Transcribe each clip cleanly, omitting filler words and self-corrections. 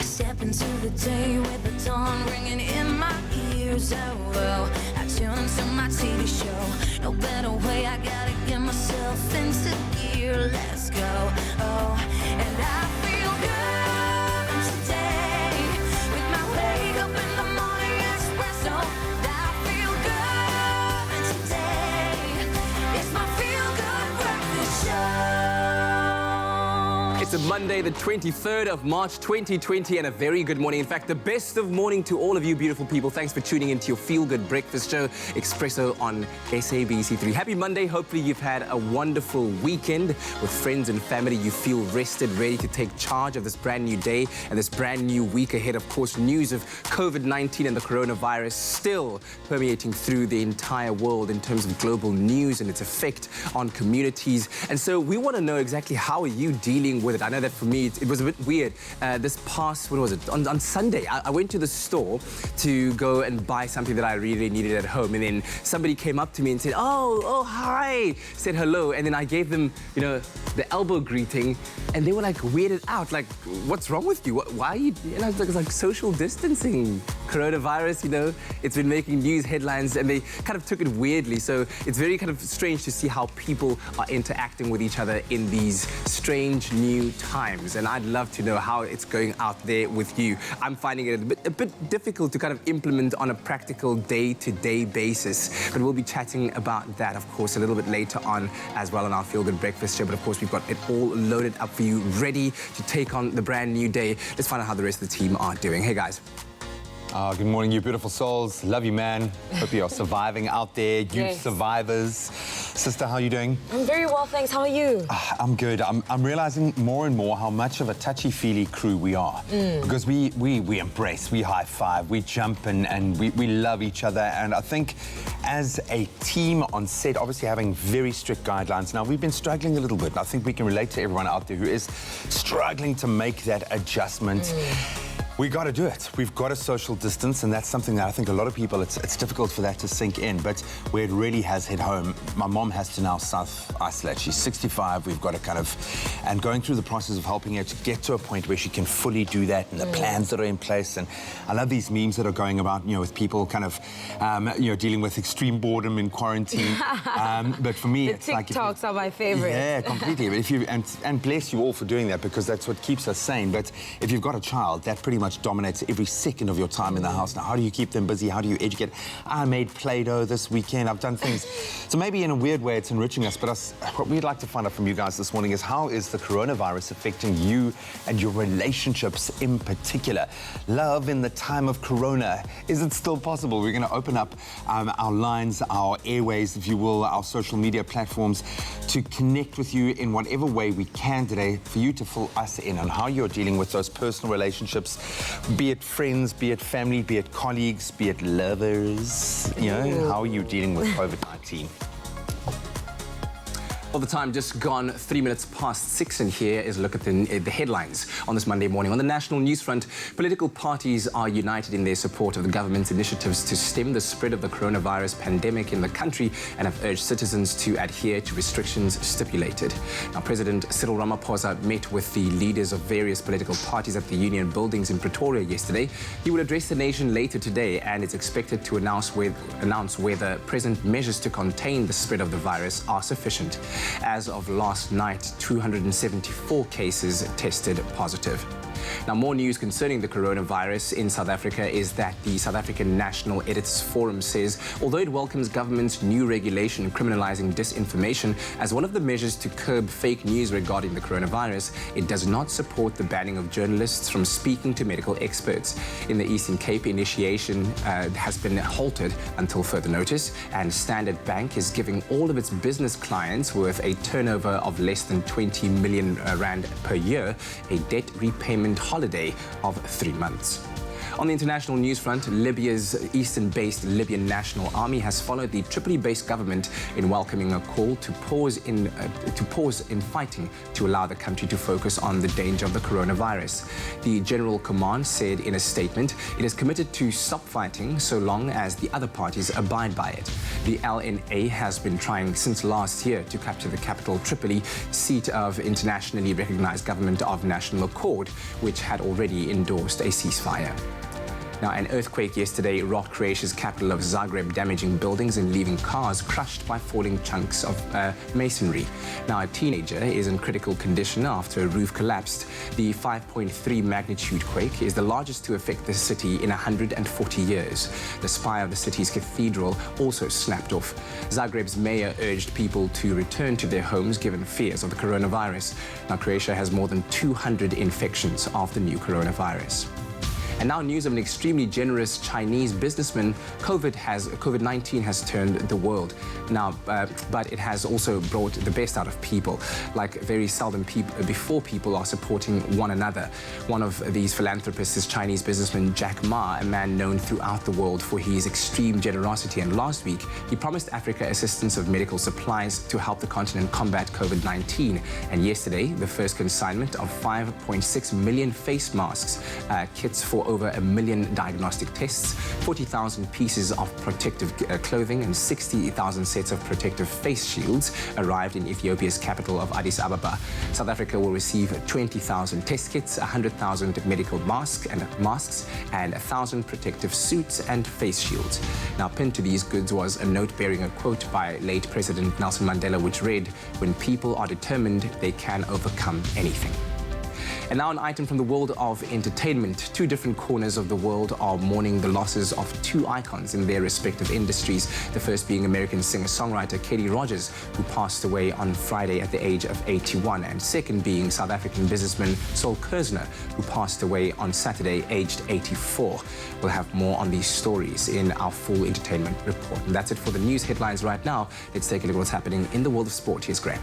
I step into the day with the dawn ringing in my ears. Oh, well, I tune into my TV show. No better way, I gotta get myself into gear. Let's go. Oh, and I feel good today with my wake up in the morning espresso. I feel good today. It's my feel good breakfast show. It's a Monday, the 23rd of March, 2020, and a very good morning. In fact, the best of morning to all of you beautiful people. Thanks for tuning into your feel-good breakfast show, Expresso on SABC3. Happy Monday. Hopefully you've had a wonderful weekend with friends and family. You feel rested, ready to take charge of this brand new day and this brand new week ahead. Of course, news of COVID-19 and the coronavirus still permeating through the entire world in terms of global news and its effect on communities. And so we want to know exactly how are you dealing with it. I know that for me, it was a bit weird. This past, when was it? On Sunday, I went to the store to go and buy something that I really needed at home. And then somebody came up to me and said, oh, hi, said hello. And then I gave them, you know, the elbow greeting. And they were like weirded out. Like, what's wrong with you? Why are you? And I was like, it's like social distancing. Coronavirus, you know, it's been making news headlines and they kind of took it weirdly. So it's very kind of strange to see how people are interacting with each other in these strange new times. And I'd love to know how it's going out there with you. I'm finding it a bit difficult to kind of implement on a practical day-to-day basis. But we'll be chatting about that, of course, a little bit later on as well on our Feel Good Breakfast show. But of course, we've got it all loaded up for you, ready to take on the brand new day. Let's find out how the rest of the team are doing. Hey, guys. Good morning, you beautiful souls. Love you, man. Hope you're surviving out there, you Yes. survivors. Sister, how are you doing? I'm very well, thanks. How are you? I'm good. I'm realizing more and more how much of a touchy-feely crew we are. Because we embrace, we high-five, we jump and we love each other. And I think as a team on set, obviously having very strict guidelines. Now, we've been struggling a little bit. I think we can relate to everyone out there who is struggling to make that adjustment. We got to do it. We've got to social distance, and that's something that I think a lot of people, it's difficult for that to sink in. But where it really has hit home, my mom has to now self-isolate. She's 65. We've got to kind of, and going through the process of helping her to get to a point where she can fully do that, and the plans that are in place. And I love these memes that are going about, you know, with people kind of, you know, dealing with extreme boredom in quarantine. But for me, it's like TikToks are my favorite. Yeah, completely. But if you and bless you all for doing that, because that's what keeps us sane. But if you've got a child, that pretty much dominates every second of your time in the house. Now, how do you keep them busy? How do you educate? I made Play-Doh this weekend. I've done things. So maybe in a weird way, it's enriching us. But what we'd like to find out from you guys this morning is how is the coronavirus affecting you and your relationships in particular? Love in the time of corona. Is it still possible? We're going to open up our lines, our airways, if you will, our social media platforms to connect with you in whatever way we can today for you to fill us in on how you're dealing with those personal relationships, be it friends, be it family, be it colleagues, be it lovers. You know, how are you dealing with COVID-19? Well, the time just gone 3 minutes past 6, and here is a look at the headlines on this Monday morning. On the national news front, political parties are united in their support of the government's initiatives to stem the spread of the coronavirus pandemic in the country and have urged citizens to adhere to restrictions stipulated. Now, President Cyril Ramaphosa met with the leaders of various political parties at the Union Buildings in Pretoria yesterday. He will address the nation later today and is expected to announce whether present measures to contain the spread of the virus are sufficient. As of last night, 274 cases tested positive. Now, more news concerning the coronavirus in South Africa is that the South African National Editors Forum says, although it welcomes government's new regulation criminalizing disinformation as one of the measures to curb fake news regarding the coronavirus, it does not support the banning of journalists from speaking to medical experts. In the Eastern Cape, initiation has been halted until further notice, and Standard Bank is giving all of its business clients worth a turnover of less than 20 million rand per year a debt repayment holiday of 3 months. On the international news front, Libya's eastern-based Libyan National Army has followed the Tripoli-based government in welcoming a call to pause in fighting to allow the country to focus on the danger of the coronavirus. The General Command said in a statement it is committed to stop fighting so long as the other parties abide by it. The LNA has been trying since last year to capture the capital Tripoli, seat of internationally recognized Government of National Accord, which had already endorsed a ceasefire. Now, an earthquake yesterday rocked Croatia's capital of Zagreb, damaging buildings and leaving cars crushed by falling chunks of masonry. Now, a teenager is in critical condition after a roof collapsed. The 5.3 magnitude quake is the largest to affect the city in 140 years. The spire of the city's cathedral also snapped off. Zagreb's mayor urged people to return to their homes given fears of the coronavirus. Now, Croatia has more than 200 infections of the new coronavirus. And now news of an extremely generous Chinese businessman. COVID-19 has turned the world. Now, but it has also brought the best out of people. Like very seldom before, people are supporting one another. One of these philanthropists is Chinese businessman Jack Ma, a man known throughout the world for his extreme generosity. And last week, he promised Africa assistance of medical supplies to help the continent combat COVID-19. And yesterday, the first consignment of 5.6 million face masks, kits for over 1 million diagnostic tests, 40,000 pieces of protective clothing and 60,000 sets of protective face shields arrived in Ethiopia's capital of Addis Ababa. South Africa will receive 20,000 test kits, 100,000 medical masks and 1,000 protective suits and face shields. Now, pinned to these goods was a note bearing a quote by late President Nelson Mandela, which read, "When people are determined, they can overcome anything." And now an item from the world of entertainment. Two different corners of the world are mourning the losses of two icons in their respective industries. The first being American singer-songwriter Kenny Rogers, who passed away on Friday at the age of 81. And second being South African businessman Saul Kerzner, who passed away on Saturday, aged 84. We'll have more on these stories in our full entertainment report. And that's it for the news headlines right now. Let's take a look at what's happening in the world of sport. Here's Graham.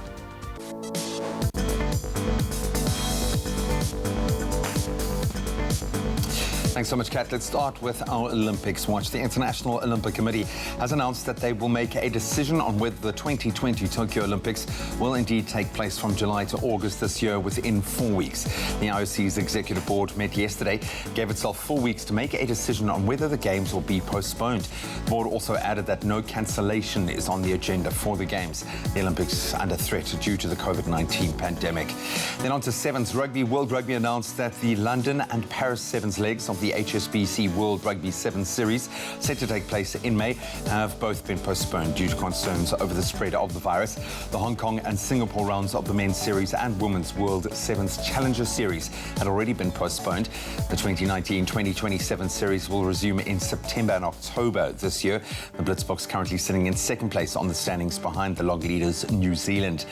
Thanks so much, Kat. Let's start with our Olympics watch. The International Olympic Committee has announced that they will make a decision on whether the 2020 Tokyo Olympics will indeed take place from July to August this year within 4 weeks. The IOC's executive board met yesterday, gave itself 4 weeks to make a decision on whether the Games will be postponed. The board also added that no cancellation is on the agenda for the Games. The Olympics under threat due to the COVID-19 pandemic. Then on to Sevens rugby. World Rugby announced that the London and Paris Sevens legs of the HSBC World Rugby Sevens Series, set to take place in May, have both been postponed due to concerns over the spread of the virus. The Hong Kong and Singapore rounds of the Men's Series and Women's World Sevens Challenger Series had already been postponed. The 2019-2020 Sevens Series will resume in September and October this year. The Blitzboks currently sitting in second place on the standings behind the log leaders New Zealand.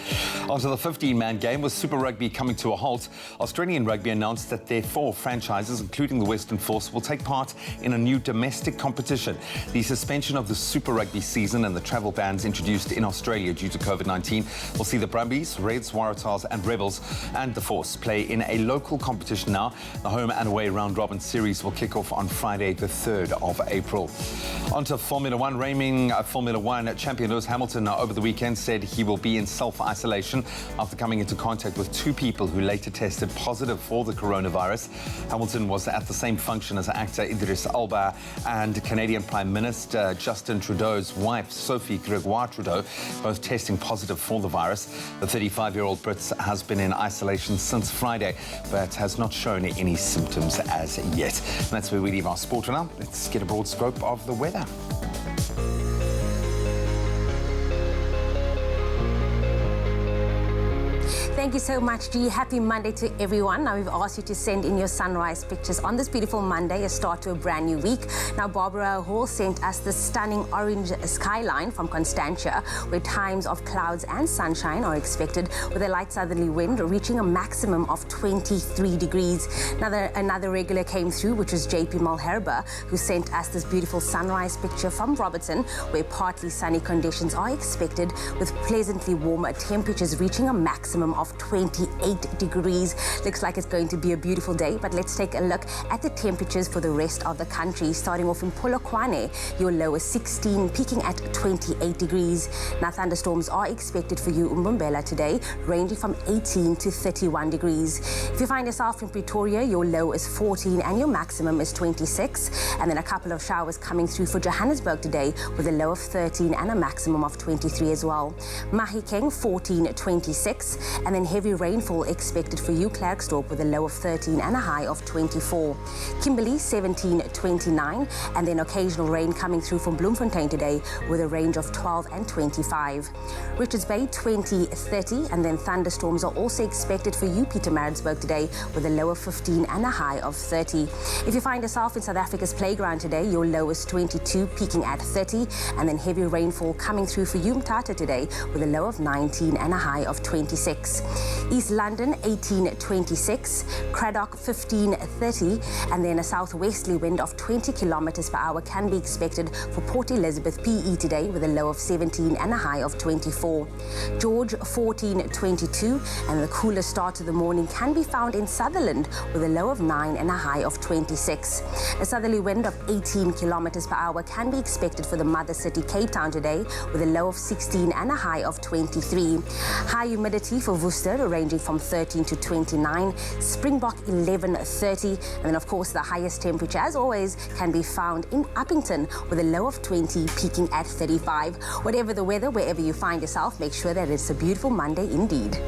Onto the 15-man game, with Super Rugby coming to a halt, Australian Rugby announced that their 4 franchises, including the Western Force, will take part in a new domestic competition. The suspension of the Super Rugby season and the travel bans introduced in Australia due to COVID-19 will see the Brumbies, Reds, Waratahs and Rebels and the Force play in a local competition now. The home and away round-robin series will kick off on Friday, the 3rd of April. Onto Formula One. Reigning Formula One champion Lewis Hamilton over the weekend said he will be in self-isolation after coming into contact with 2 people who later tested positive for the coronavirus. Hamilton was at the same function as actor Idris Elba and Canadian Prime Minister Justin Trudeau's wife, Sophie Gregoire Trudeau, both testing positive for the virus. The 35-year-old Brit has been in isolation since Friday, but has not shown any symptoms as yet. And that's where we leave our sport for now. Let's get a broad scope of the weather. Thank you so much, G. Happy Monday to everyone. Now, we've asked you to send in your sunrise pictures on this beautiful Monday, a start to a brand new week. Now, Barbara Hall sent us the stunning orange skyline from Constantia, where times of clouds and sunshine are expected, with a light southerly wind reaching a maximum of 23 degrees. Another regular came through, which was JP Malherba, who sent us this beautiful sunrise picture from Robertson, where partly sunny conditions are expected, with pleasantly warmer temperatures reaching a maximum of of 28 degrees. Looks like it's going to be a beautiful day, but let's take a look at the temperatures for the rest of the country. Starting off in Polokwane, your low is 16, peaking at 28 degrees. Now, thunderstorms are expected for you in Mbombela today, ranging from 18 to 31 degrees. If you find yourself in Pretoria, your low is 14 and your maximum is 26. And then a couple of showers coming through for Johannesburg today with a low of 13 and a maximum of 23 as well. Mahikeng 14, 26. And then heavy rainfall expected for you, Klerksdorp, with a low of 13 and a high of 24. Kimberley 17, 29. And then occasional rain coming through from Bloemfontein today with a range of 12 and 25. Richards Bay 20, 30. And then thunderstorms are also expected for you, Pietermaritzburg, today with a low of 15 and a high of 30. If you find yourself in South Africa's playground today, your low is 22, peaking at 30. And then heavy rainfall coming through for you, Mthatha, today with a low of 19 and a high of 26. East London 18, 26. Cradock 15, 30. And then a southwesterly wind of 20 kilometers per hour can be expected for Port Elizabeth PE today with a low of 17 and a high of 24. George 14, 22. And the coolest start of the morning can be found in Sutherland with a low of 9 and a high of 26. A southerly wind of 18 kilometers per hour can be expected for the mother city, Cape Town, today with a low of 16 and a high of 23. High humidity for Worcester ranging from 13 to 29. Springbok 11, 30. And then, of course, the highest temperature, as always, can be found in Uppington with a low of 20, peaking at 35. Whatever the weather, wherever you find yourself, make sure that it's a beautiful Monday indeed.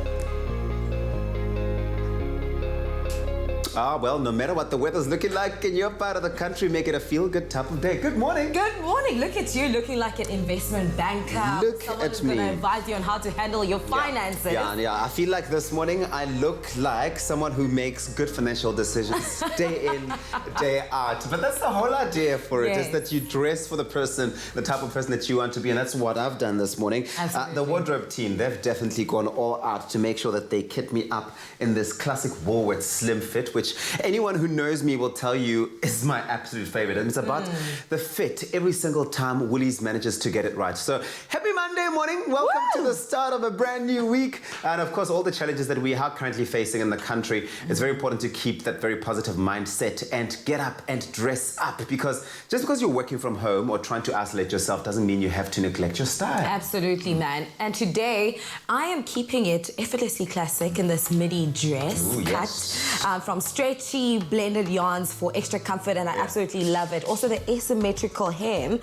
Well, no matter what the weather's looking like in your part of the country, make it a feel-good type of day. Good morning. Good morning. Look at you looking like an investment banker. Look Someone at who's me. going to advise you on how to handle your finances. Yeah. I feel like this morning I look like someone who makes good financial decisions day in, day out. But that's the whole idea for it, is that you dress for the person, the type of person that you want to be. And that's what I've done this morning. The wardrobe team, they've definitely gone all out to make sure that they kit me up in this classic Woolworths slim fit, which anyone who knows me will tell you is my absolute favorite. And it's about the fit every single time Woolies manages to get it right. So happy Monday morning. Welcome to the start of a brand new week. And of course, all the challenges that we are currently facing in the country, it's very important to keep that very positive mindset and get up and dress up, because just because you're working from home or trying to isolate yourself doesn't mean you have to neglect your style. Absolutely, man. And today, I am keeping it effortlessly classic in this midi dress cut from stretchy blended yarns for extra comfort, and I absolutely love it. Also, the asymmetrical hem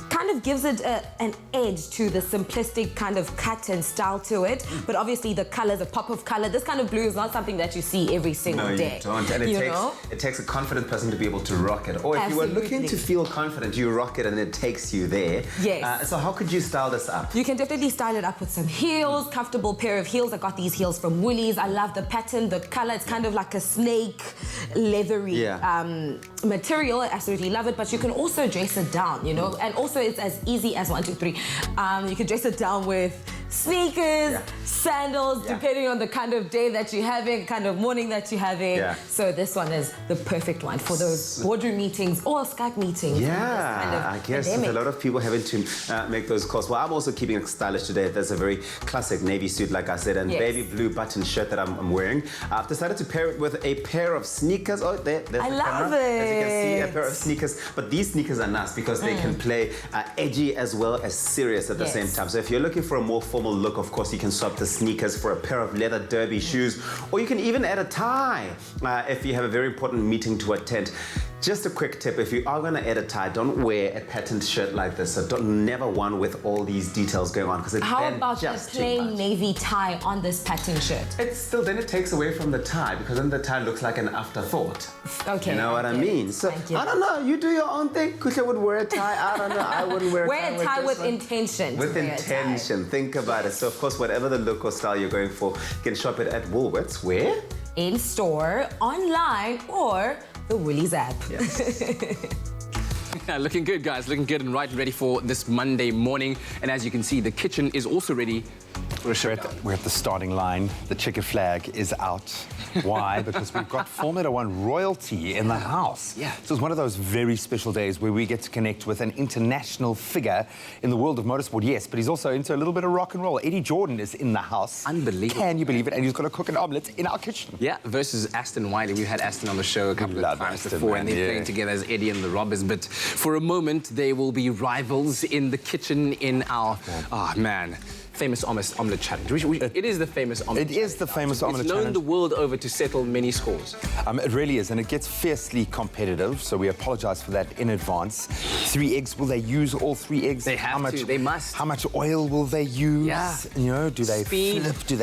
kind of gives it an edge to the simplistic kind of cut and style to it. But obviously, the colors, a pop of color, this kind of blue is not something that you see every single day. No, you don't. And it takes a confident person to be able to rock it. Or if you were looking to feel confident, you rock it and it takes you there. Yes. So how could you style this up? You can definitely style it up with some heels, comfortable pair of heels. I got these heels from Woolies. I love the pattern, the color. It's kind of like a snake leathery material. I absolutely love it. But you can also dress it down, you know. And also it's as easy as 1, 2, 3. You can dress it down with sneakers, sandals, depending on the kind of day that you're having, kind of morning that you're having. So this one is the perfect one for those boardroom meetings or Skype meetings. I guess a lot of people having to make those calls. Well, I'm also keeping it stylish today. There's a very classic navy suit, like I said, and baby blue button shirt that I'm wearing. I've decided to pair it with a pair of sneakers. Oh, there's I the love camera. it. As you can see, a pair of sneakers. But these sneakers are nice because they can play edgy as well as serious at the same time. So if you're looking for a more formal look, of course, you can swap the sneakers for a pair of leather derby shoes, or you can even add a tie if you have a very important meeting to attend. Just a quick tip, if you are going to add a tie, don't wear a patterned shirt like this. So never one with all these details going on, because it's How about a plain navy tie on this pattern shirt? It's still, then it takes away from the tie, because then the tie looks like an afterthought. Okay. You know what I mean? So I don't know, you do your own thing. Kusha would wear a tie, I don't know, I wouldn't wear a tie. Wear a tie with intention. With intention, think about it. So of course, whatever the look or style you're going for, you can shop it at Woolworths. Where? In store, online, or the Woolies app. Looking good, guys. Looking good and right and ready for this Monday morning. And as you can see, the kitchen is also ready for a showdown. We're at the starting line. The checkered flag is out. Why? Because we've got Formula One royalty in the house. Yeah. So it's one of those very special days where we get to connect with an international figure in the world of motorsport, yes, but he's also into a little bit of rock and roll. Eddie Jordan is in the house. Unbelievable. Can you believe it? And he's going to cook an omelette in our kitchen. Yeah, versus Aston Wiley. We've had Aston on the show a couple of love times Aston, before, man, and they're yeah. playing together as Eddie and the Robbers. But for a moment, they will be rivals in the kitchen in our, famous omelette challenge. It is the famous omelette challenge. It is the famous omelette It's known challenge. the world over to settle many scores. It really is, and it gets fiercely competitive, so we apologize for that in advance. 3 eggs, will they use all 3 eggs? They have to, they must. How much oil will they use? Yeah. You know, do they Speed. flip? Do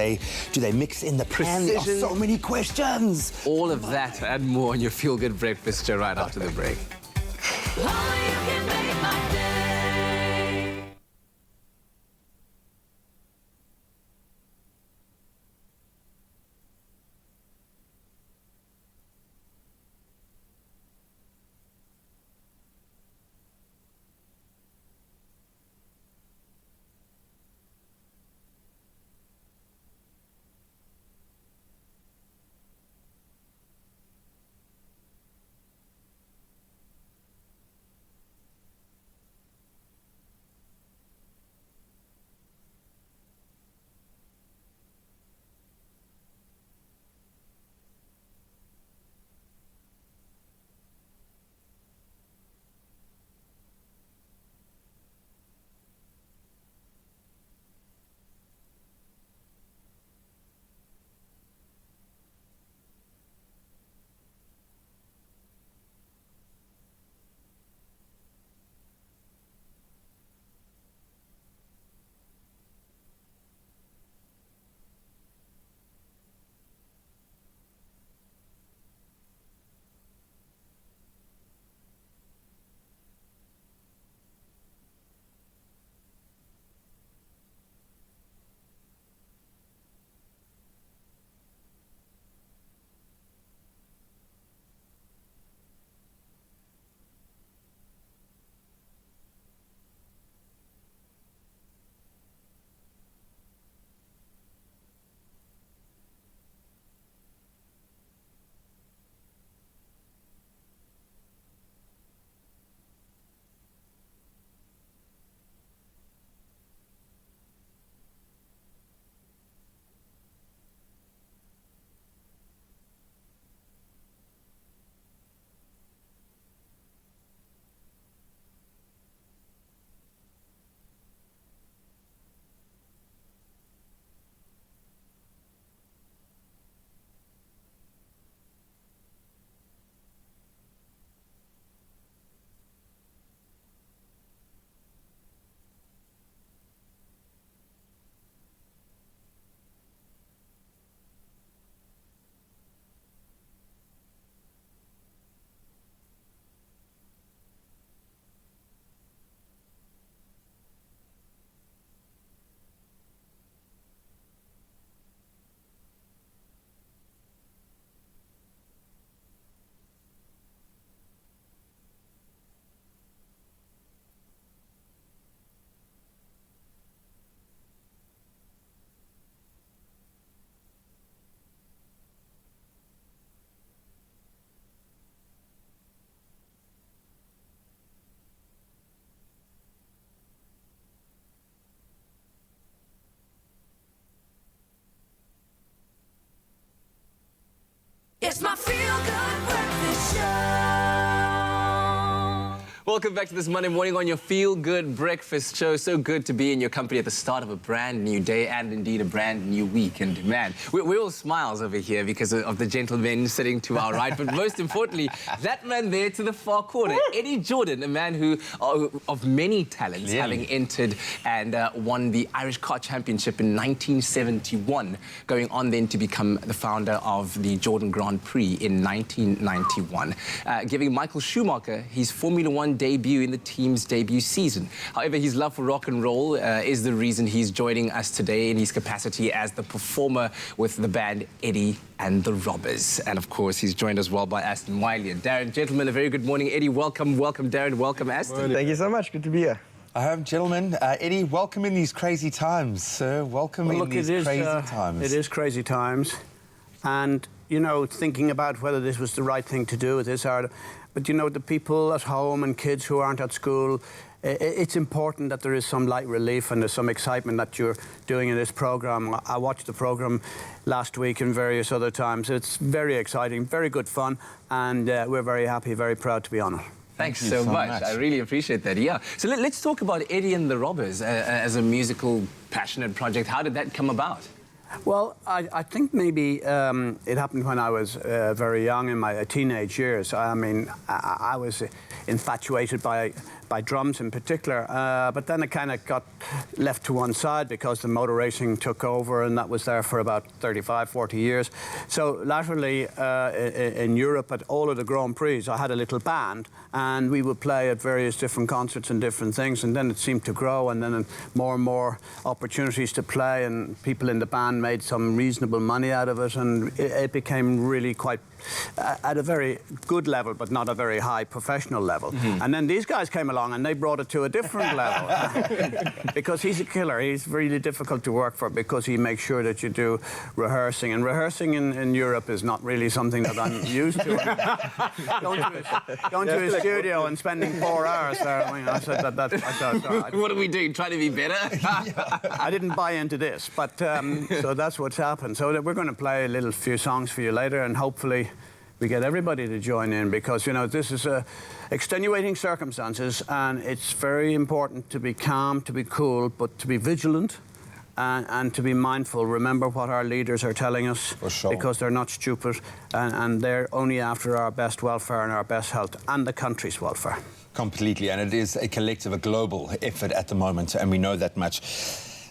they mix in the pan? There are Precision. so many questions. All of that and more on your Feel Good Breakfast show right after the break. Only you can make my day. It's my Feel Good Breakfast Show. Welcome back to this Monday morning on your Feel Good Breakfast show. So good to be in your company at the start of a brand new day and indeed a brand new week. And man, we're all smiles over here because of the gentlemen sitting to our right. But most importantly, that man there to the far corner, Eddie Jordan, a man who of many talents, having entered and won the Irish Car Championship in 1971, going on then to become the founder of the Jordan Grand Prix in 1991, giving Michael Schumacher his Formula One debut in the team's debut season. However, his love for rock and roll is the reason he's joining us today in his capacity as the performer with the band Eddie and the Robbers. And of course, he's joined as well by Aston Wiley and Darren. Gentlemen, a very good morning. Eddie, welcome. Welcome, Darren. Welcome, Aston. Thank you so much. Good to be here. Gentlemen, Eddie, welcome in these crazy times, sir. Welcome in these crazy times. It is crazy times. And, you know, thinking about whether this was the right thing to do at this hour. But, you know, the people at home and kids who aren't at school, it's important that there is some light relief and there's some excitement that you're doing in this programme. I watched the programme last week and various other times. It's very exciting, very good fun, and we're very happy, very proud to be on it. Thanks so much. I really appreciate that. Yeah. So let's talk about Eddie and the Robbers as a musical, passionate project. How did that come about? Well, I think maybe it happened when I was very young, in my teenage years. I mean, I was infatuated by drums in particular, but then it kind of got left to one side because the motor racing took over, and that was there for about 35, 40 years. So laterally in Europe at all of the Grand Prix, I had a little band, and we would play at various different concerts and different things, and then it seemed to grow, and then more and more opportunities to play, and people in the band made some reasonable money out of it, and it became really quite at a very good level, but not a very high professional level. Mm-hmm. And then these guys came along and they brought it to a different level. Because he's a killer. He's really difficult to work for because he makes sure that you do rehearsing. And rehearsing in Europe is not really something that I'm used to. Going to a studio and spending 4 hours there, I mean, I said that. What are we doing? Trying to be better? I didn't buy into this, but so that's what's happened. So we're going to play a few songs for you later, and hopefully we get everybody to join in, because, you know, this is extenuating circumstances, and it's very important to be calm, to be cool, but to be vigilant and to be mindful. Remember what our leaders are telling us, for sure, because they're not stupid, and they're only after our best welfare and our best health and the country's welfare. Completely, and it is a collective, a global effort at the moment, and we know that much.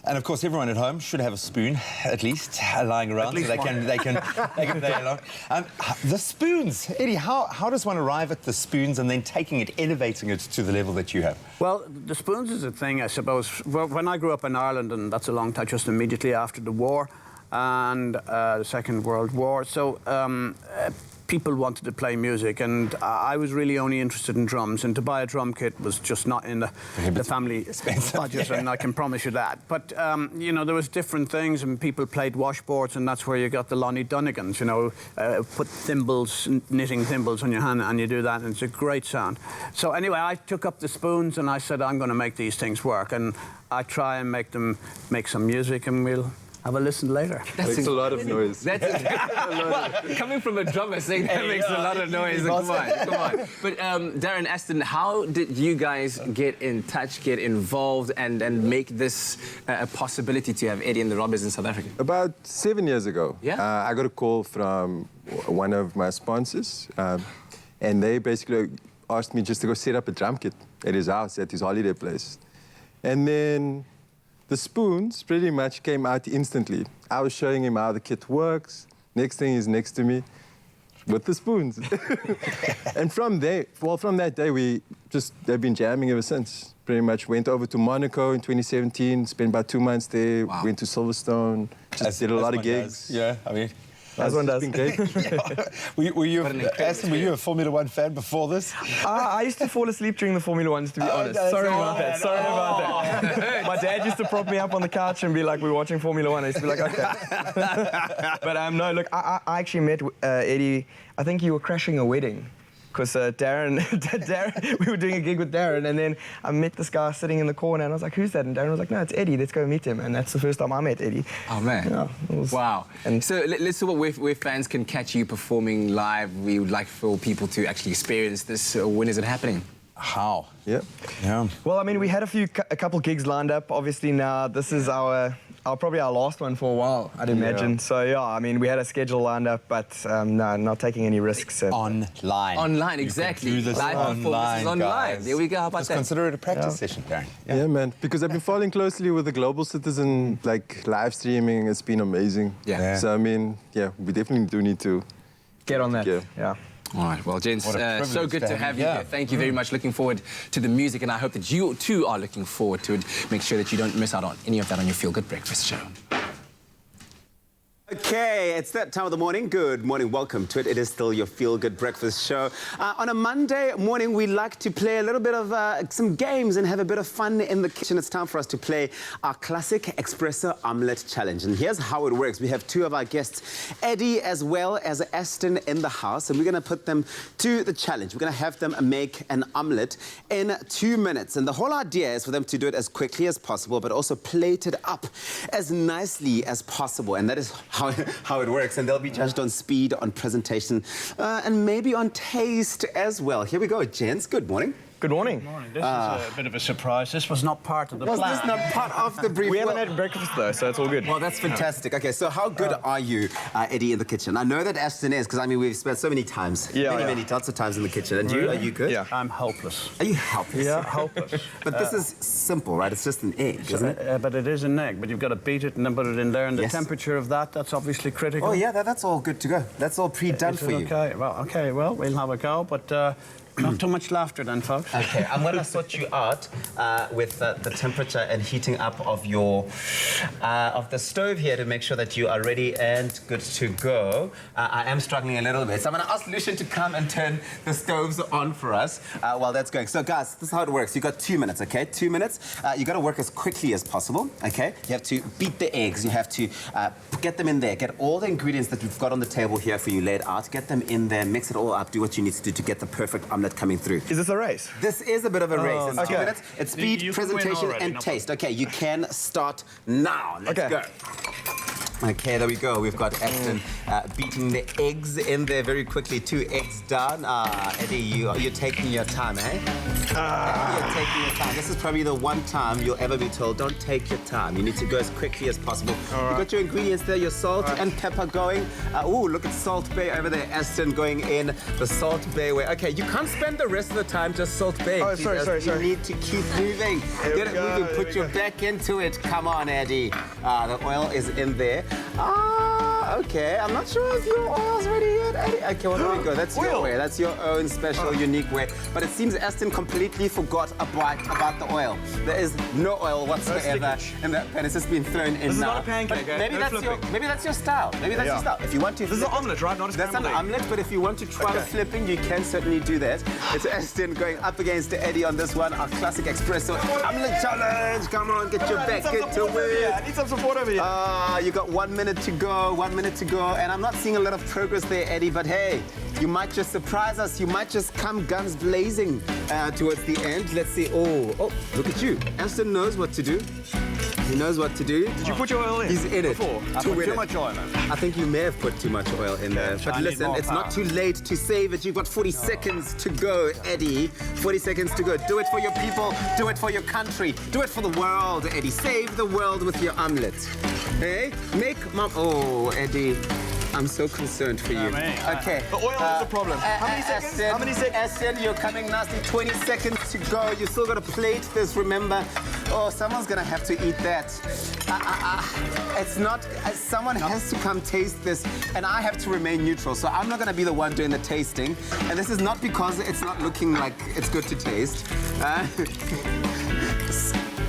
And of course, everyone at home should have a spoon, at least, lying around, so they can play along. The spoons, Eddie. How does one arrive at the spoons and then taking it, elevating it to the level that you have? Well, the spoons is a thing, I suppose. Well, when I grew up in Ireland, and that's a long time, just immediately after the war and the Second World War, so people wanted to play music, and I was really only interested in drums, and to buy a drum kit was just not in the family budget, and I can promise you that. But, you know, there was different things, and people played washboards, and that's where you got the Lonnie Dunnigans, you know, put thimbles, knitting thimbles on your hand, and you do that, and it's a great sound. So anyway, I took up the spoons, and I said, I'm going to make these things work, and I try and make some music, and we'll have a listen later. That's a lot of noise. Well, coming from a drummer saying that makes a lot of noise. Come on. But Darren, Aston, how did you guys get in touch, get involved, and make this a possibility to have Eddie and the Robbers in South Africa? About 7 years ago, yeah? I got a call from one of my sponsors, and they basically asked me just to go set up a drum kit at his house, at his holiday place. And then the spoons pretty much came out instantly. I was showing him how the kit works. Next thing is next to me with the spoons. And from that day, they've been jamming ever since. Pretty much went over to Monaco in 2017, spent about 2 months there, went to Silverstone, did a lot of gigs. Yeah, I mean, as one does. Were you a Formula One fan before this? I used to fall asleep during the Formula Ones, to be honest. Sorry about that. My dad used to prop me up on the couch and be like, we're watching Formula One. I used to be like, okay. But no, look, I actually met Eddie. I think you were crashing a wedding. Because Darren, we were doing a gig with Darren, and then I met this guy sitting in the corner, and I was like, who's that? And Darren was like, no, it's Eddie, let's go meet him. And that's the first time I met Eddie. Oh, man. Yeah, wow. And so let's talk about where fans can catch you performing live. We would like for people to actually experience this. When is it happening? How? Yeah. Well, I mean, we had a couple gigs lined up. Obviously now this is probably our last one for a while, I'd imagine. So yeah, I mean, we had a schedule lined up, but no, not taking any risks. Online. Online, exactly. Do this live online, online. guys. There we go. How about that? Consider it a practice session, Darren. Yeah, man. Because I've been following closely with the Global Citizen, like live streaming. It's been amazing. Yeah. So I mean, yeah, we definitely do need to get on that. Yeah. All right, well, gents, so good to have you here. Thank you very much. Looking forward to the music, and I hope that you too are looking forward to it. Make sure that you don't miss out on any of that on your Feel Good Breakfast show. Okay, it's that time of the morning. Good morning, welcome to it. It is still your feel-good breakfast show. On a Monday morning, we like to play a little bit of some games and have a bit of fun in the kitchen. It's time for us to play our classic Expresso omelette challenge. And here's how it works. We have two of our guests, Eddie as well as Aston, in the house, and we're going to put them to the challenge. We're going to have them make an omelette in 2 minutes. And the whole idea is for them to do it as quickly as possible, but also plate it up as nicely as possible. And that is how it works, and they'll be judged on speed, on presentation, and maybe on taste as well. Here we go, gents. Good morning. Good morning. Good morning. This is a bit of a surprise. This was not part of the Was plan. this not part of the brief? We haven't had breakfast though, so it's all good. Well, that's fantastic. Okay, so how good are you, Eddie, in the kitchen? I know that Aston is, because I mean we've spent so many times, many lots of times in the kitchen. And you, are you good? Yeah. I'm hopeless. Are you helpless? Yeah, hopeless. But this is simple, right? It's just an egg, isn't it? But it is an egg, but you've got to beat it and then put it in there, and the Yes. temperature of that's obviously critical. Oh yeah, that's all good to go. That's all pre-done for you. Okay, well, we'll have a go, but not too much laughter then, folks. Okay, I'm going to sort you out with the temperature and heating up of your of the stove here to make sure that you are ready and good to go. I am struggling a little bit, so I'm going to ask Lucian to come and turn the stoves on for us while that's going. So, guys, this is how it works. You got 2 minutes, okay? 2 minutes. You got to work as quickly as possible, okay? You have to beat the eggs. You have to get them in there. Get all the ingredients that we've got on the table here for you laid out. Get them in there. Mix it all up. Do what you need to do to get the perfect omelette coming through. Is this a race? This is a bit of a race. It's 2 okay. minutes. It's speed, You can win presentation, already, and no taste. Okay, you can start now. Let's Okay. go. Okay, there we go. We've got Aston beating the eggs in there very quickly. 2 eggs done. Eddie, you're taking your time, eh? You're taking your time. This is probably the one time you'll ever be told, don't take your time. You need to go as quickly as possible. You've got your ingredients there, your salt and pepper going. Ooh, look at Salt Bay over there. Aston going in the Salt Bay way. Okay, you can't spend the rest of the time just Salt Bay. Oh, sorry. You need to keep moving. Get it moving. Put your back into it. Come on, Eddie. The oil is in there. Okay. I'm not sure if your oil's ready yet, Eddie. Okay, well, there we go. That's your way. That's your own special, unique way. But it seems Aston completely forgot about the oil. There is no oil whatsoever in that pan. It's just been thrown in This is now. not a pancake, But eh? maybe No that's your style. Maybe that's your style. If you want to, This is an omelette, right? Not a that's an scrambled egg. omelette, but if you want to try the flipping, you can certainly do that. It's Aston going up against Eddie on this one, our classic Expresso omelette challenge. Come on, get your back into it. I need some support over here. You got 1 minute to go, 1 minute to go, and I'm not seeing a lot of progress there, Eddie, but hey, you might just surprise us. You might just come guns blazing towards the end. Let's see. Oh, look at you. Aston knows what to do. He knows what to do. Did you put your oil in? He's in it. Before? I To put win too it. much oil in. I think you may have put too much oil in there. so But I need listen, more it's not power. too late to save it. You've got 40 seconds to go, Eddie. 40 seconds to go. Do it for your people. Do it for your country. Do it for the world, Eddie. Save the world with your omelette. Hey? Make mom... Oh, Eddie. I'm so concerned for you. mate. Okay. The oil is the problem. How many seconds? Aston, How many seconds? Aston, you're coming nasty. 20 seconds to go. You still got to plate this, remember. Oh, someone's going to have to eat that. It's not... someone has to come taste this, and I have to remain neutral. So I'm not going to be the one doing the tasting. And this is not because it's not looking like it's good to taste.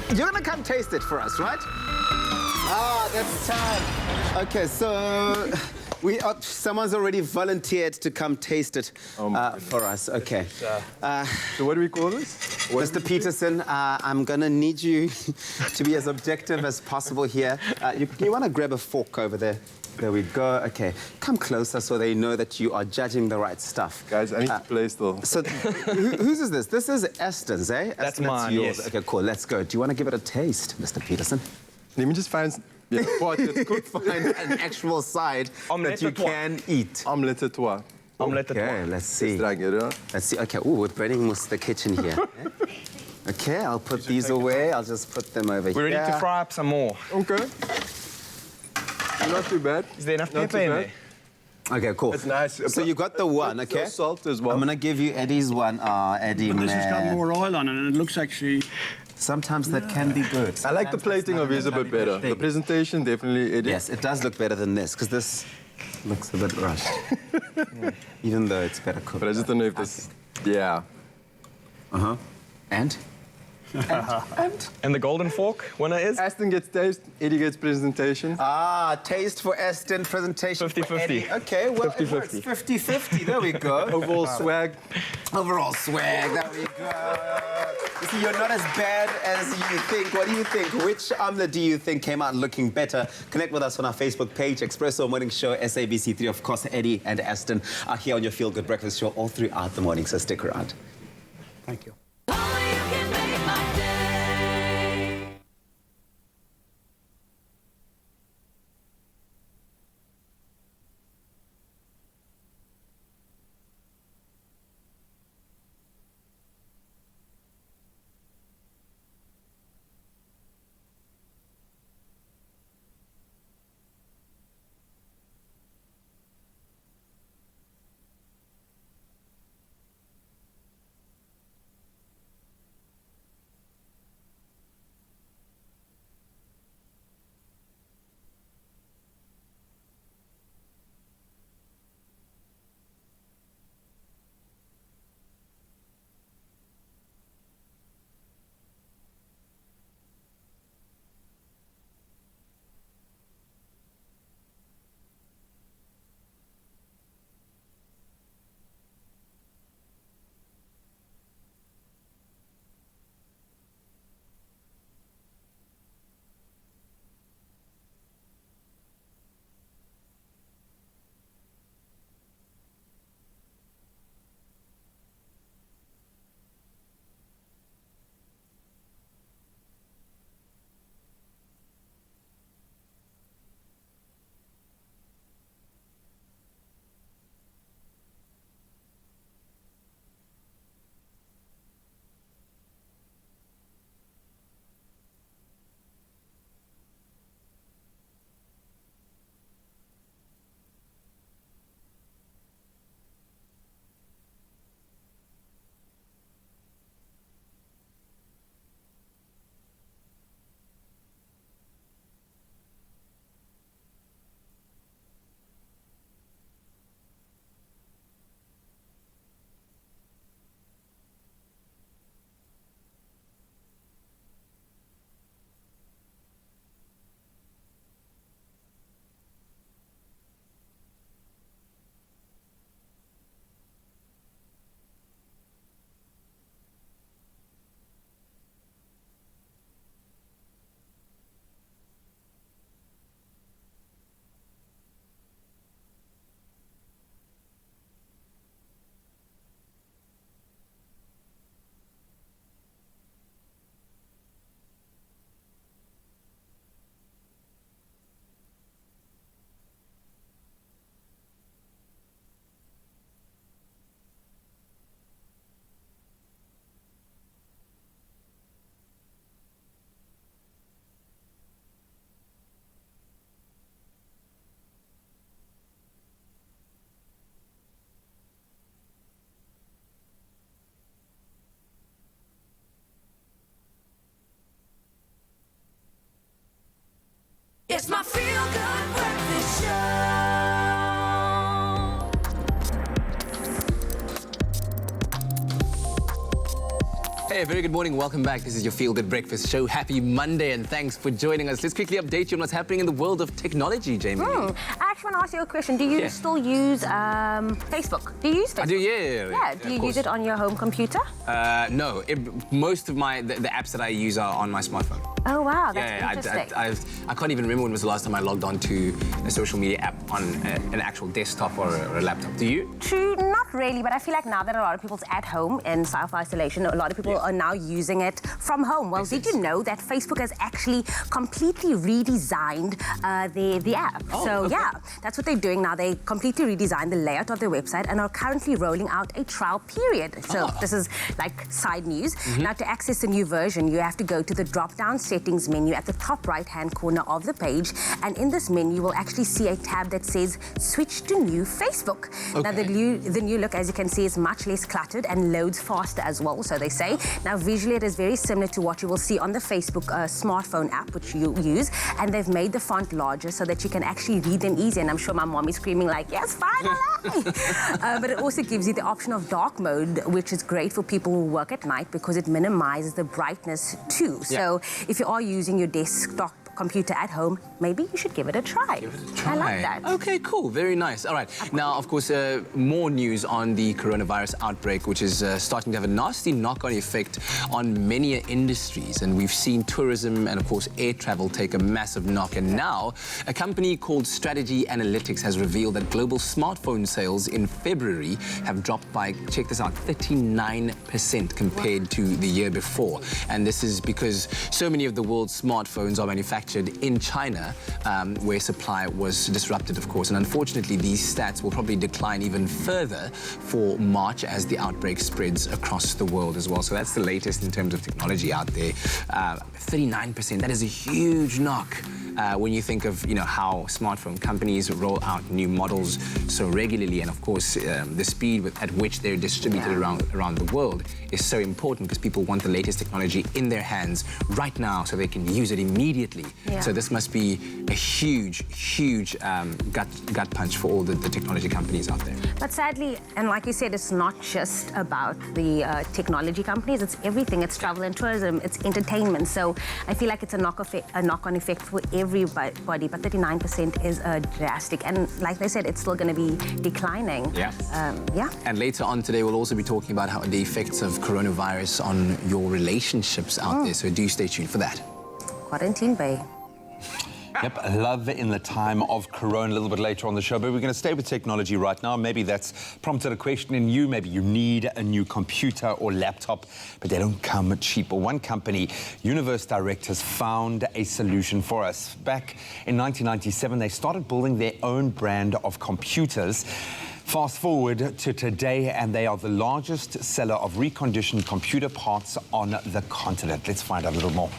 You're going to come taste it for us, right? That's time. Okay, so... someone's already volunteered to come taste it for us. Okay. So what do we call this? Mr. Peterson, I'm going to need you to be as objective as possible here. You want to grab a fork over there? There we go. Okay. Come closer so they know that you are judging the right stuff. Guys, I need to play still. So, whose is this? This is Aston's, eh? That's Aston, mine, yours. yes. Okay, cool. Let's go. Do you want to give it a taste, Mr. Peterson? Let me just find what it's cooked for. Find an actual side Omelette that you à trois. can eat. Omelette à trois. Omelette à Okay, trois. let's see. Drag it, huh? Let's see. Okay, ooh, we're burning most of the kitchen here. Okay, I'll put these away. I'll just put them over here. We're ready to fry up some more. Okay. Not too bad. Is there enough Not pepper too in bad. there? Okay, cool. It's nice. So you got the one, Put okay? salt as well. I'm gonna give you Eddie's one. Eddie, But this has got man. more oil on it, and it looks actually... Sometimes that can be good. I like the plating of his a bit better. The presentation definitely it is. Yes, it does look better than this, because this looks a bit rushed. Even though it's better cooked. But I just don't know if this. Yeah. Uh-huh. And? And the golden fork winner is? Aston gets taste, Eddie gets presentation. Ah, taste for Aston, presentation 50-50. for Eddie. Okay, well, 50-50. 50-50. There we go. Overall swag. Overall swag. There we go. You see, you're not as bad as you think. What do you think? Which omelette do you think came out looking better? Connect with us on our Facebook page, Expresso Morning Show, SABC3. Of course, Eddie and Aston are here on your Feel Good Breakfast Show all throughout the morning, so stick around. Thank you. Only you can make my day. It's my Feel Good Breakfast Show. Hey, a very good morning. Welcome back. This is your Feel Good Breakfast Show. Happy Monday and thanks for joining us. Let's quickly update you on what's happening in the world of technology, Jamie. I actually want to ask you a question. Do you still use Facebook? Do you use Facebook? I do, yeah. Yeah, do you use it on your home computer? No. Most of the apps that I use are on my smartphone. Oh, wow, that's interesting. I can't even remember when was the last time I logged on to a social media app on an actual desktop or a laptop. Do you? True, not really, but I feel like now that a lot of people's at home in self-isolation, a lot of people are now using it from home. Well, did you know that Facebook has actually completely redesigned the app? Yeah, that's what they're doing now. They completely redesigned the layout of their website and are currently rolling out a trial period. So this is like side news. Now, to access the new version, you have to go to the drop-down settings menu at the top right-hand corner of the page, and in this menu, you will actually see a tab that says Switch to New Facebook. Now, the new you. Look, as you can see, it's much less cluttered and loads faster as well, so they say. Now, visually, it is very similar to what you will see on the Facebook smartphone app, which you use, and they've made the font larger so that you can actually read them easy, and I'm sure my mom is screaming like, yes, finally! But it also gives you the option of dark mode, which is great for people who work at night because it minimizes the brightness too. So if you are using your desktop computer at home, maybe you should give it a try. I like that. Okay, cool. Very nice. All right. Now, of course, more news on the coronavirus outbreak, which is starting to have a nasty knock-on effect on many industries. And we've seen tourism and, of course, air travel take a massive knock. And now, a company called Strategy Analytics has revealed that global smartphone sales in February have dropped by, check this out, 39% compared to the year before. And this is because so many of the world's smartphones are manufactured in China, where supply was disrupted, of course. And unfortunately, these stats will probably decline even further for March as the outbreak spreads across the world as well. So that's the latest in terms of technology out there. 39%, that is a huge knock. When you think of, how smartphone companies roll out new models so regularly, and of course the speed at which they're distributed around the world is so important because people want the latest technology in their hands right now so they can use it immediately. So this must be a huge gut punch for all the technology companies out there. But sadly, and like you said, it's not just about the technology companies, it's everything. It's travel and tourism, it's entertainment. So I feel like it's a knock-on effect for everybody, but 39% is drastic. And like they said, it's still going to be declining. And later on today, we'll also be talking about how the effects of coronavirus on your relationships out there. So do stay tuned for that. Quarantine Bay. Yep, love in the time of Corona a little bit later on the show, but we're going to stay with technology right now. Maybe that's prompted a question in you. Maybe you need a new computer or laptop, but they don't come cheap. Well, one company, Universe Direct, has found a solution for us. Back in 1997, they started building their own brand of computers. Fast forward to today, and they are the largest seller of reconditioned computer parts on the continent. Let's find out a little more.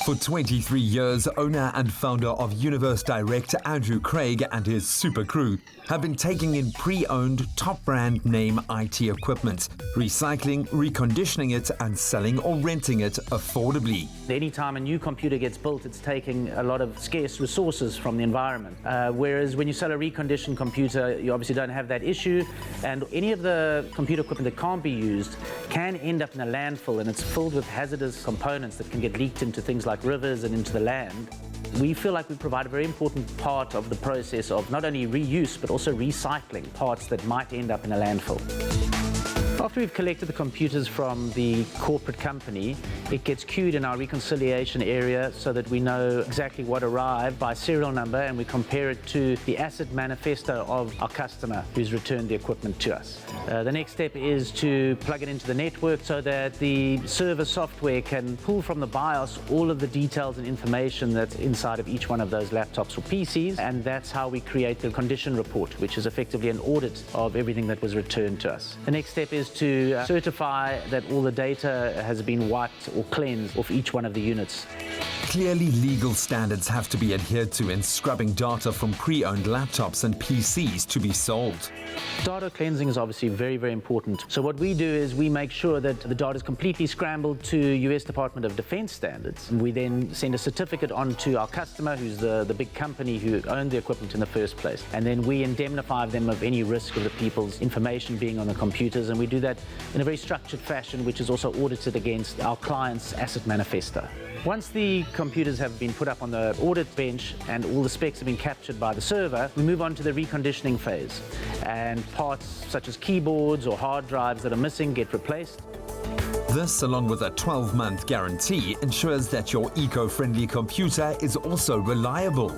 For 23 years, owner and founder of Universe Direct, Andrew Craig, and his super crew have been taking in pre-owned, top-brand name IT equipment, recycling, reconditioning it, and selling or renting it affordably. Anytime a new computer gets built, it's taking a lot of scarce resources from the environment. Whereas when you sell a reconditioned computer, you obviously don't have that issue, and any of the computer equipment that can't be used can end up in a landfill, and it's filled with hazardous components that can get leaked into things like rivers and into the land. We feel like we provide a very important part of the process of not only reuse, but also recycling parts that might end up in a landfill. After we've collected the computers from the corporate company, it gets queued in our reconciliation area so that we know exactly what arrived by serial number, and we compare it to the asset manifesto of our customer who's returned the equipment to us. The next step is to plug it into the network so that the server software can pull from the BIOS all of the details and information that's inside of each one of those laptops or PCs, and that's how we create the condition report, which is effectively an audit of everything that was returned to us. The next step is to certify that all the data has been wiped or cleansed off each one of the units. Clearly, legal standards have to be adhered to in scrubbing data from pre-owned laptops and PCs to be sold. Data cleansing is obviously very, very important. So what we do is we make sure that the data is completely scrambled to US Department of Defense standards. We then send a certificate on to our customer, who's the big company who owned the equipment in the first place. And then we indemnify them of any risk of the people's information being on the computers. And we do that in a very structured fashion, which is also audited against our client's asset manifesto. Once the computers have been put up on the audit bench and all the specs have been captured by the server, we move on to the reconditioning phase. And parts such as keyboards or hard drives that are missing get replaced. This, along with a 12-month guarantee, ensures that your eco-friendly computer is also reliable.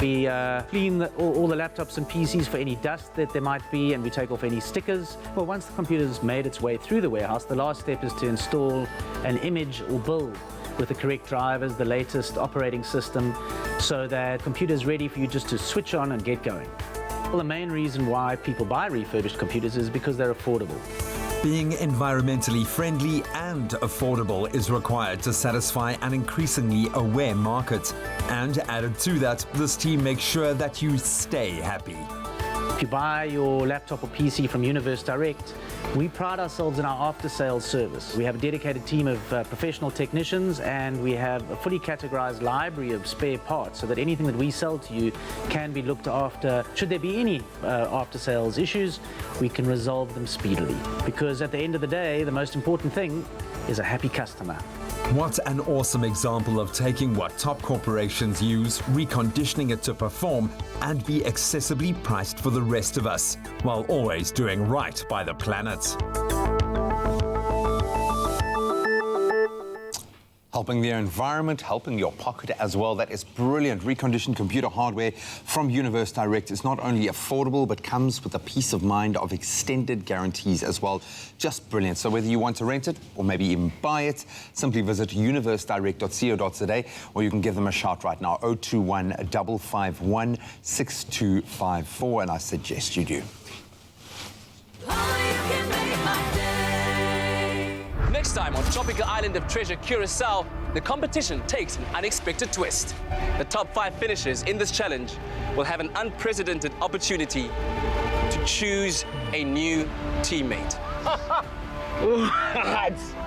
We clean all the laptops and PCs for any dust that there might be, and we take off any stickers. Well, once the computer's made its way through the warehouse, the last step is to install an image or build with the correct drivers, the latest operating system, so that the computer's ready for you just to switch on and get going. Well, the main reason why people buy refurbished computers is because they're affordable. Being environmentally friendly and affordable is required to satisfy an increasingly aware market. And added to that, this team makes sure that you stay happy. If you buy your laptop or PC from Universe Direct, we pride ourselves in our after-sales service. We have a dedicated team of professional technicians, and we have a fully categorized library of spare parts so that anything that we sell to you can be looked after. Should there be any after-sales issues, we can resolve them speedily. Because at the end of the day, the most important thing is a happy customer. What an awesome example of taking what top corporations use, reconditioning it to perform, and be accessibly priced for the rest of us, while always doing right by the planet. Helping the environment, helping your pocket as well. That is brilliant. Reconditioned computer hardware from Universe Direct is not only affordable, but comes with a peace of mind of extended guarantees as well. Just brilliant. So whether you want to rent it or maybe even buy it, simply visit universedirect.co.za, or you can give them a shout right now, 021 551 6254, and I suggest you do. Next time on Tropica Island of Treasure, Curacao, the competition takes an unexpected twist. The top 5 finishers in this challenge will have an unprecedented opportunity to choose a new teammate.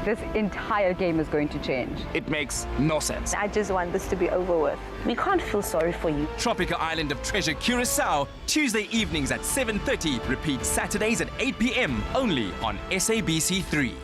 This entire game is going to change. It makes no sense. I just want this to be over with. We can't feel sorry for you. Tropica Island of Treasure, Curacao, Tuesday evenings at 7:30. Repeat Saturdays at 8 p.m. only on SABC3.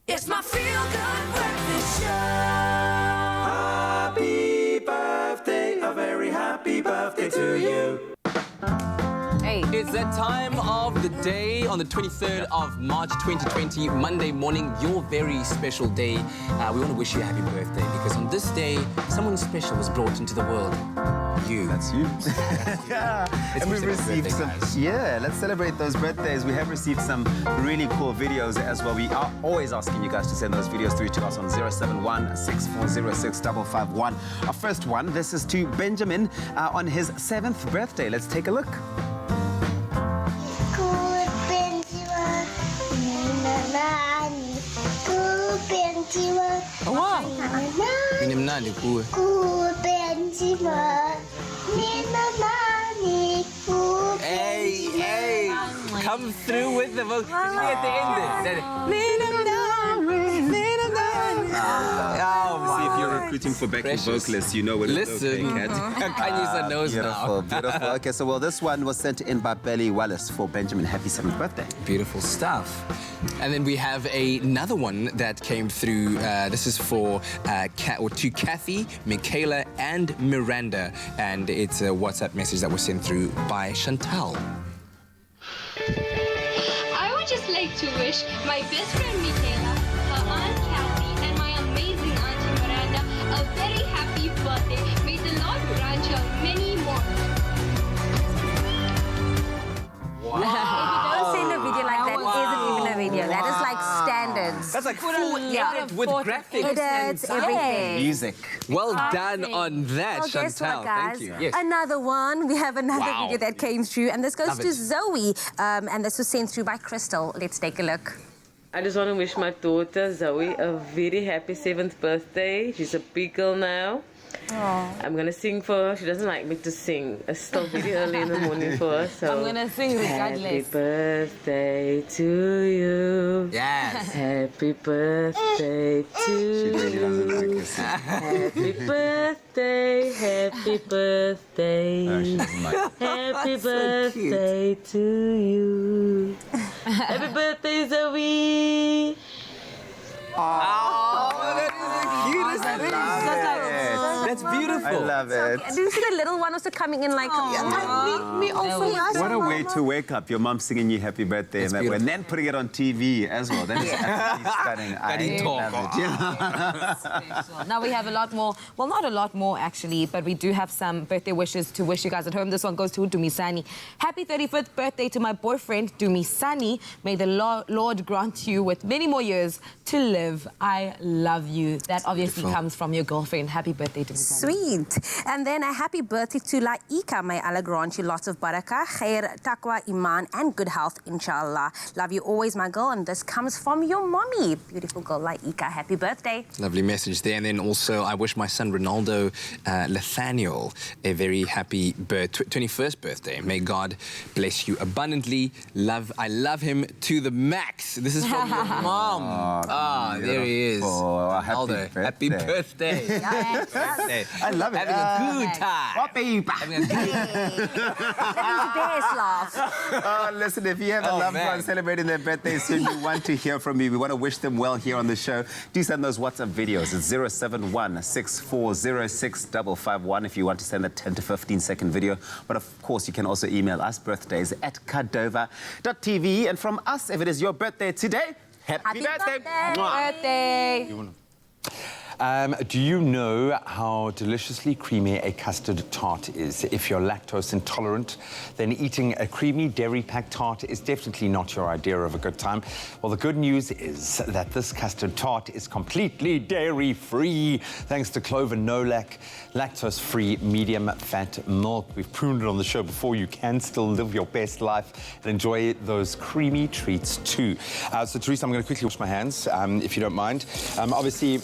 It's my feel-good breakfast show. Happy birthday, a very happy birthday to you. Hey. It's that time of the day on the 23rd of March 2020, Monday morning, your very special day. We want to wish you a happy birthday because on this day, someone special was brought into the world. You. That's you. Yeah. And we've received some. Yeah, let's celebrate those birthdays. We have received some really cool videos as well. We are always asking you guys to send those videos through to us on 071 6406 551. Our first one, this is to Benjamin on his 7th birthday. Let's take a look. Hey, come through with the vocals at the end there. recruiting for backing vocalists, you know what it's Listen, Kanye's a nose beautiful, now. beautiful. Okay, so well, this one was sent in by Belly Wallace for Benjamin. Happy 7th birthday. Beautiful stuff. And then we have another one that came through. This is for to Kathy, Michaela, and Miranda, and it's a WhatsApp message that was sent through by Chantal. I would just like to wish my best friend Michaela, her aunt Kathy, and my amazing auntie Miranda a very happy birthday. May the Lord grant you many more. If you don't send a video like that, isn't even a video. That is like standards. That's like full edit with graphics. Edits, everything. Music. Well done on that, Well, Chantal. guess what, guys? Thank you. Yes. Another one. We have another Wow. video that came through, and this goes Love to it. Zoe, and this was sent through by Crystal. Let's take a look. I just want to wish my daughter Zoe a very happy 7th birthday. She's a big girl now. I'm gonna sing for her. She doesn't like me to sing. It's still very early in the morning for her. So I'm gonna sing regardless. Happy birthday to you. Yes. Happy birthday to you. Happy birthday. Happy birthday. Happy birthday to you. Happy birthday, Zoe. Oh, that is the cutest thing. That's beautiful. I love it. Do you see the little one also coming in like, me also? What a way to wake up. Your mom singing you happy birthday and then putting it on TV as well. That is absolutely stunning. I love it. Now we have a lot more, well, not a lot more actually, but we do have some birthday wishes to wish you guys at home. This one goes to Dumisani. Happy 35th birthday to my boyfriend, Dumisani. May the Lord grant you with many more years to live. I love you. That obviously comes from your girlfriend. Happy birthday to Dumisani. Sweet. And then a happy birthday to Laika. May Allah grant you lots of barakah, khair, taqwa, iman, and good health, inshallah. Love you always, my girl. And this comes from your mommy. Beautiful girl, Laika. Happy birthday. Lovely message there. And then also, I wish my son Ronaldo Nathaniel a very happy 21st birthday. May God bless you abundantly. I love him to the max. This is from your mom. There he is. Ronaldo, happy birthday. Birthday. I love it. Having a good time. Having a good That is the best laugh. Listen, if you have a loved one celebrating their birthday soon, we want to hear from you. We want to wish them well here on the show. Do send those WhatsApp videos. It's 071-6406-551 if you want to send a 10 to 15-second video. But of course, you can also email us birthdays at kadova.tv. And from us, if it is your birthday today, happy birthday. Birthday. Do you know how deliciously creamy a custard tart is? If you're lactose intolerant, then eating a creamy dairy-packed tart is definitely not your idea of a good time. Well, the good news is that this custard tart is completely dairy-free, thanks to Clover No-Lac, lactose-free, medium-fat milk. We've proven it on the show before. You can still live your best life and enjoy those creamy treats too. So, Teresa, I'm going to quickly wash my hands, if you don't mind. Obviously,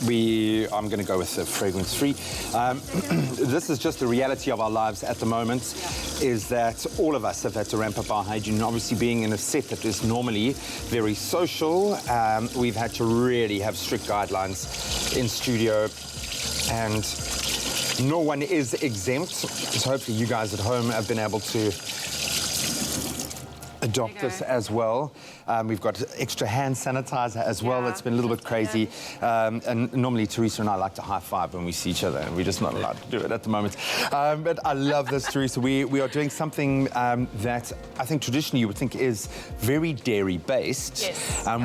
I'm going to go with the fragrance-free. This is just the reality of our lives at the moment, is that all of us have had to ramp up our hygiene. Obviously, being in a set that is normally very social, we've had to really have strict guidelines in studio, and no one is exempt. So hopefully you guys at home have been able to adopt this as well. We've got extra hand sanitizer as well. It's been a little bit crazy. And normally Teresa and I like to high five when we see each other, and we're just not allowed to do it at the moment. But I love this, Teresa. We are doing something that I think traditionally you would think is very dairy-based,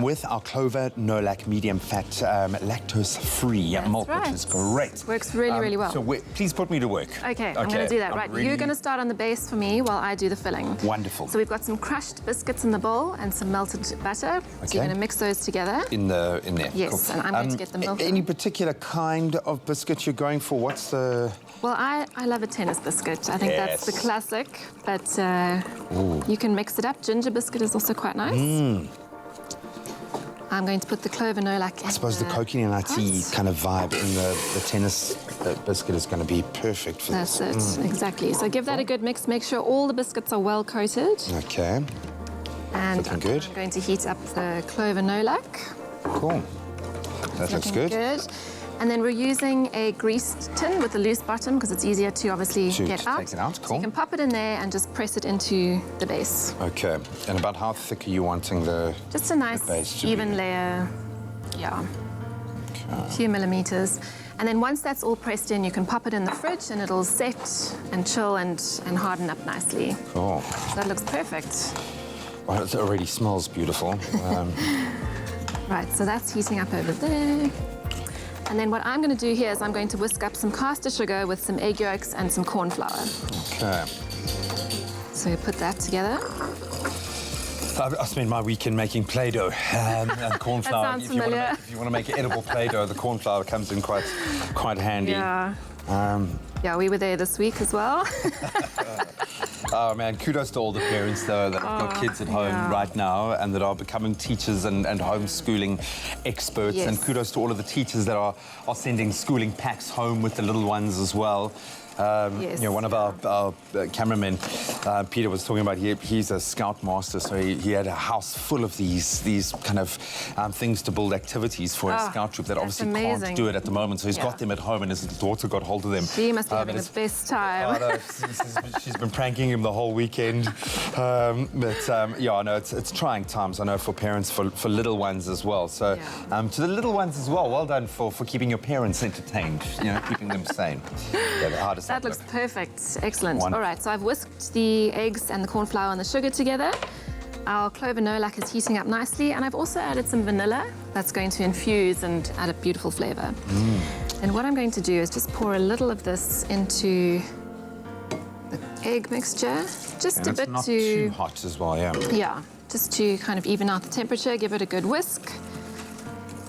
with our Clover No-Lac medium-fat lactose-free milk, which is great. Works really, really well. So please put me to work. Okay, I'm going to do that. Right, really... you're going to start on the base for me while I do the filling. Wonderful. So we've got some crushed biscuits in the bowl and some melted butter. So you're going to mix those together. In there. Yes, cool. and I'm going to get the milk. Any particular kind of biscuit you're going for? What's the... Well, I love a tennis biscuit. I think that's the classic, but you can mix it up. Ginger biscuit is also quite nice. I'm going to put the Clover No-Lac in. I suppose the coconut nutty kind of vibe in the tennis biscuit is going to be perfect for this. That's it, exactly. So give that a good mix. Make sure all the biscuits are well coated. Okay. And looking good. I'm going to heat up the Clover No-Lac. Cool. That looks good. And then we're using a greased tin with a loose bottom because it's easier to obviously get out. Take it out, So cool. you can pop it in there and just press it into the base. Okay, and about how thick are you wanting the Just a nice base to even be? layer, yeah, a few millimeters. And then once that's all pressed in, you can pop it in the fridge and it'll set and chill and harden up nicely. Cool. So that looks perfect. Well, it already smells beautiful. Right, so that's heating up over there. And then what I'm going to do here is I'm going to whisk up some caster sugar with some egg yolks and some corn flour. Okay. So you put that together. I spent my weekend making Play-Doh and corn That flour. sounds familiar. If you want to make edible Play-Doh, the corn flour comes in quite handy. Yeah. Um, Yeah, we were there this week as well. Oh man, kudos to all the parents though that have got kids at home right now and that are becoming teachers and homeschooling experts. Yes. And kudos to all of the teachers that are sending schooling packs home with the little ones as well. Yes. You know, one of our cameramen, Peter, was talking about he's a scout master, so he had a house full of these kind of things to build activities for his scout troop that obviously can't do it at the moment. So he's got them at home, and his daughter got hold of them. She must be having the best time. Oh, no, she's been pranking him the whole weekend. Yeah, I know it's trying times. I know for parents, for little ones as well. So to the little ones as well, well done for keeping your parents entertained. You know, keeping them sane. Yeah, the hardest. That looks perfect. Excellent. Wonderful. All right, so I've whisked the eggs and the corn flour and the sugar together. Our clover nolac is heating up nicely, and I've also added some vanilla that's going to infuse and add a beautiful flavor. And what I'm going to do is just pour a little of this into the egg mixture, just a bit not too hot as well, yeah. Yeah, just to kind of even out the temperature, give it a good whisk.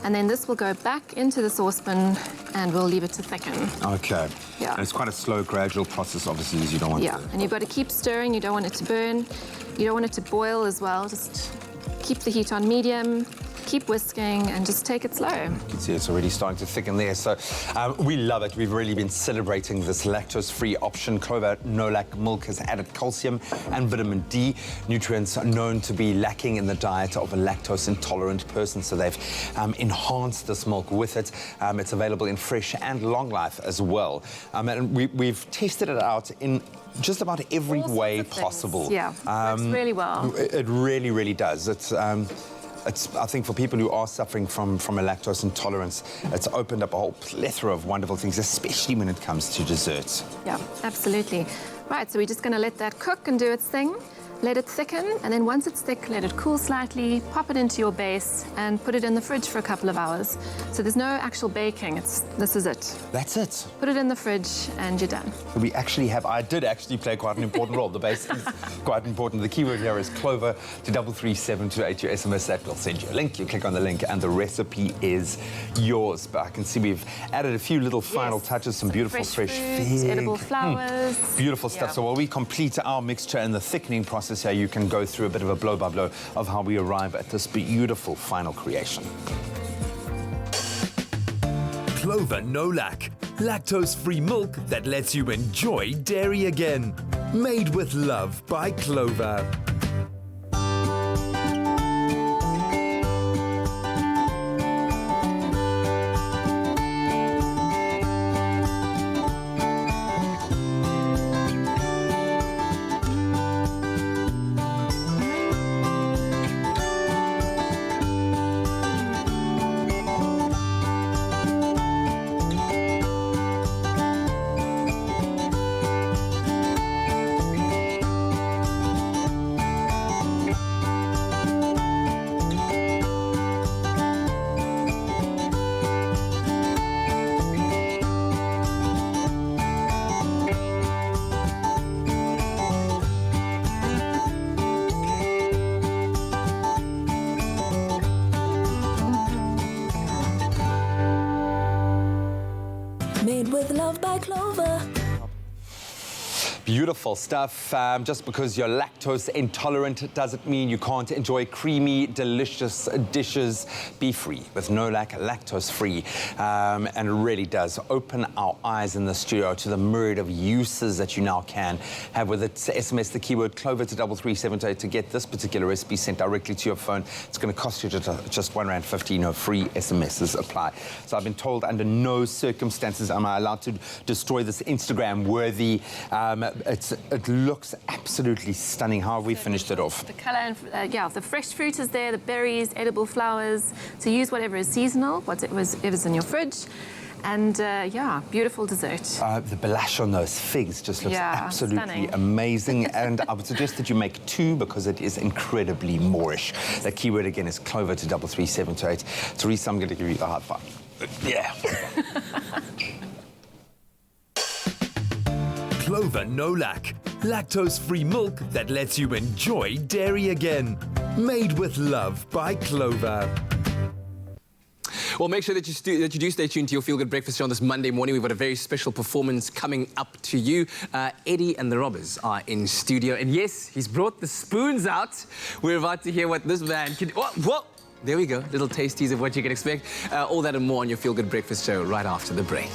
And then this will go back into the saucepan and we'll leave it to thicken. Okay. Yeah. And it's quite a slow, gradual process, obviously, as you don't want to... And you've got to keep stirring. You don't want it to burn. You don't want it to boil as well. Just keep the heat on medium, keep whisking, and just take it slow. You can see it's already starting to thicken there. So we love it. We've really been celebrating this lactose-free option. Clover Nolac milk has added calcium and vitamin D, nutrients known to be lacking in the diet of a lactose-intolerant person. So they've enhanced this milk with it. It's available in fresh and long life as well. And we've tested it out in just about every way possible. Yeah, works really well. It really, really does. It's, I think, for people who are suffering from a lactose intolerance, it's opened up a whole plethora of wonderful things, especially when it comes to desserts. Yeah, absolutely. Right, so we're just going to let that cook and do its thing. Let it thicken, and then once it's thick, let it cool slightly, pop it into your base, and put it in the fridge for a couple of hours. So there's no actual baking, this is it. That's it. Put it in the fridge, and you're done. We actually have, I did actually play quite an important role. The base is quite important. The keyword here is Clover to 33728. Your SMS that will send you a link. You click on the link, and the recipe is yours. But I can see we've added a few little final touches, some beautiful fresh fruit, edible flowers. Beautiful stuff. So while we complete our mixture and the thickening process here, you can go through a bit of a blow-by-blow of how we arrive at this beautiful final creation. Clover Nolac, lactose-free milk that lets you enjoy dairy again. Made with love by Clover. Made with love by Clover. Beautiful stuff. Just because you're lactose intolerant doesn't mean you can't enjoy creamy, delicious dishes. Be free with Nolac, lactose free. And it really does open our eyes in the studio to the myriad of uses that you now can have with it. SMS the keyword Clover to 33728 to get this particular recipe sent directly to your phone. It's going to cost you just R1.50. No free SMSs apply. So I've been told under no circumstances am I allowed to destroy this Instagram worthy. It looks absolutely stunning. How have we finished it off? The colour and the fresh fruit is there, the berries, edible flowers. So use whatever is seasonal, whatever's in your fridge. And beautiful dessert. The balash on those figs just looks absolutely stunning. Amazing. And I would suggest that you make two because it is incredibly Moorish. The keyword again is Clover to 33728. Teresa, I'm going to give you the high five. Yeah. Clover Nolac, lactose-free milk that lets you enjoy dairy again. Made with love by Clover. Well, make sure that you do stay tuned to your Feel Good Breakfast show on this Monday morning. We've got a very special performance coming up to you. Eddie and the Robbers are in studio. And yes, he's brought the spoons out. We're about to hear what this man can... Whoa! There we go. Little tasties of what you can expect. All that and more on your Feel Good Breakfast show right after the break.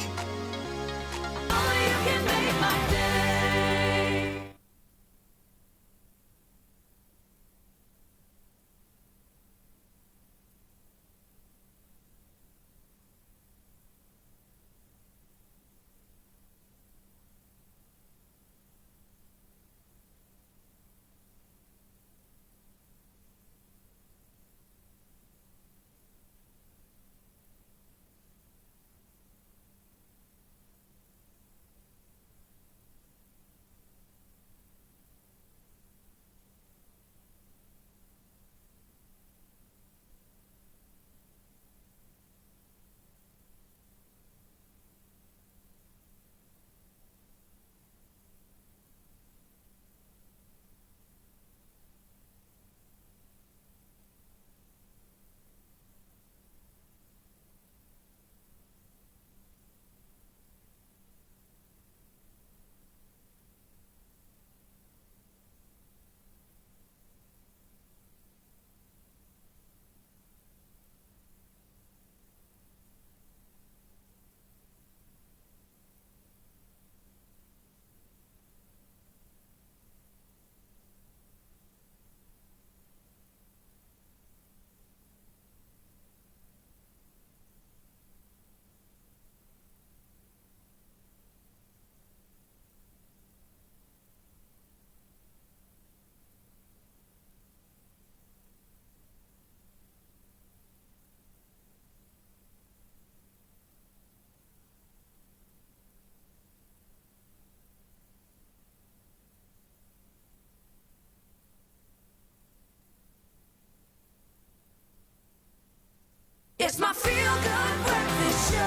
It's my Feel Good Breakfast Show.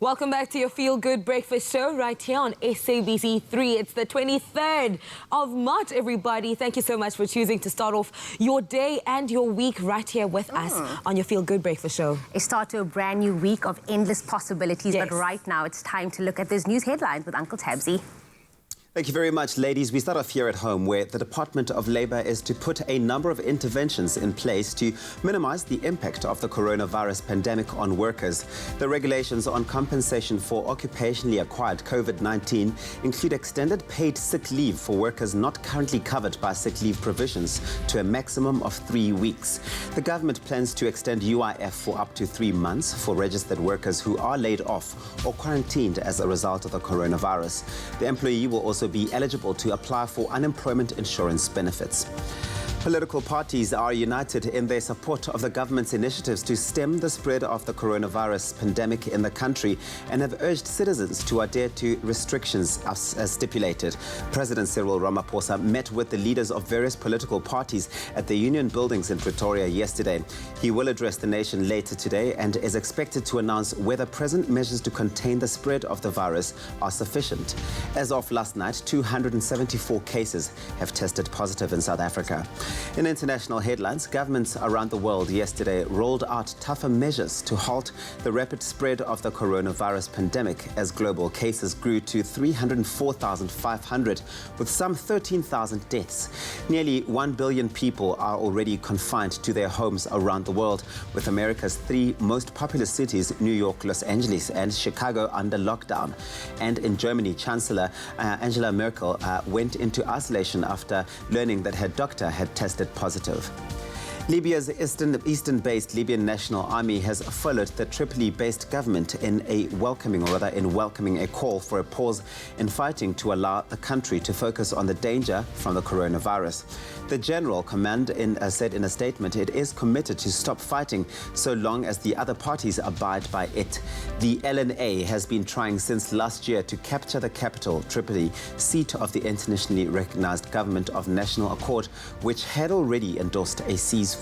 Welcome back to your Feel Good Breakfast Show right here on SABC 3. It's the 23rd of March, everybody. Thank you so much for choosing to start off your day and your week right here with us on your Feel Good Breakfast Show. A start to a brand new week of endless possibilities, Yes. but right now it's time to look at those news headlines with Uncle Tabsy. Thank you very much, ladies. We start off here at home, where the Department of Labour is to put a number of interventions in place to minimize the impact of the coronavirus pandemic on workers. The regulations on compensation for occupationally acquired COVID-19 include extended paid sick leave for workers not currently covered by sick leave provisions to a maximum of 3 weeks. The government plans to extend UIF for up to 3 months for registered workers who are laid off or quarantined as a result of the coronavirus. The employee will also be eligible to apply for unemployment insurance benefits. Political parties are united in their support of the government's initiatives to stem the spread of the coronavirus pandemic in the country and have urged citizens to adhere to restrictions as stipulated. President Cyril Ramaphosa met with the leaders of various political parties at the Union Buildings in Pretoria yesterday. He will address the nation later today and is expected to announce whether present measures to contain the spread of the virus are sufficient. As of last night, 274 cases have tested positive in South Africa. In international headlines, governments around the world yesterday rolled out tougher measures to halt the rapid spread of the coronavirus pandemic as global cases grew to 304,500, with some 13,000 deaths. Nearly 1 billion people are already confined to their homes around the world, with America's 3 most populous cities, New York, Los Angeles, and Chicago, under lockdown. And in Germany, Chancellor Angela Merkel went into isolation after learning that her doctor had tested positive. Libya's eastern-based Libyan National Army has followed the Tripoli-based government in welcoming a call for a pause in fighting to allow the country to focus on the danger from the coronavirus. The general command said in a statement it is committed to stop fighting so long as the other parties abide by it. The LNA has been trying since last year to capture the capital, Tripoli, seat of the internationally recognized Government of National Accord, which had already endorsed a ceasefire.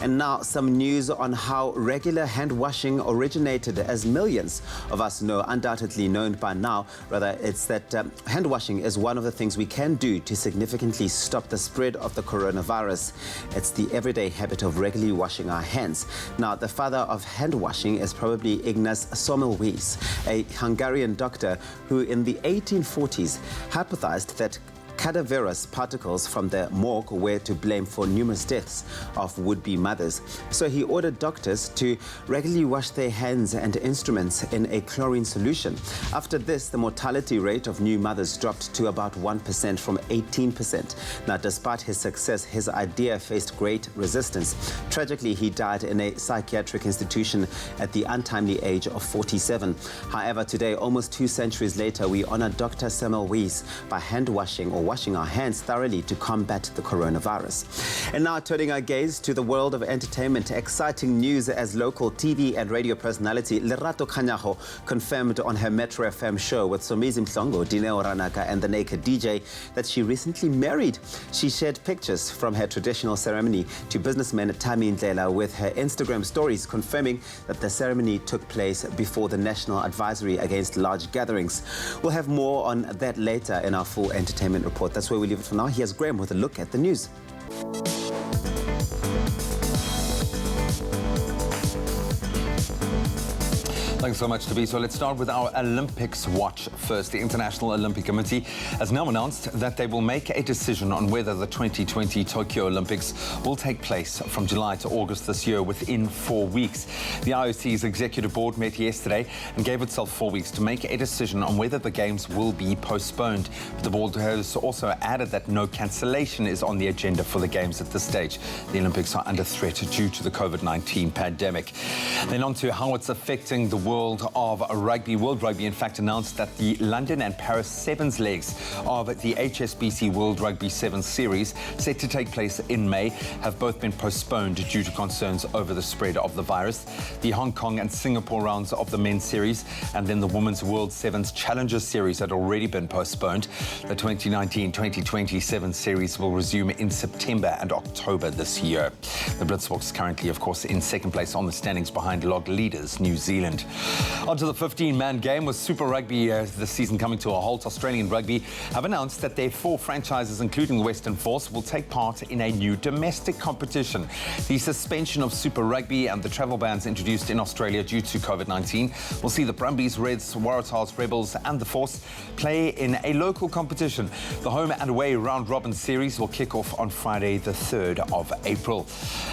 And now some news on how regular hand washing originated. As millions of us know, undoubtedly known by now, it's that hand washing is one of the things we can do to significantly stop the spread of the coronavirus. It's the everyday habit of regularly washing our hands. Now, the father of hand washing is probably Ignaz Semmelweis, a Hungarian doctor who in the 1840s hypothesized that cadaverous particles from the morgue were to blame for numerous deaths of would-be mothers. So he ordered doctors to regularly wash their hands and instruments in a chlorine solution. After this, the mortality rate of new mothers dropped to about 1% from 18%. Now, despite his success, his idea faced great resistance. Tragically, he died in a psychiatric institution at the untimely age of 47. However, today, almost 2 centuries later, we honor Dr. Semmelweis by hand washing or washing our hands thoroughly to combat the coronavirus. And now turning our gaze to the world of entertainment, exciting news as local TV and radio personality Lerato Khanyago confirmed on her Metro FM show with Somizi Mhlongo, Dineo Ranaka and the Naked DJ that she recently married. She shared pictures from her traditional ceremony to businessman Tami Ndlela with her Instagram stories confirming that the ceremony took place before the National Advisory Against Large Gatherings. We'll have more on that later in our full entertainment report. That's where we leave it for now. Here's Graham with a look at the news. Thanks so much, Toby. So let's start with our Olympics watch first. The International Olympic Committee has now announced that they will make a decision on whether the 2020 Tokyo Olympics will take place from July to August this year within 4 weeks. The IOC's executive board met yesterday and gave itself 4 weeks to make a decision on whether the games will be postponed. The board has also added that no cancellation is on the agenda for the games at this stage. The Olympics are under threat due to the COVID-19 pandemic. Then on to how it's affecting the world of rugby. World Rugby, in fact, announced that the London and Paris Sevens legs of the HSBC World Rugby Sevens series, set to take place in May, have both been postponed due to concerns over the spread of the virus. The Hong Kong and Singapore rounds of the men's series and then the Women's World Sevens Challenger series had already been postponed. The 2019-2020 Sevens series will resume in September and October this year. The Blitzboks currently, of course, in second place on the standings behind log leaders New Zealand. Onto the 15-man game with Super Rugby this season coming to a halt. Australian Rugby have announced that their 4 franchises, including the Western Force, will take part in a new domestic competition. The suspension of Super Rugby and the travel bans introduced in Australia due to COVID-19 will see the Brumbies, Reds, Waratahs, Rebels and the Force play in a local competition. The home and away round-robin series will kick off on Friday, the 3rd of April.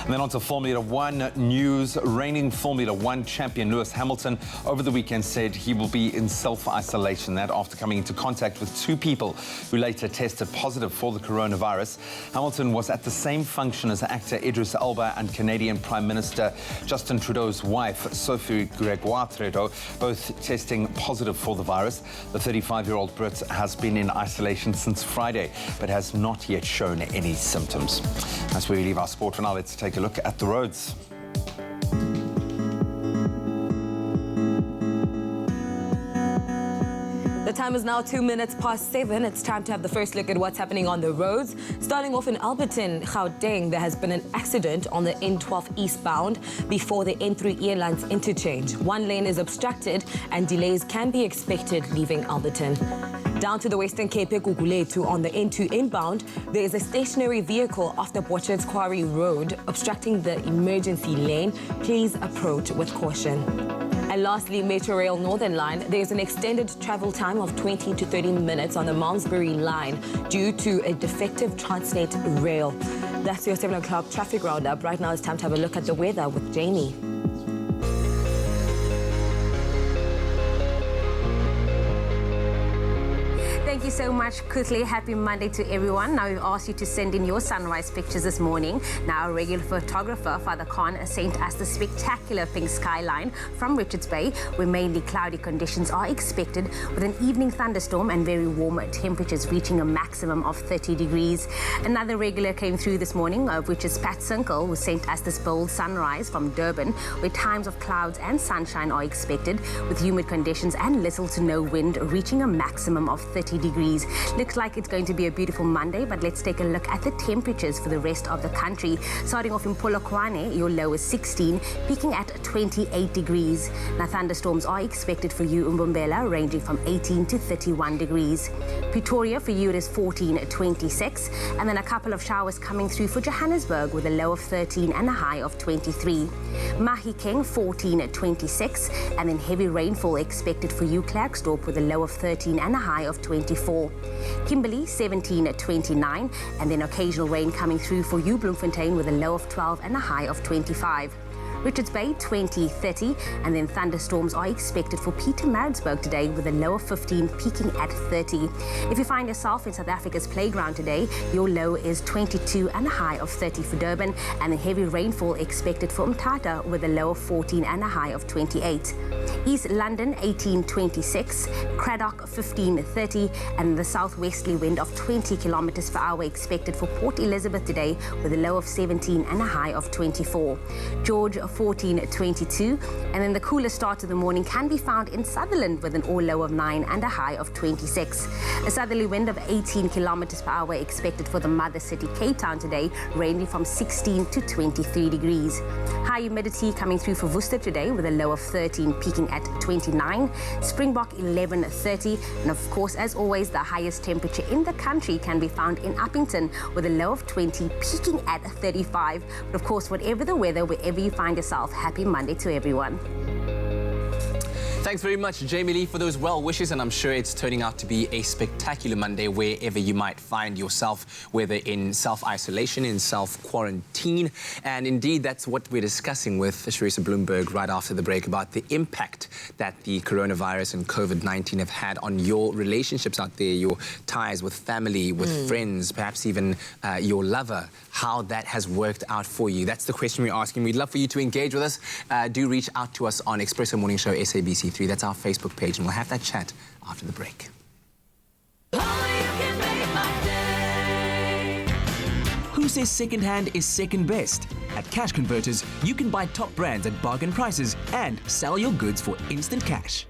And then on to Formula One news. Reigning Formula One champion Lewis Hamilton over the weekend said he will be in self-isolation. That after coming into contact with 2 people who later tested positive for the coronavirus. Hamilton was at the same function as actor Idris Elba and Canadian Prime Minister Justin Trudeau's wife, Sophie Gregoire Trudeau, both testing positive for the virus. The 35-year-old Brit has been in isolation since Friday, but has not yet shown any symptoms. That's where we leave our sport for now. Let's take a look at the roads. The time is now 2 minutes past 7. It's time to have the first look at what's happening on the roads. Starting off in Alberton, Gauteng, there has been an accident on the N12 eastbound before the N3 Airlines interchange. One lane is obstructed and delays can be expected leaving Alberton. Down to the Western Cape, Gugulethu, on the N2 inbound, there is a stationary vehicle off the Botchards Quarry Road obstructing the emergency lane. Please approach with caution. And lastly, Metro Rail Northern Line, there's an extended travel time of 20 to 30 minutes on the Malmesbury line due to a defective Transnet rail. That's your 7 o'clock traffic roundup. Right now it's time to have a look at the weather with Jamie. Thank you so much, Kutle. Happy Monday to everyone. Now, we've asked you to send in your sunrise pictures this morning. Now, our regular photographer, Father Khan, sent us the spectacular pink skyline from Richards Bay, where mainly cloudy conditions are expected, with an evening thunderstorm and very warm temperatures reaching a maximum of 30 degrees. Another regular came through this morning, which is Pat Sinkle, who sent us this bold sunrise from Durban, where times of clouds and sunshine are expected, with humid conditions and little to no wind, reaching a maximum of 30 degrees. Looks like it's going to be a beautiful Monday, but let's take a look at the temperatures for the rest of the country. Starting off in Polokwane, your low is 16, peaking at 28 degrees. Now, thunderstorms are expected for you in Mbombela, ranging from 18 to 31 degrees. Pretoria, for you, it is 14 at 26, and then a couple of showers coming through for Johannesburg with a low of 13 and a high of 23. Mahikeng, 14 at 26, and then heavy rainfall expected for you, Klerksdorp, with a low of 13 and a high of 24. Kimberley, 17 at 29, and then occasional rain coming through for you, Bloemfontein, with a low of 12 and a high of 25. Richards Bay, 20, 30, and then thunderstorms are expected for Pietermaritzburg today with a low of 15, peaking at 30. If you find yourself in South Africa's playground today, your low is 22 and a high of 30 for Durban, and a heavy rainfall expected for Umtata with a low of 14 and a high of 28. East London, 1826, Craddock, 1530, and the southwesterly wind of 20 kilometers per hour expected for Port Elizabeth today with a low of 17 and a high of 24. George, 1422, and then the coolest start of the morning can be found in Sutherland with an all low of 9 and a high of 26. A southerly wind of 18 kilometers per hour expected for the mother city, Cape Town, today, ranging from 16 to 23 degrees. High humidity coming through for Worcester today with a low of 13, peaking at 29. Springbok, 11:30, and of course, as always, the highest temperature in the country can be found in Uppington with a low of 20, peaking at 35. But of course, whatever the weather, wherever you find yourself, happy Monday to everyone. Thanks very much, Jamie Lee, for those well wishes, and I'm sure it's turning out to be a spectacular Monday wherever you might find yourself, whether in self-isolation, in self-quarantine. And indeed, that's what we're discussing with Sharissa Bloomberg right after the break about the impact that the coronavirus and COVID-19 have had on your relationships out there, your ties with family, with friends, perhaps even your lover, how that has worked out for you. That's the question we're asking. We'd love for you to engage with us. Do reach out to us on Expresso Morning Show, SABC3. That's our Facebook page, and we'll have that chat after the break. Who says second-hand is second best? At Cash Converters, you can buy top brands at bargain prices and sell your goods for instant cash.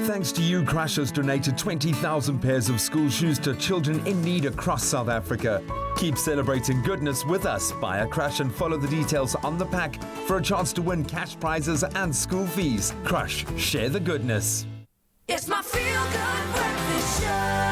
Thanks to you, Crush has donated 20,000 pairs of school shoes to children in need across South Africa. Keep celebrating goodness with us. Buy a Crush and follow the details on the pack for a chance to win cash prizes and school fees. Crush, share the goodness. It's my feel-good breakfast show.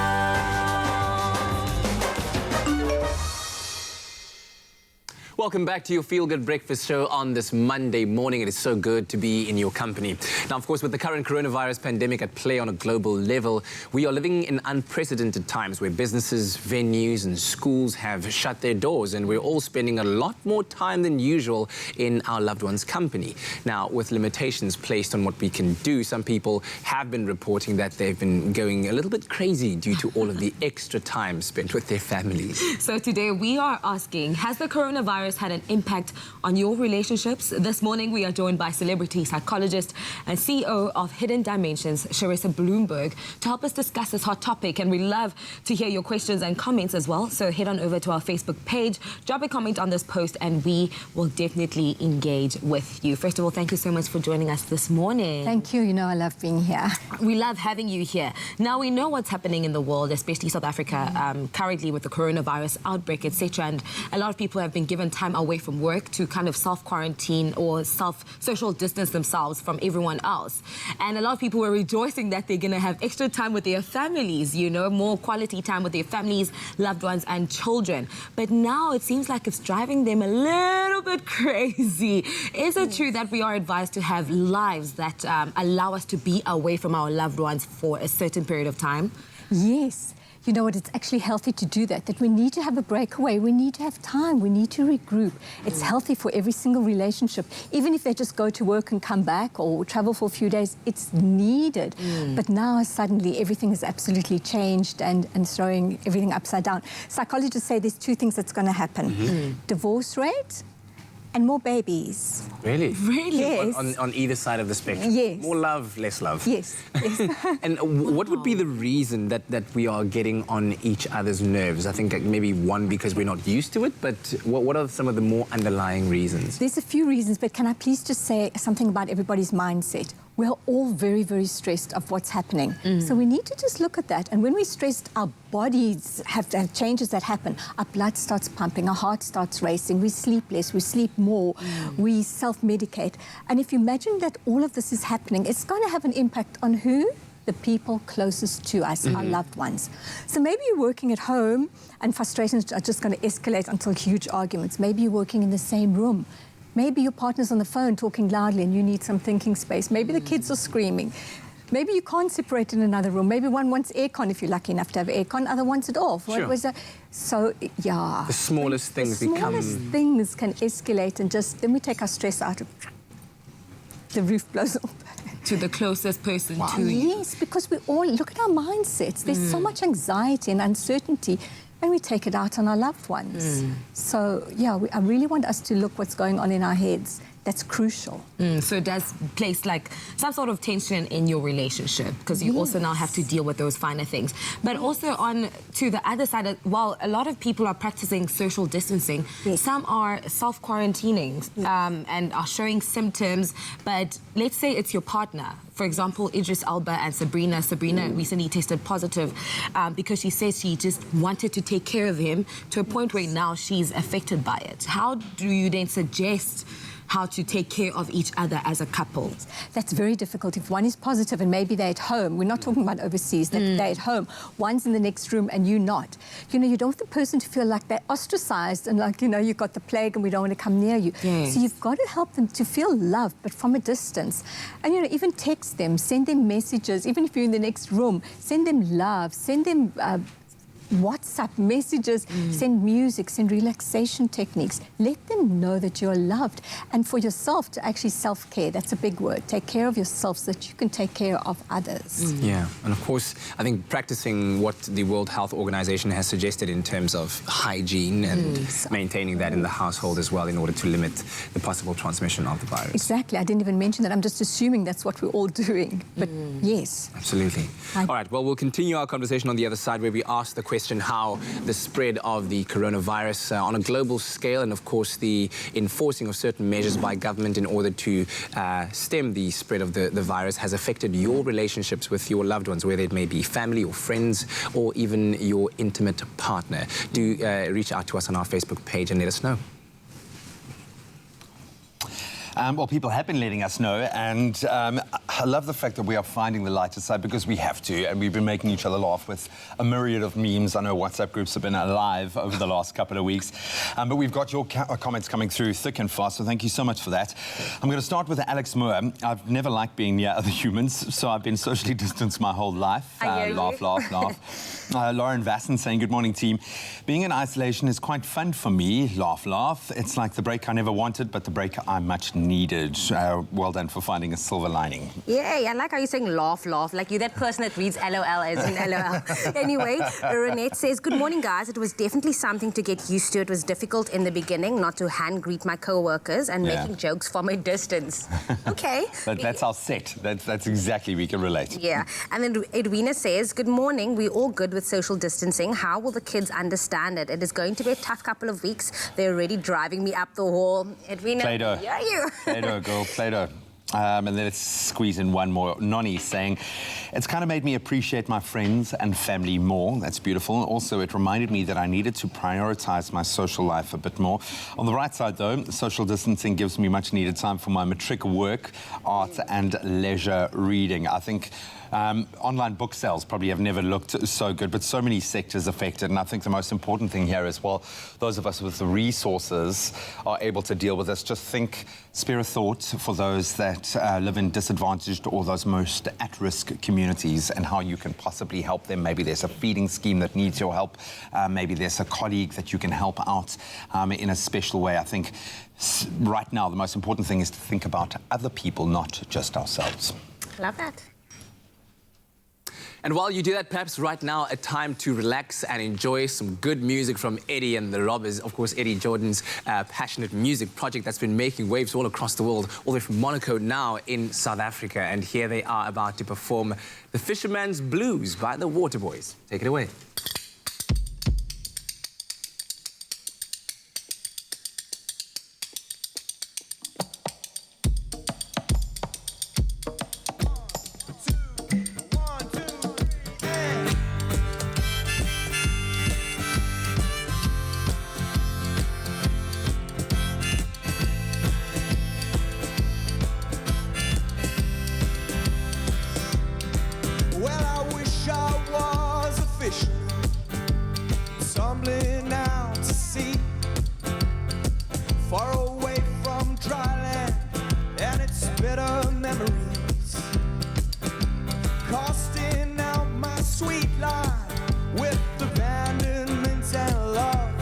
Welcome back to your Feel Good Breakfast Show on this Monday morning. It is so good to be in your company. Now, of course, with the current coronavirus pandemic at play on a global level, we are living in unprecedented times where businesses, venues and schools have shut their doors, and we're all spending a lot more time than usual in our loved ones' company. Now, with limitations placed on what we can do, some people have been reporting that they've been going a little bit crazy due to all of the extra time spent with their families. So today we are asking, has the coronavirus had an impact on your relationships? This morning we are joined by celebrity psychologist and CEO of Hidden Dimensions, Sharissa Bloomberg, to help us discuss this hot topic, and we love to hear your questions and comments as well. So head on over to our Facebook page, drop a comment on this post, and we will definitely engage with you. First of all, thank you so much for joining us this morning. Thank you. You know I love being here. We love having you here. Now, we know what's happening in the world, especially South Africa, currently with the coronavirus outbreak, etc. And a lot of people have been given time away from work to kind of self-quarantine or social distance themselves from everyone else. And a lot of people were rejoicing that they're going to have extra time with their families, you know, more quality time with their families, loved ones and children. But now it seems like it's driving them a little bit crazy. Is it true that we are advised to have lives that allow us to be away from our loved ones for a certain period of time? Yes. You know what, it's actually healthy to do that we need to have a breakaway, we need to have time, we need to regroup. It's healthy for every single relationship. Even if they just go to work and come back or travel for a few days, it's needed. But now suddenly everything is absolutely changed and throwing everything upside down. Psychologists say there's two things that's going to happen. Divorce rate and more babies. Really? Really? Yes. On either side of the spectrum? Yes. More love, less love? Yes. And what would be the reason that we are getting on each other's nerves? I think maybe one, because we're not used to it, but what are some of the more underlying reasons? There's a few reasons, but can I please just say something about everybody's mindset? We're all very, very stressed of what's happening. So we need to just look at that. And when we're stressed, our bodies have changes that happen. Our blood starts pumping, our heart starts racing, we sleep less, we sleep more, we self-medicate. And if you imagine that all of this is happening, it's going to have an impact on who? The people closest to us, our loved ones. So maybe you're working at home and frustrations are just going to escalate until huge arguments. Maybe you're working in the same room. Maybe your partner's on the phone talking loudly and you need some thinking space. Maybe the kids are screaming. Maybe you can't separate in another room. Maybe one wants aircon if you're lucky enough to have aircon, other wants it off. Sure. So, yeah. The smallest things become... The smallest things can escalate and just, then we take our stress out of... The roof blows off. To the closest person to you. Yes, because we all, look at our mindsets. There's so much anxiety and uncertainty, and we take it out on our loved ones. So, yeah, I really want us to look what's going on in our heads. That's crucial. So it does place like some sort of tension in your relationship, because you also now have to deal with those finer things. But also on to the other side, while a lot of people are practicing social distancing, some are self-quarantining and are showing symptoms. But let's say it's your partner. For example, Idris Elba and Sabrina. Sabrina recently tested positive because she says she just wanted to take care of him to a point where now she's affected by it. How do you then suggest how to take care of each other as a couple? That's very difficult. If one is positive and maybe they're at home, we're not talking about overseas, they're at home, one's in the next room and you're not. You know, you don't want the person to feel like they're ostracized and like, you know, you've got the plague and we don't want to come near you. So you've got to help them to feel loved, but from a distance. And, you know, even text them, send them messages, even if you're in the next room, send them love, send them WhatsApp messages, send music, send relaxation techniques. Let them know that you're loved. And for yourself to actually self-care, that's a big word. Take care of yourself so that you can take care of others. Yeah, and of course, I think practicing what the World Health Organization has suggested in terms of hygiene and maintaining that in the household as well in order to limit the possible transmission of the virus. Exactly. I didn't even mention that. I'm just assuming that's what we're all doing. But yes. Absolutely. All right, well, we'll continue our conversation on the other side where we ask the question question how the spread of the coronavirus on a global scale, and of course the enforcing of certain measures by government in order to stem the spread of the virus has affected your relationships with your loved ones, whether it may be family or friends or even your intimate partner. Do reach out to us on our Facebook page and let us know. Well, people have been letting us know, and I love the fact that we are finding the lighter side because we have to, and we've been making each other laugh with a myriad of memes. I know WhatsApp groups have been alive over the last couple of weeks, but we've got your comments coming through thick and fast, so thank you so much for that. I'm going to start with Alex Moore. I've never liked being near other humans, so I've been socially distanced my whole life. Laugh, laugh, laugh. Lauren Vasson saying, good morning, team. Being in isolation is quite fun for me. Laugh, laugh. It's like the break I never wanted, but the break I much needed. Well done for finding a silver lining. Yay, I like how you're saying laugh, laugh, like you're that person that reads LOL as in LOL. Anyway, Renette says, good morning, guys. It was definitely something to get used to. It was difficult in the beginning not to hand greet my co-workers and making jokes from a distance. Okay. That's our set. That's exactly, we can relate. Yeah. And then Edwina says, good morning. We're all good with social distancing. How will the kids understand it? It is going to be a tough couple of weeks. They're already driving me up the hall. Edwina, Play-Doh. yeah, you. Play-Doh, girl, Play-Doh. And then let's squeeze in one more. Noni saying, it's kind of made me appreciate my friends and family more. That's beautiful. Also, it reminded me that I needed to prioritize my social life a bit more. On the right side, though, social distancing gives me much needed time for my matric work, art and leisure reading. I think online book sales probably have never looked so good, but so many sectors affected. And I think the most important thing here is, well, those of us with the resources are able to deal with this. Just think, spare a thought for those that live in disadvantaged or those most at-risk communities and how you can possibly help them. Maybe there's a feeding scheme that needs your help. Maybe there's a colleague that you can help out in a special way. I think right now the most important thing is to think about other people, not just ourselves. Love that. And while you do that, perhaps right now, a time to relax and enjoy some good music from Eddie and the Robbers. Of course, Eddie Jordan's passionate music project that's been making waves all across the world, all the way from Monaco now in South Africa. And here they are about to perform The Fisherman's Blues by the Waterboys. Take it away. Tumbling out to sea, far away from dry land and its bitter memories, casting out my sweet life with abandonment and love.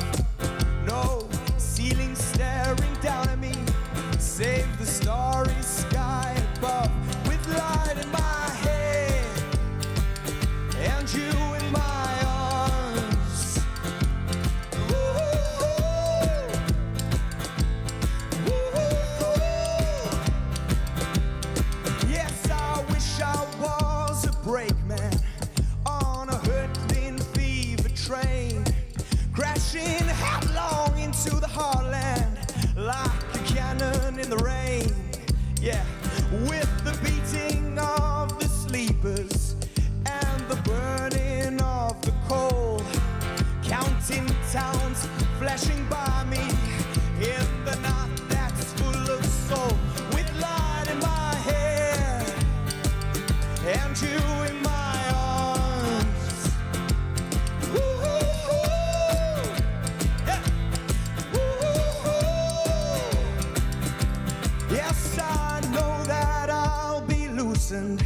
No ceiling staring down at me, save the starry sky above, with light in my head and you in my to the heartland like a cannon in the rain, yeah, with the beating of the sleepers and the burning of the coal, counting towns flashing by me in the night that's full of soul, with light in my hair and you in my arms. Yes, I know that I'll be loosened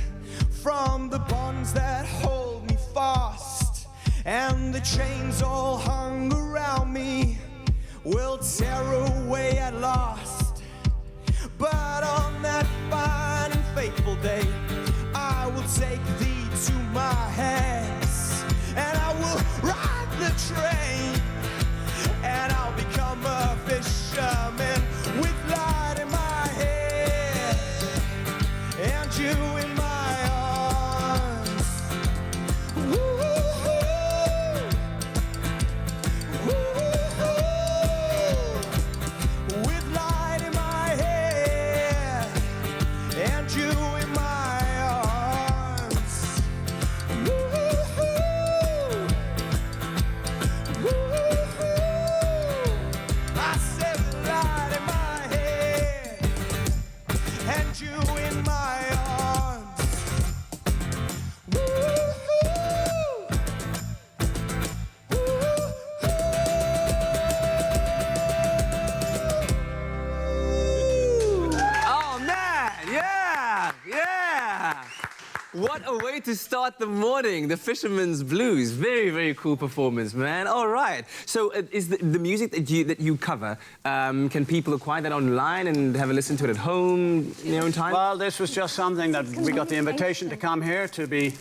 from the bonds that hold me fast, and the chains all hung around me will tear away at last. But on that fine and fateful day, I will take thee to my hands, and I will ride the train, and I'll become a fisherman with light in my head and you in my arms. Woo-hoo-hoo. What a way to start the morning. The Fisherman's Blues. Very, very cool performance, man. All right. So is the music that you cover, can people acquire that online and have a listen to it at home in their own time? Well, this was just something that we got the invitation to come here to be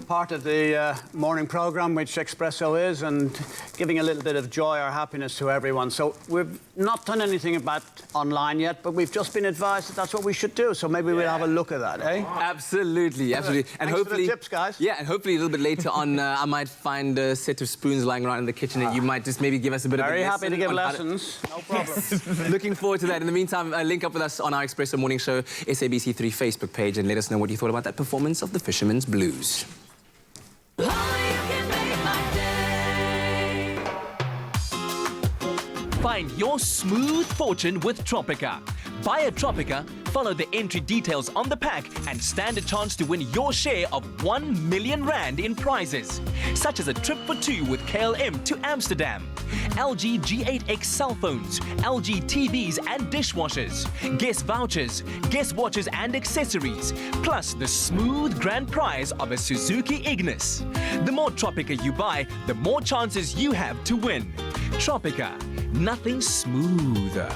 part of the morning program, which Expresso is, and giving a little bit of joy or happiness to everyone. So we've not done anything about online yet, but we've just been advised that that's what we should do. So maybe we'll have a look at that, eh? Absolutely, absolutely. And Thanks hopefully, for the tips, guys. Yeah, and hopefully a little bit later on, I might find a set of spoons lying around in the kitchen, and you might just maybe give us a bit of a lesson. Very happy to give on how lessons. No problem. Looking forward to that. In the meantime, link up with us on our Expresso Morning Show SABC3 Facebook page and let us know what you thought about that performance of the Fisherman's Blues. Find your smooth fortune with Tropica. Buy a Tropica, follow the entry details on the pack and stand a chance to win your share of 1 million rand in prizes, such as a trip for two with KLM to Amsterdam, LG G8X cell phones, LG TVs and dishwashers, guest vouchers, guest watches and accessories, plus the smooth grand prize of a Suzuki Ignis. The more Tropica you buy, the more chances you have to win. Tropica, nothing smoother.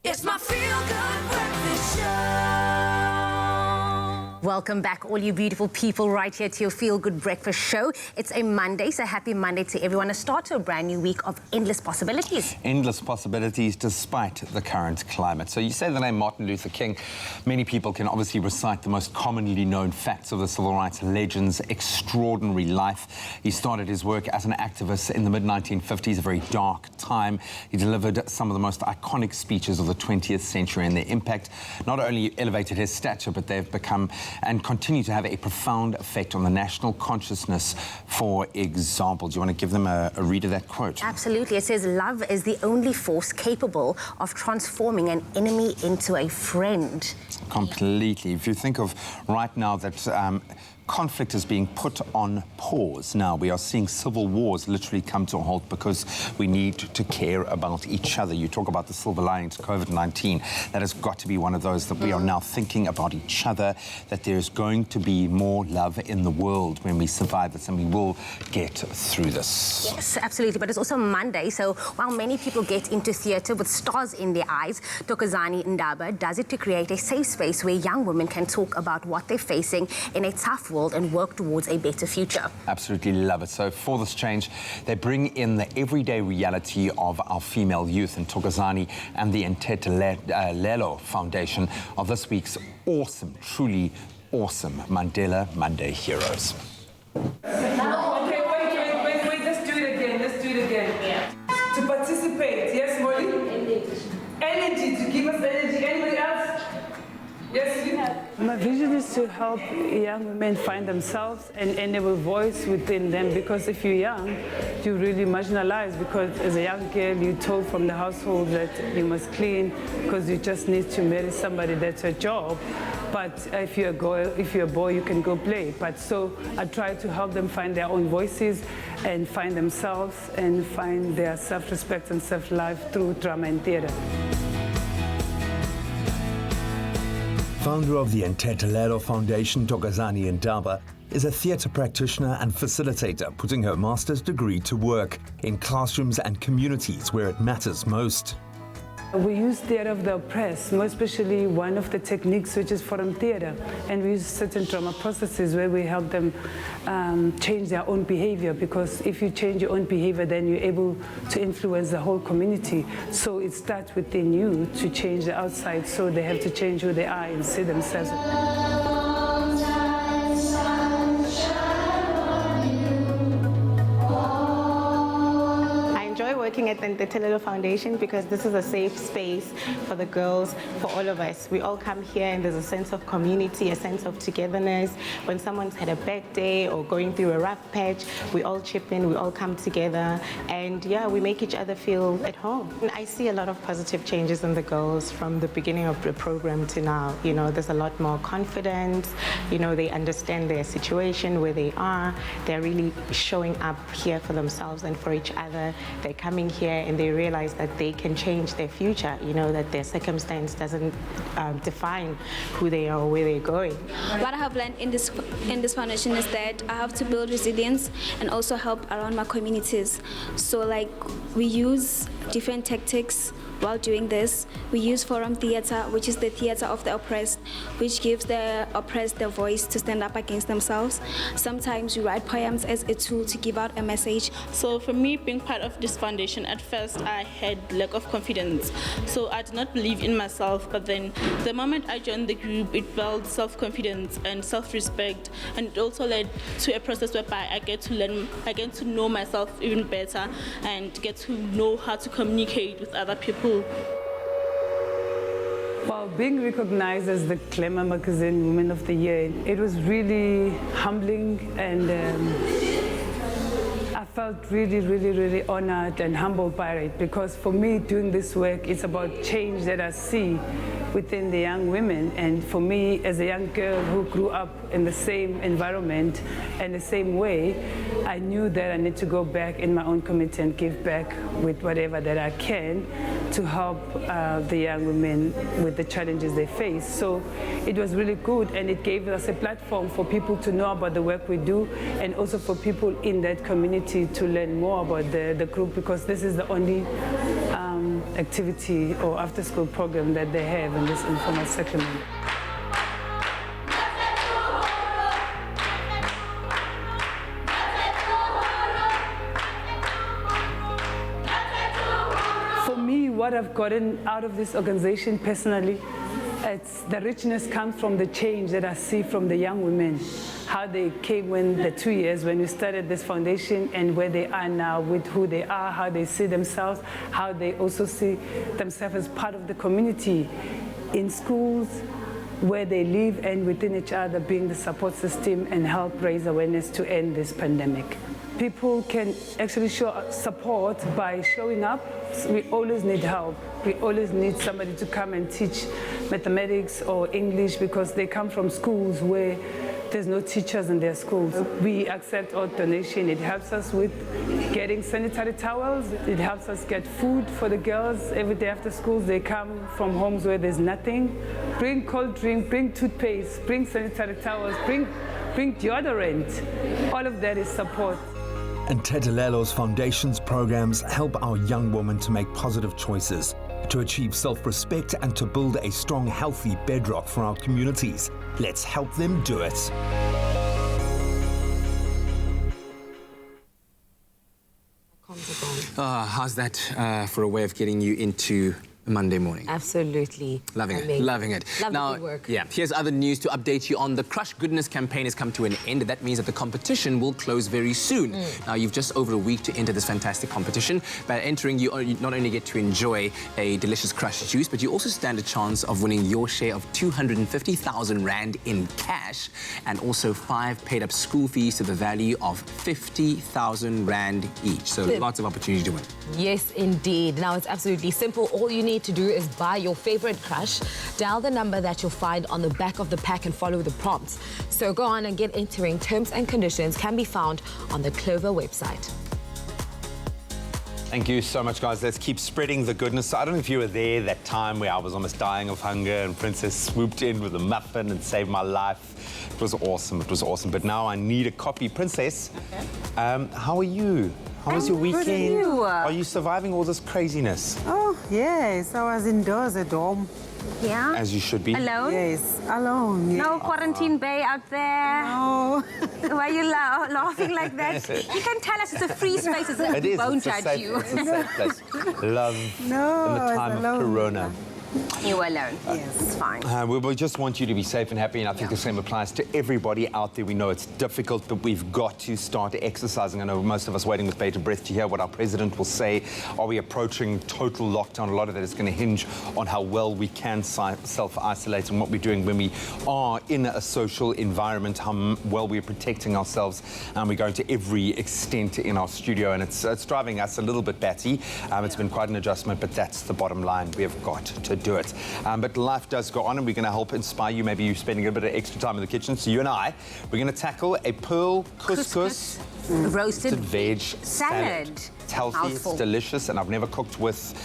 It's my feel-good breakfast show. Welcome back, all you beautiful people, right here to your Feel Good Breakfast Show. It's a Monday, so happy Monday to everyone. A start to a brand new week of endless possibilities. Endless possibilities despite the current climate. So you say the name Martin Luther King. Many people can obviously recite the most commonly known facts of the civil rights legend's extraordinary life. He started his work as an activist in the mid-1950s, a very dark time. He delivered some of the most iconic speeches of the 20th century, and their impact not only elevated his stature, but they've become and continue to have a profound effect on the national consciousness. For example, do you want to give them a read of that quote? Absolutely. It says, "Love is the only force capable of transforming an enemy into a friend." Completely. If you think of right now that conflict is being put on pause. Now we are seeing civil wars literally come to a halt because we need to care about each other. You talk about the silver lining to COVID-19. That has got to be one of those that we are now thinking about each other, that there's going to be more love in the world when we survive this, and we will get through this. Yes, absolutely. But it's also Monday, so while many people get into theatre with stars in their eyes, Thokozani Ndaba does it to create a safe space where young women can talk about what they're facing in a tough world and work towards a better future. Absolutely love it. So for this change, they bring in the everyday reality of our female youth, and Thokozani and the Ntetelelo Foundation of this week's awesome, truly awesome Mandela Monday Heroes. Okay, wait, let's do it again. Yeah. To participate, yes, Molly? Energy, to give us energy. Anybody else? Yes, you have. My vision is to help young women find themselves and enable voice within them, because if you're young, you're really marginalized, because as a young girl, you're told from the household that you must clean because you just need to marry somebody, that's your job. But if you're a girl, if you're a boy, you can go play. But so I try to help them find their own voices and find themselves and find their self-respect and self-life through drama and theater. Founder of the Ntetelelo Foundation, Thokozani Ndaba, is a theatre practitioner and facilitator, putting her master's degree to work in classrooms and communities where it matters most. We use theatre of the oppressed, more especially one of the techniques which is forum theatre, and we use certain trauma processes where we help them change their own behavior, because if you change your own behavior, then you're able to influence the whole community. So it starts within you to change the outside, so they have to change who they are and see themselves. Working at the Ntetelelo Foundation because this is a safe space for the girls, for all of us. We all come here and there's a sense of community, a sense of togetherness. When someone's had a bad day or going through a rough patch, we all chip in, we all come together, and yeah, we make each other feel at home. And I see a lot of positive changes in the girls from the beginning of the program to now. You know, there's a lot more confidence, you know, they understand their situation, where they are. They're really showing up here for themselves and for each other. They're coming here and they realize that they can change their future, you know, that their circumstance doesn't define who they are or where they're going. What I have learned in this foundation is that I have to build resilience and also help around my communities. So like we use different tactics while doing this. We use forum theatre, which is the theatre of the oppressed, which gives the oppressed their voice to stand up against themselves. Sometimes we write poems as a tool to give out a message. So for me, being part of this foundation, at first I had lack of confidence. So I did not believe in myself, but then the moment I joined the group, it built self-confidence and self-respect, and it also led to a process whereby I get to learn, I get to know myself even better and get to know how to communicate with other people. Well, being recognized as the Glamour Magazine Women of the Year, it was really humbling, and I felt really honored and humbled by it, because for me, doing this work, it's about change that I see within the young women. And for me, as a young girl who grew up in the same environment and the same way, I knew that I need to go back in my own community and give back with whatever that I can to help the young women with the challenges they face. So it was really good, and it gave us a platform for people to know about the work we do, and also for people in that community to learn more about the group, because this is the only activity or after-school program that they have in this informal settlement. For me, what I've gotten out of this organization personally, it's the richness comes from the change that I see from the young women, how they came when the 2 years when we started this foundation, and where they are now with who they are, how they see themselves, how they also see themselves as part of the community in schools, where they live, and within each other, being the support system and help raise awareness to end this pandemic. People can actually show support by showing up. We always need help. We always need somebody to come and teach mathematics or English, because they come from schools where there's no teachers in their schools. We accept all donation. It helps us with getting sanitary towels. It helps us get food for the girls. Every day after school, they come from homes where there's nothing. Bring cold drink, bring toothpaste, bring sanitary towels, bring deodorant. All of that is support. And Ntetelelo's foundation's programs help our young women to make positive choices, to achieve self-respect, and to build a strong, healthy bedrock for our communities. Let's help them do it. How's that for a way of getting you into Monday morning. Absolutely. Loving it, amazing. loving it. Love now, the good work. Yeah, here's other news to update you on. The Crush Goodness campaign has come to an end. That means that the competition will close very soon. Now, you've just over a week to enter this fantastic competition. By entering, you not only get to enjoy a delicious Crush juice, but you also stand a chance of winning your share of 250,000 Rand in cash and also 5 paid-up school fees to the value of 50,000 Rand each. So lots of opportunity to win. Yes, indeed. Now, it's absolutely simple. All you need to do is buy your favorite Crush, dial the number that you'll find on the back of the pack and follow the prompts. So go on and get entering. Terms and conditions can be found on the Clover website. Thank you so much, guys. Let's keep spreading the goodness. I don't know if you were there that time where I was almost dying of hunger and Princess swooped in with a muffin and saved my life. It was awesome. It was awesome. But now I need a copy. Princess, how are you? How was your weekend? Good, and you? Are you surviving all this craziness? Oh, yes. I was indoors at home. Yeah? As you should be. Alone? Yes, alone. Yes. No quarantine bay out there? No. Why are you laughing like that? You can tell us it's a free space. It is. Won't It's a judge safe, you. it's a safe place. Love No, in the I was time of alone. Corona. You were alone. Yes. It's fine. We just want you to be safe and happy, and I think the same applies to everybody out there. We know it's difficult, but we've got to start exercising. I know most of us waiting with bated breath to hear what our president will say. Are we approaching total lockdown? A lot of that is going to hinge on how well we can self-isolate and what we're doing when we are in a social environment, how well we're protecting ourselves. And we're going to every extent in our studio, and it's driving us a little bit batty. It's been quite an adjustment, but that's the bottom line. We have got to do it. But life does go on, and we're going to help inspire you. Maybe you're spending a bit of extra time in the kitchen. So you and I, we're going to tackle a pearl couscous roasted veg salad. It's healthy, it's delicious, and I've never cooked with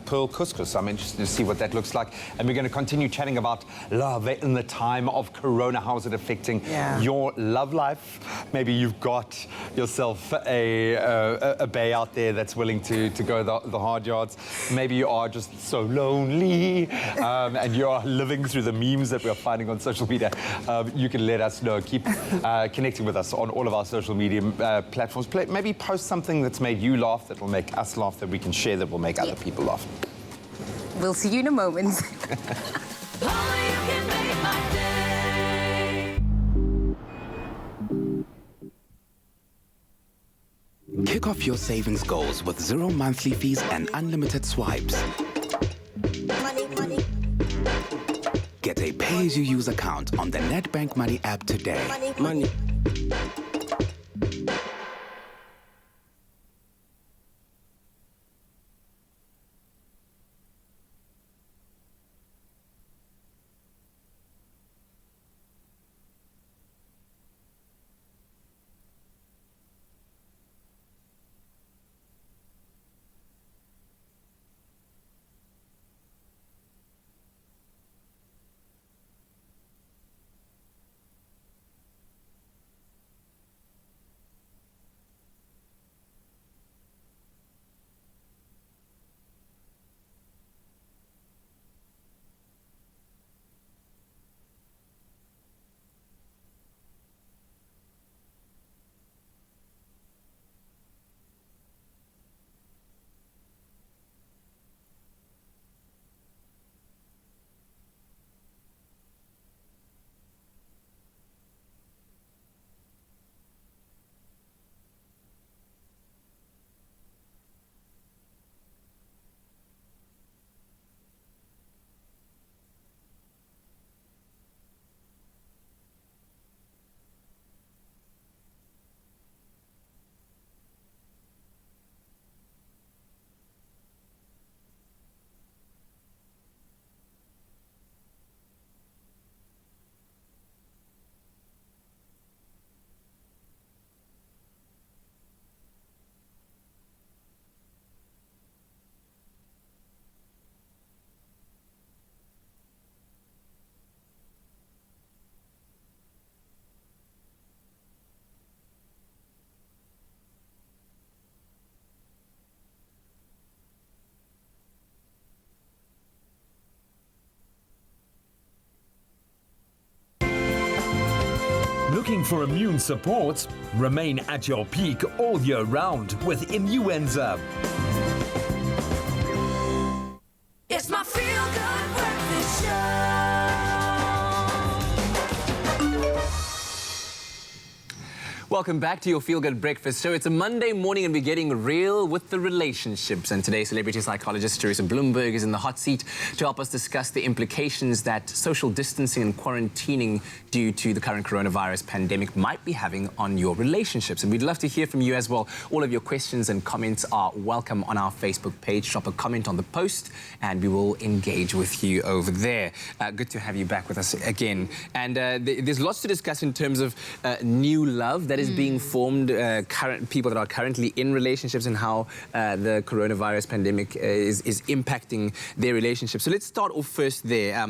pearl couscous. So I'm interested to see what that looks like. And we're going to continue chatting about love in the time of Corona. How is it affecting your love life? Maybe you've got yourself a bae out there that's willing to go the hard yards. Maybe you are just so lonely and you are living through the memes that we're finding on social media. You can let us know. Keep connecting with us on all of our social media platforms. Maybe post something that's made you laugh, that will make us laugh, that we can share, that will make other people laugh. We'll see you in a moment. Kick off your savings goals with 0 monthly fees and unlimited swipes. Get a pay-as-you-use account on the Nedbank Money app today. Money. Looking for immune support? Remain at your peak all year round with Immuenza. It's Welcome back to your Feel Good Breakfast Show. It's a Monday morning and we're getting real with the relationships. And today, celebrity psychologist Teresa Bloomberg is in the hot seat to help us discuss the implications that social distancing and quarantining due to the current coronavirus pandemic might be having on your relationships. And we'd love to hear from you as well. All of your questions and comments are welcome on our Facebook page. Drop a comment on the post and we will engage with you over there. Good to have you back with us again. And there's lots to discuss in terms of new love that is being formed, current people that are currently in relationships and how the coronavirus pandemic is impacting their relationships. So let's start off first there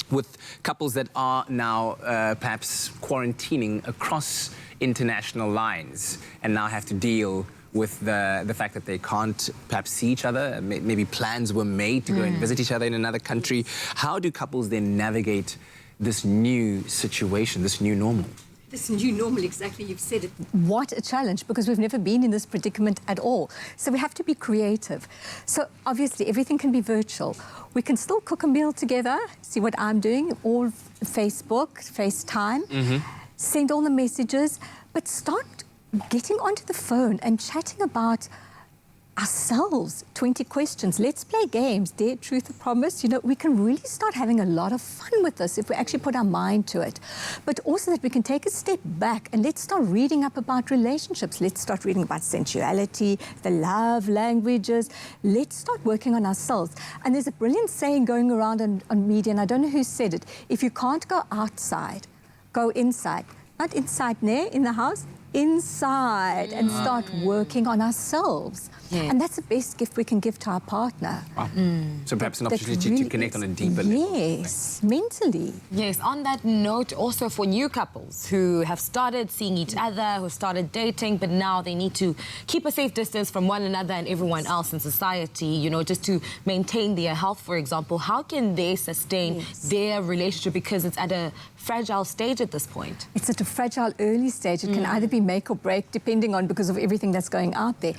with couples that are now perhaps quarantining across international lines and now have to deal with the fact that they can't perhaps see each other. Maybe plans were made to go and visit each other in another country. How do couples then navigate this new situation, this new normal? This new normal, exactly, you've said it. What a challenge, because we've never been in this predicament at all. So we have to be creative. So obviously everything can be virtual. We can still cook a meal together, see what I'm doing, all Facebook, FaceTime, send all the messages, but start getting onto the phone and chatting about ourselves. 20 questions. Let's play games. Dare, truth, or promise. You know, we can really start having a lot of fun with this if we actually put our mind to it. But also that we can take a step back and let's start reading up about relationships. Let's start reading about sensuality, the love languages. Let's start working on ourselves. And there's a brilliant saying going around on media, and I don't know who said it. If you can't go outside, go inside. Not inside there, in the house, inside, and start working on ourselves. Yeah. And that's the best gift we can give to our partner. Wow. So perhaps an opportunity to connect on a deeper level. Yes, mentally. Yes, on that note, also for new couples who have started seeing each other, who started dating, but now they need to keep a safe distance from one another and everyone else in society, you know, just to maintain their health, for example. How can they sustain their relationship because it's at a fragile stage at this point? It's at a fragile early stage. It can either be make or break, depending on because of everything that's going out there.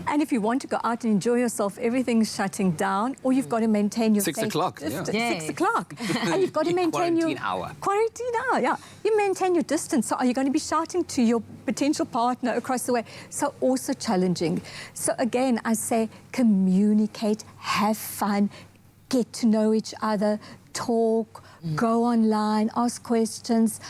And if you want to go out and enjoy yourself, everything's shutting down, or you've got to maintain your 6 o'clock. 6 o'clock. And you've got to maintain your quarantine hour. Yeah, you maintain your distance. So are you going to be shouting to your potential partner across the way? So also challenging. So again, I say communicate, have fun, get to know each other, talk, go online, ask questions.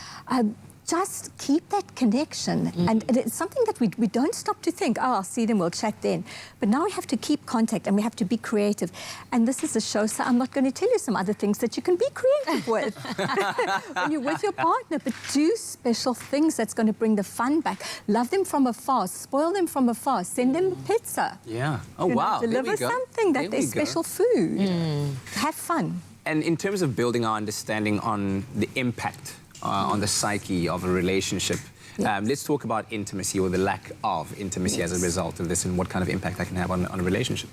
Just keep that connection. And it's something that we don't stop to think, oh, I'll see them, we'll chat then. But now we have to keep contact and we have to be creative. And this is a show, so I'm not going to tell you some other things that you can be creative with when you're with your partner. But do special things that's going to bring the fun back. Love them from afar, spoil them from afar, send them pizza. Yeah. Oh, wow. Deliver something that there's special food. Have fun. And in terms of building our understanding on the impact on the psyche of a relationship, let's talk about intimacy or the lack of intimacy as a result of this and what kind of impact that can have on a relationship.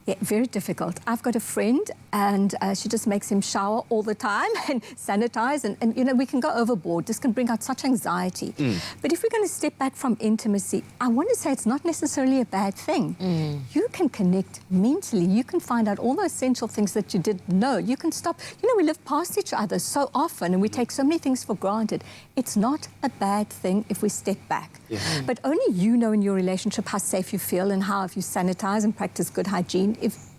Yeah, very difficult. I've got a friend and she just makes him shower all the time and sanitize and you know, we can go overboard. This can bring out such anxiety. But if we're going to step back from intimacy, I want to say it's not necessarily a bad thing. You can connect mentally. You can find out all the essential things that you didn't know. You can stop. You know, we live past each other so often and we take so many things for granted. It's not a bad thing if we step back. But only you know in your relationship how safe you feel and how if you sanitize and practice good hygiene,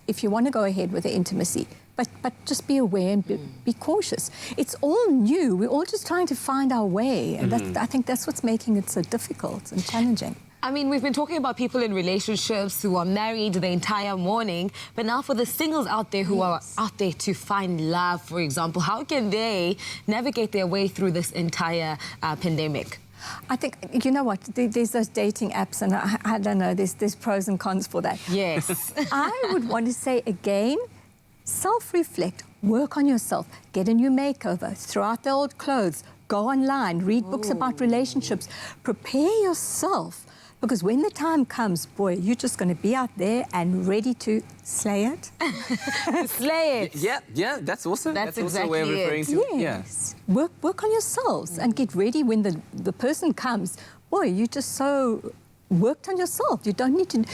if you want to go ahead with the intimacy. But just be aware and be cautious. It's all new. We're all just trying to find our way. And I think that's what's making it so difficult and challenging. I mean, we've been talking about people in relationships who are married the entire morning, but now for the singles out there who are out there to find love, for example, how can they navigate their way through this entire pandemic? I think, you know what, there's those dating apps and I don't know, there's pros and cons for that. Yes. I would want to say again, self-reflect, work on yourself, get a new makeover, throw out the old clothes, go online, read books about relationships, prepare yourself. Because when the time comes, boy, you're just going to be out there and ready to slay it. Slay it. Yeah, that's also that's also a way of referring to it. Yes. Work on yourselves and get ready when the person comes. Boy, you just so worked on yourself. You don't need to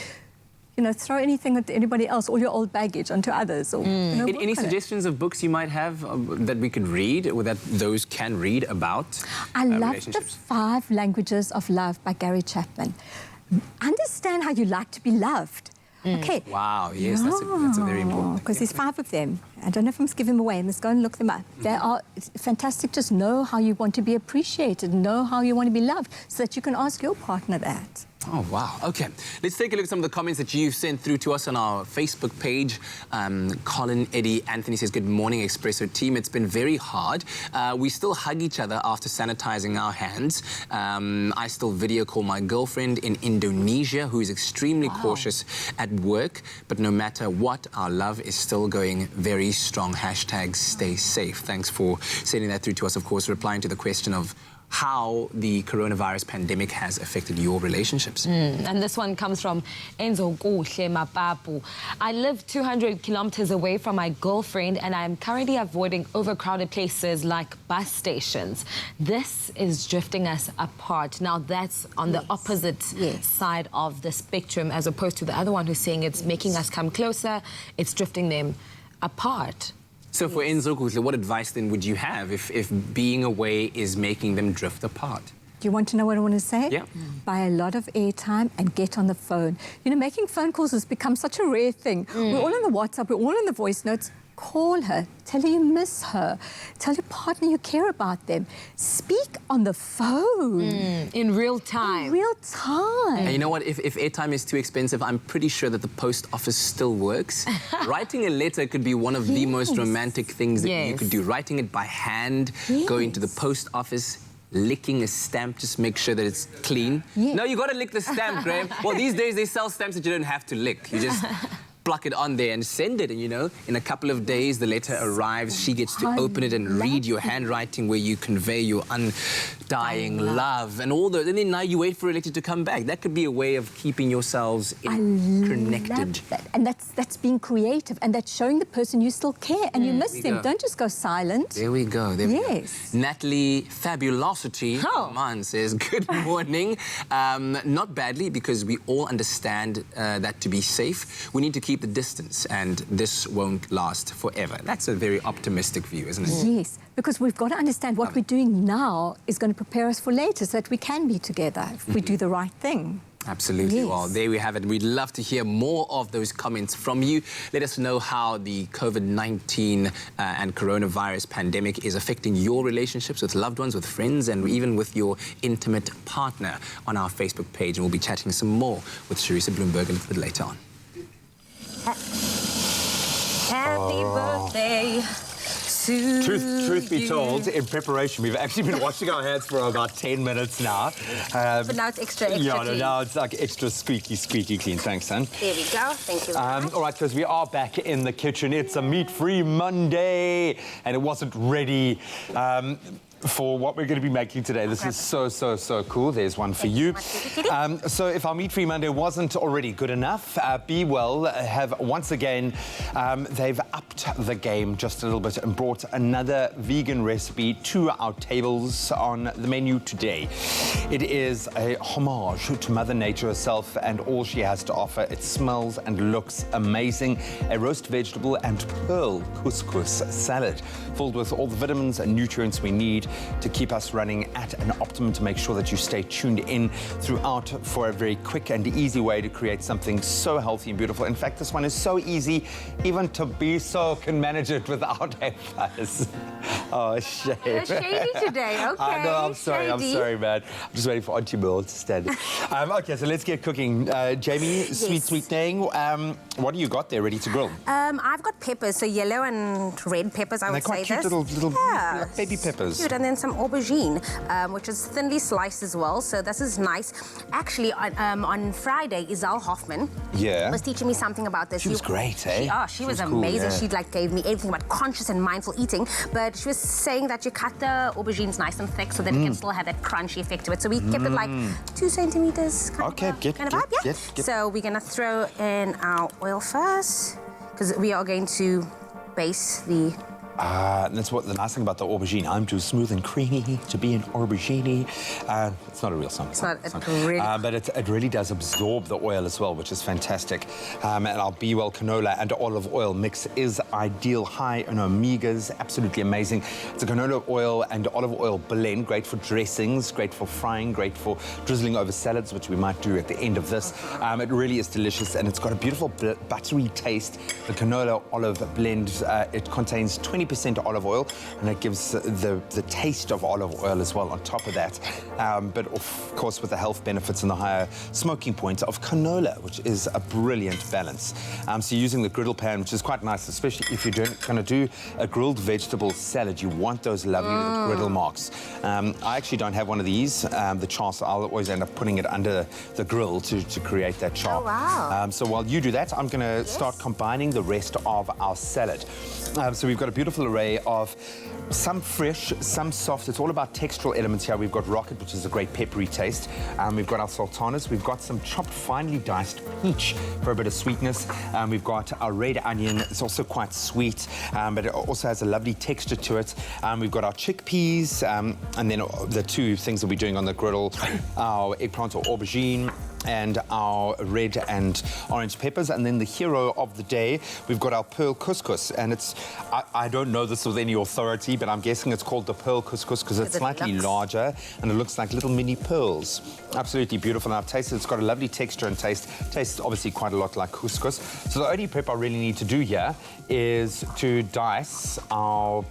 you know, throw anything at anybody else, all your old baggage onto others. Or, you know, Any suggestions of books you might have that we could read, or that those can read about I love the relationships? 5 Languages of Love by Gary Chapman. Understand how you like to be loved. Okay. Wow, yes, that's a very important. Because there's 5 of them. I don't know if I must give them away. I must go and look them up. They are fantastic. Just know how you want to be appreciated, know how you want to be loved, so that you can ask your partner that. Oh, wow. Okay. Let's take a look at some of the comments that you've sent through to us on our Facebook page. Colin, Eddie, Anthony says, good morning, Expresso team. It's been very hard. We still hug each other after sanitizing our hands. I still video call my girlfriend in Indonesia, who is extremely cautious at work. But no matter what, our love is still going very strong. Hashtag stay safe. Thanks for sending that through to us, of course, replying to the question of how the coronavirus pandemic has affected your relationships. And this one comes from Enzo Kuhle Mapapu. I live 200 kilometers away from my girlfriend and I'm currently avoiding overcrowded places like bus stations. This is drifting us apart. Now that's on the opposite side of the spectrum, as opposed to the other one who's saying it's making us come closer, it's drifting them apart. So for Enzo Kuhle, what advice then would you have if being away is making them drift apart? Do you want to know what I want to say? Yeah. Buy a lot of airtime and get on the phone. You know, making phone calls has become such a rare thing. We're all on the WhatsApp, we're all in the voice notes. Call her, tell her you miss her, tell your partner you care about them. Speak on the phone. In real time. In real time. And you know what, if airtime is too expensive, I'm pretty sure that the post office still works. Writing a letter could be one of the most romantic things that you could do. Writing it by hand, going to the post office, licking a stamp, just make sure that it's clean. No, you got to lick the stamp, Graham. Well, these days they sell stamps that you don't have to lick. You just pluck it on there and send it, and you know, in a couple of days the letter arrives. She gets to open it and read your handwriting where you convey your undying love and all those. And then now you wait for a letter to come back. That could be a way of keeping yourselves connected. That. And that's being creative, and that's showing the person you still care and you miss them. Don't just go silent. There we go. There we go. Natalie Fabulosity Man says, good morning. Not badly, because we all understand that to be safe, we need to keep the distance, and this won't last forever. That's a very optimistic view, isn't it? Yes, because we've got to understand what we're doing now is going to prepare us for later, so that we can be together if we do the right thing. Absolutely. Well, there we have it. We'd love to hear more of those comments from you. Let us know how the COVID-19 and coronavirus pandemic is affecting your relationships with loved ones, with friends, and even with your intimate partner on our Facebook page. And we'll be chatting some more with Sharissa Bloomberg a little bit later on. Happy birthday to Truth be told, in preparation, we've actually been washing our hands for about 10 minutes now. But now it's extra yeah, clean. now it's like extra squeaky clean. Thanks, son. There we go. Thank you. All right, because we are back in the kitchen. It's a meat-free Monday, and it wasn't ready for what we're going to be making today. This is so cool. There's one for you. So if our Meat Free Monday wasn't already good enough, Be Well have once again, they've upped the game just a little bit and brought another vegan recipe to our tables on the menu today. It is a homage to Mother Nature herself and all she has to offer. It smells and looks amazing. A roast vegetable and pearl couscous salad filled with all the vitamins and nutrients we need to keep us running at an optimum, to make sure that you stay tuned in throughout for a very quick and easy way to create something so healthy and beautiful. In fact, this one is so easy, even Tobiso can manage it without a fuss. Oh, shame. You're shady today, okay. I know, I'm sorry, man. I'm just waiting for Auntie Bill to stand it. Okay, so let's get cooking. Jamie, sweet thing, what do you got there ready to grill? I've got peppers, so yellow and red peppers, I would say. They're quite cute little like baby peppers. Cute. And then some aubergine, which is thinly sliced as well, so this is nice. Actually, on Friday, Isabel Hoffman was teaching me something about this. She was great, eh? She was amazing. Cool, yeah. She gave me everything about conscious and mindful eating, but she was saying that you cut the aubergines nice and thick so that it can still have that crunchy effect to it. So we kept it like 2 centimeters kind of vibe, So we're gonna throw in our oil first, because we are going to baste the And that's what the nice thing about the aubergine. I'm too smooth and creamy to be an aubergine. It's not a real song. It's not really. But it really does absorb the oil as well, which is fantastic. And our Be Well canola and olive oil mix is ideal, high in omegas, absolutely amazing. It's a canola oil and olive oil blend, great for dressings, great for frying, great for drizzling over salads, which we might do at the end of this. It really is delicious, and it's got a beautiful buttery taste. The canola olive blend, it contains 20% olive oil, and it gives the taste of olive oil as well on top of that. But of course, with the health benefits and the higher smoking point of canola, which is a brilliant balance. So you're using the griddle pan, which is quite nice, especially if you're going to do a grilled vegetable salad. You want those lovely little griddle marks. I actually don't have one of these, the char, so I'll always end up putting it under the grill to create that char. Oh, wow. So while you do that, I'm going to start combining the rest of our salad. So we've got a beautiful array of some fresh, some soft. It's all about textural elements here. We've got rocket, which is a great peppery taste. We've got our sultanas. We've got some chopped, finely diced peach for a bit of sweetness. We've got our red onion. It's also quite sweet, but it also has a lovely texture to it. We've got our chickpeas, and then the two things that we're doing on the griddle, our eggplant or aubergine, and our red and orange peppers. And then the hero of the day, we've got our pearl couscous. And it's, I don't know this with any authority, but I'm guessing it's called the pearl couscous because it's slightly larger and it looks like little mini pearls. Absolutely beautiful. And I've tasted it's got a lovely texture and taste. Tastes obviously quite a lot like couscous. So the only prep I really need to do here is to dice our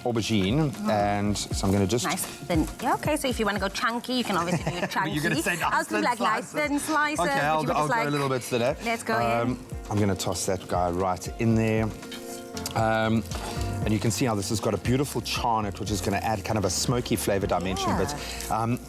aubergine. And so I'm going to just... Nice. Then, yeah, okay, so if you want to go chunky, you can obviously do it chunky. You're going to say I was going to be like nice thin slices. Okay, I'll go a little bit to that. Let's go in. I'm going to toss that guy right in there. And you can see how this has got a beautiful char in it, which is going to add kind of a smoky flavour dimension. Yeah. But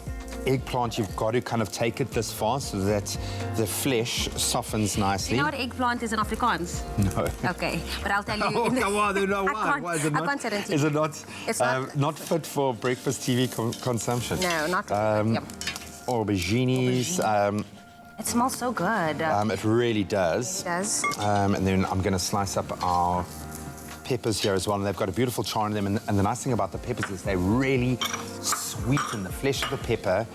eggplant, you've got to kind of take it this far so that the flesh softens nicely. Do you know what eggplant is in Afrikaans? No. Okay, but I'll tell you. Oh, come on, no, why is it not? I can't say it. Is it not? It's not fit for breakfast TV consumption? No, not. Yep. Aubergines. It smells so good. It really does. It does. And then I'm going to slice up our peppers here as well, and they've got a beautiful char in them. And the nice thing about the peppers is they really sweeten. The flesh of the pepper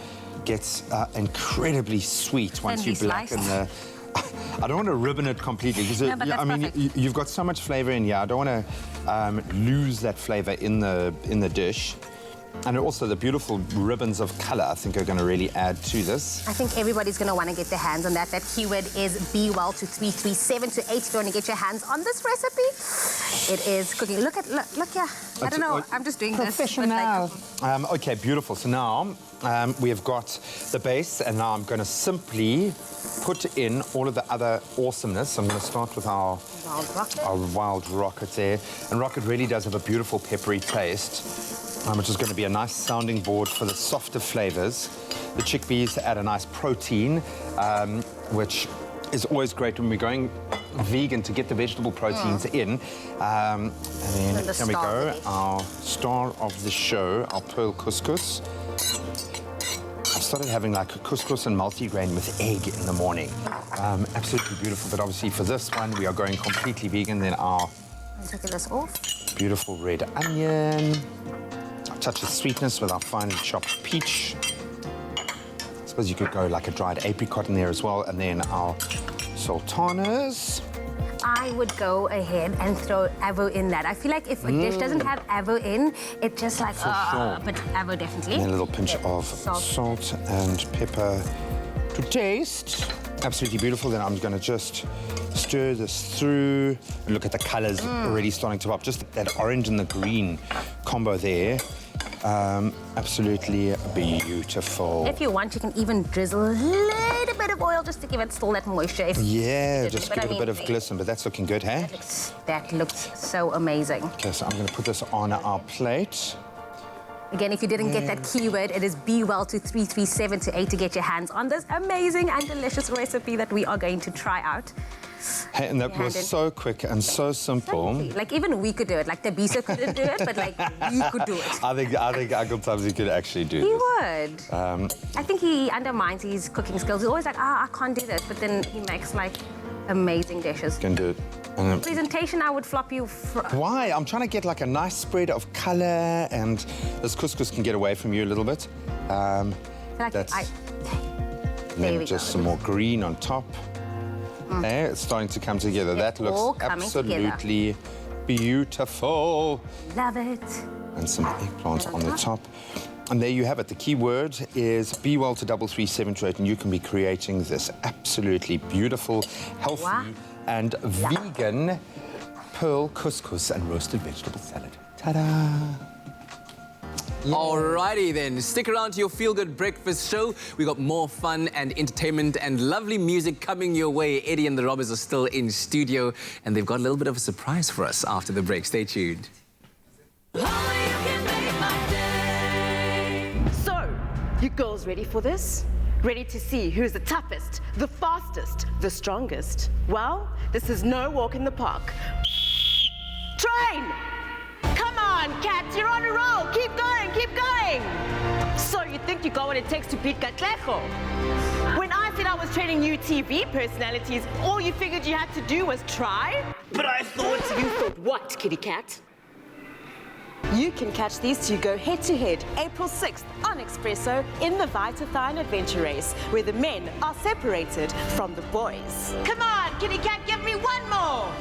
gets incredibly sweet once you blacken the... I don't want to ribbon it completely because I mean you've got so much flavour in here. I don't want to lose that flavour in the dish. And also the beautiful ribbons of colour, I think, are going to really add to this. I think everybody's going to want to get their hands on that. That keyword is Be Well to 337 to 8 if you want to get your hands on this recipe. It is cooking. Look here. I don't know. I'm just doing professional. this. Like, Okay, beautiful. So now we have got the base, and now I'm going to simply put in all of the other awesomeness. I'm going to start with our wild rocket there. And rocket really does have a beautiful peppery taste. Which is going to be a nice sounding board for the softer flavours. The chickpeas add a nice protein, which is always great when we're going vegan to get the vegetable proteins in. And then here we go, our star of the show, our pearl couscous. I've started having like a couscous and multigrain with egg in the morning. Absolutely beautiful, but obviously for this one we are going completely vegan. Then our taking this off. Beautiful red onion. Touch of sweetness with our finely chopped peach. I suppose you could go like a dried apricot in there as well, and then our sultanas. I would go ahead and throw avo in that. I feel like if a dish doesn't have avo in, it just like, sure. But avo definitely. And a little pinch of salt and pepper to taste. Absolutely beautiful. Then I'm going to just stir this through. And look at the colours already starting to pop. Just that orange and the green combo there. Absolutely beautiful. If you want, you can even drizzle a little bit of oil just to give it still that moisture. Yeah, just give it a bit of glisten, but that's looking good, hey? That looks so amazing. Okay, so I'm going to put this on our plate. Again, if you didn't get that keyword, it is Be Well to 337 to 8 to get your hands on this amazing and delicious recipe that we are going to try out. Hey, and that was so quick and so simple. Like, even we could do it. Like, Tabisa couldn't do it, but, like, we could do it. I think Uncle Tabsi could actually do He this. would. I think he undermines his cooking skills. He's always like, I can't do this. But then he makes, like, amazing dishes. Can do it. Presentation, I would flop you. Why? I'm trying to get like a nice spread of color, and this couscous can get away from you a little bit. Then just some more green on top. Okay, it's starting to come together. That looks absolutely beautiful. Love it. And some eggplant on the top. And there you have it. The key word is be well to 33728, and you can be creating this absolutely beautiful, healthy, and vegan pearl couscous and roasted vegetable salad. Ta-da! Alrighty then, stick around to your Feel Good Breakfast show. We got more fun and entertainment and lovely music coming your way. Eddie and the Robbers are still in studio, and they've got a little bit of a surprise for us after the break. Stay tuned. So, you girls ready for this? Ready to see who's the toughest, the fastest, the strongest? Well, this is no walk in the park. Train! Come on, cats, you're on a roll. Keep going, keep going. So you think you got what it takes to beat Katlego? When I said I was training new TV personalities, all you figured you had to do was try? But I thought you thought what, kitty cat? You can catch these two go head-to-head April 6th on Expresso in the Vitathine Adventure Race, where the men are separated from the boys. Come on, kitty cat, give me one more!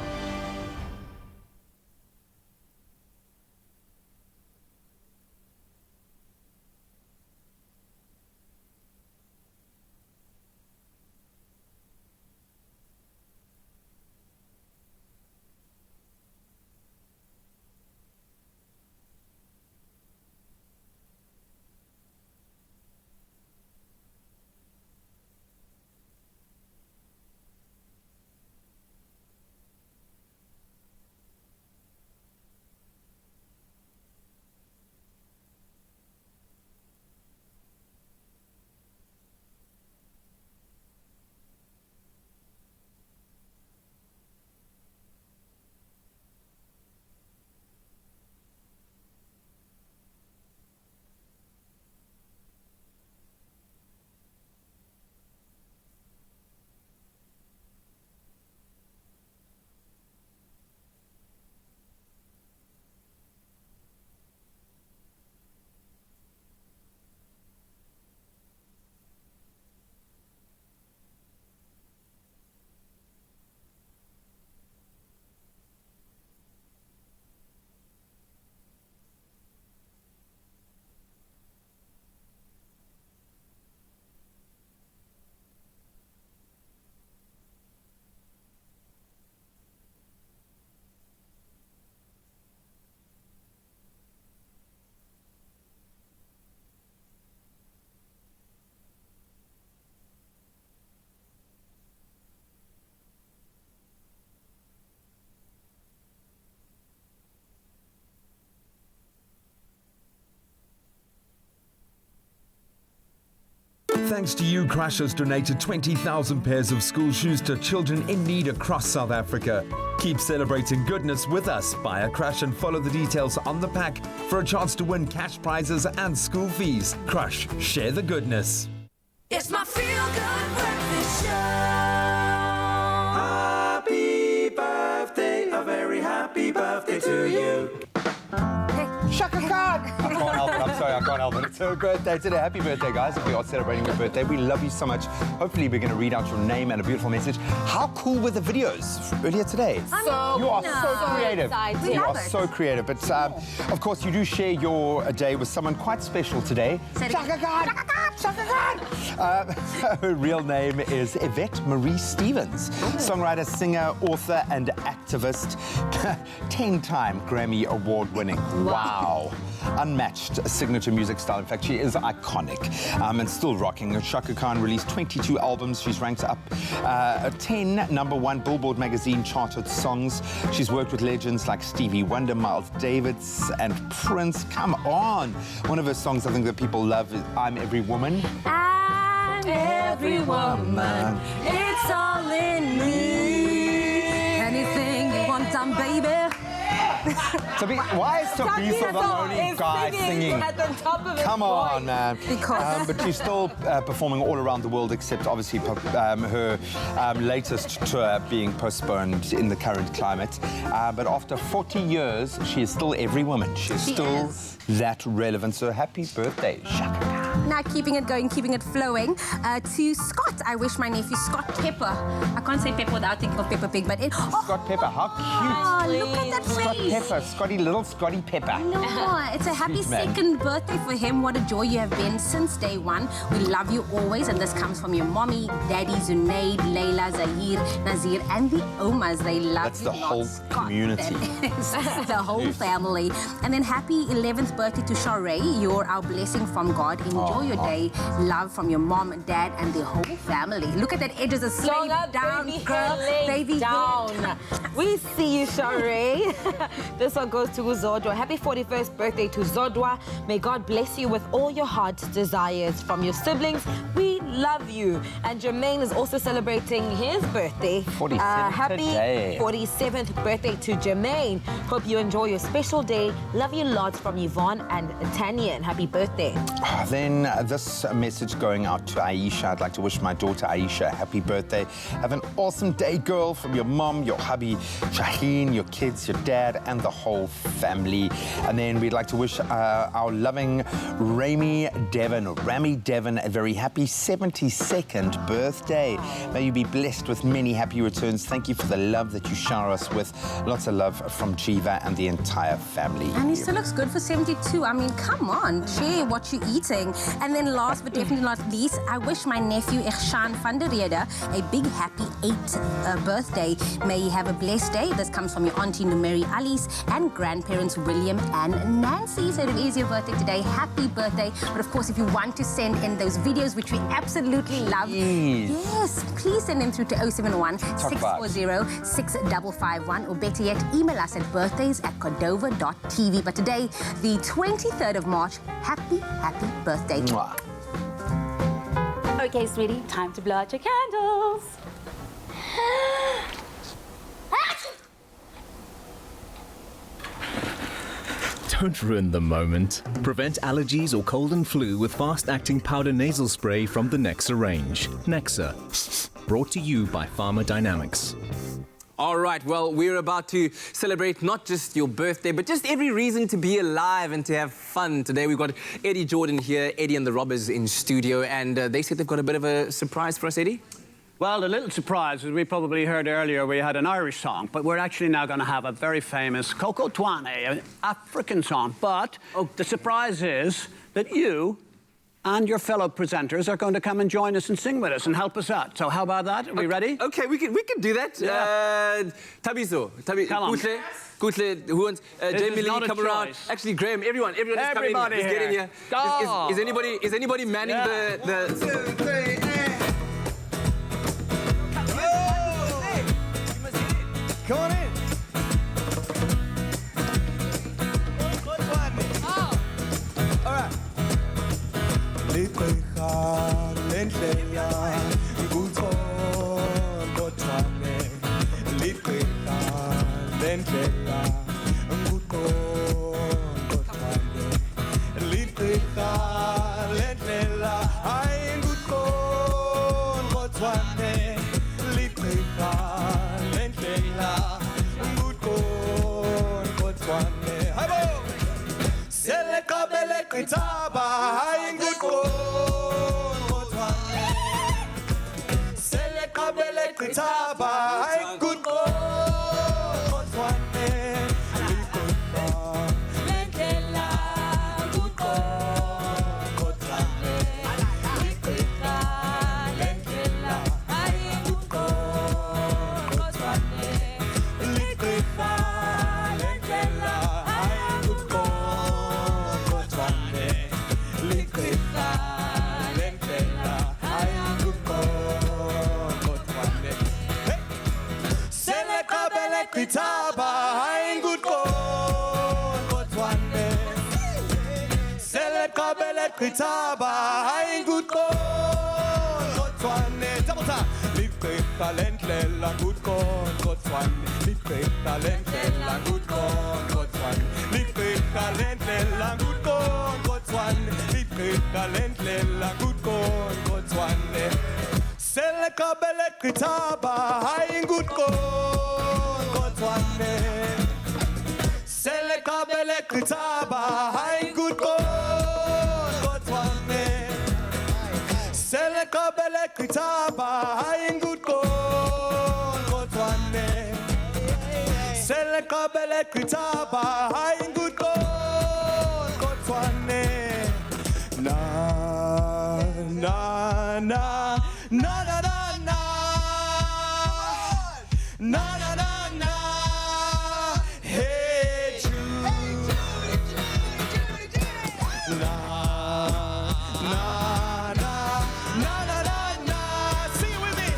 Thanks to you, Crush has donated 20,000 pairs of school shoes to children in need across South Africa. Keep celebrating goodness with us. Buy a Crush and follow the details on the pack for a chance to win cash prizes and school fees. Crush, share the goodness. It's my Feel Good Breakfast Show. Happy birthday, a very happy birthday to you. Shaka Khan! I can't help it. I'm sorry, I can't help it. It's her birthday today. Happy birthday, guys. If we are celebrating your birthday, we love you so much. Hopefully, we're going to read out your name and a beautiful message. How cool were the videos earlier today? You are so creative. exciting. You are so creative. But, of course, you do share your day with someone quite special today. Shaka Khan! Shaka Khan! Her real name is Yvette Marie Stevens. Songwriter, singer, author, and activist. 10-time Grammy Award-winning. Wow. Unmatched signature music style. In fact, she is iconic and still rocking. Shaka Khan released 22 albums. She's ranked up 10 #1 Billboard magazine charted songs. She's worked with legends like Stevie Wonder, Miles Davis, and Prince. Come on. One of her songs I think that people love is I'm Every Woman. I'm every woman. It's all in me. Anything you want done, baby. Why is Tobiso the only guy singing? At the top of his Come on, voice. man. Because. But she's still performing all around the world, except obviously her latest tour being postponed in the current climate. But after 40 years, she is still every woman. She's still that relevant. So happy birthday, Shaka. Now, keeping it going, keeping it flowing, to Scott. I wish my nephew Scott Pepper. I can't say Pepper without thinking of Peppa Pig, but it... Scott Pepper, how cute. Look at that Scott face. Pepper, little Scotty Pepper. No, it's a happy Sweet man. second birthday for him. What a joy you have been since day one. We love you always, and this comes from your mommy, daddy, Zunaid, Layla, Zahir, Nazir, and the Omas. They love That's you. the whole community. The whole family. And then happy 11th birthday to Sharei. You're our blessing from God. Enjoy your day. Love from your mom, dad, and the whole family. Look at that edges of slave down, baby girl. hair laid Baby down. hair. We see you, Sharei. This one goes to Zodwa. Happy 41st birthday to Zodwa. May God bless you with all your heart's desires. From your siblings, we love you. And Jermaine is also celebrating his birthday. 47th happy today. 47th birthday to Jermaine. Hope you enjoy your special day. Love you lots from Yvonne and Tanya. And happy birthday. Then this message going out to Aisha. I'd like to wish my daughter Aisha a happy birthday. Have an awesome day, girl, from your mom, your hubby, Shaheen, your kids, your dad, and the whole family. And then we'd like to wish our loving Rami Devon a very happy 72nd birthday. May you be blessed with many happy returns. Thank you for the love that you shower us with. Lots of love from Jiva and the entire family. And he still looks good for 72. I mean, come on, share what you're eating. And then last but definitely not least, I wish my nephew Irshan van der Rede a big happy 8th birthday. May he have a blessed day. This comes from your auntie Numeri Alice and grandparents William and Nancy. So it is your birthday today. Happy birthday. But of course, if you want to send in those videos, which we absolutely love, yes, please send them through to 071 640 6551, or better yet, email us at birthdays@cordova.tv. But today, the 23rd of March, happy birthday. Mwah. Okay, sweetie, time to blow out your candles. Don't ruin the moment. Prevent allergies or cold and flu with fast-acting powder nasal spray from the Nexa range. Nexa, brought to you by Pharma Dynamics. All right, well, we're about to celebrate not just your birthday, but just every reason to be alive and to have fun. Today we've got Eddie Jordan here, Eddie and the Robbers in studio, and they said they've got a bit of a surprise for us, Eddie? Well, the little surprise, as we probably heard earlier, we had an Irish song, but we're actually now going to have a very famous Coco Twane, an African song. But the surprise is that you and your fellow presenters are going to come and join us and sing with us and help us out. So how about that? Are we ready? Okay, we can do that. Yeah. Tabiso, Come on. Gutle, who wants? Jamie Lee, not a come around. choice. Actually, Graham, everyone is coming in. Everybody Just get in here. Go. Is anybody manning the... Come on in. All right. Liqeqa lendlela nguthon kodwane. Liqeqa lendlela nguthon kodwane. Liqeqa lendlela ay nguthon kodwane. Liqeqa lendlela nguthon kodwane. Hayibo. Seleqabele qithaba hayi nguthon kodwane. Seleqabele qithaba hayi nguthon kodwane. Liqeqa lendlela nguthon kodwane. Liqeqa lendlela hayi nguthon kodwane. Liqeqa lendlela hayi nguthon kodwane. Liqeqa lendlela hayi nguthon kodwane. Hey! Seleqabele qithaba hayi nguthon kodwane. Seleqabele qithaba hayi nguthon kodwane. Double time. Liqeqa lendlela nguthon kodwane. Gotwan, liquid talente la good corn, Gotwan, liquid talente la good corn, Gotwan, liquid talente la good corn, Gotwan. Sele kabele kitaba, high good corn, Gotwan. Sele kabele kitaba, high good corn, Gotwan. Sele kabele kitaba, high good corn, Gotwan. Sele kabele kitaba, high good corn, Gotwan. Na na na na na na na na na na na. Hey Jude, na na na na na na. Sing it with me.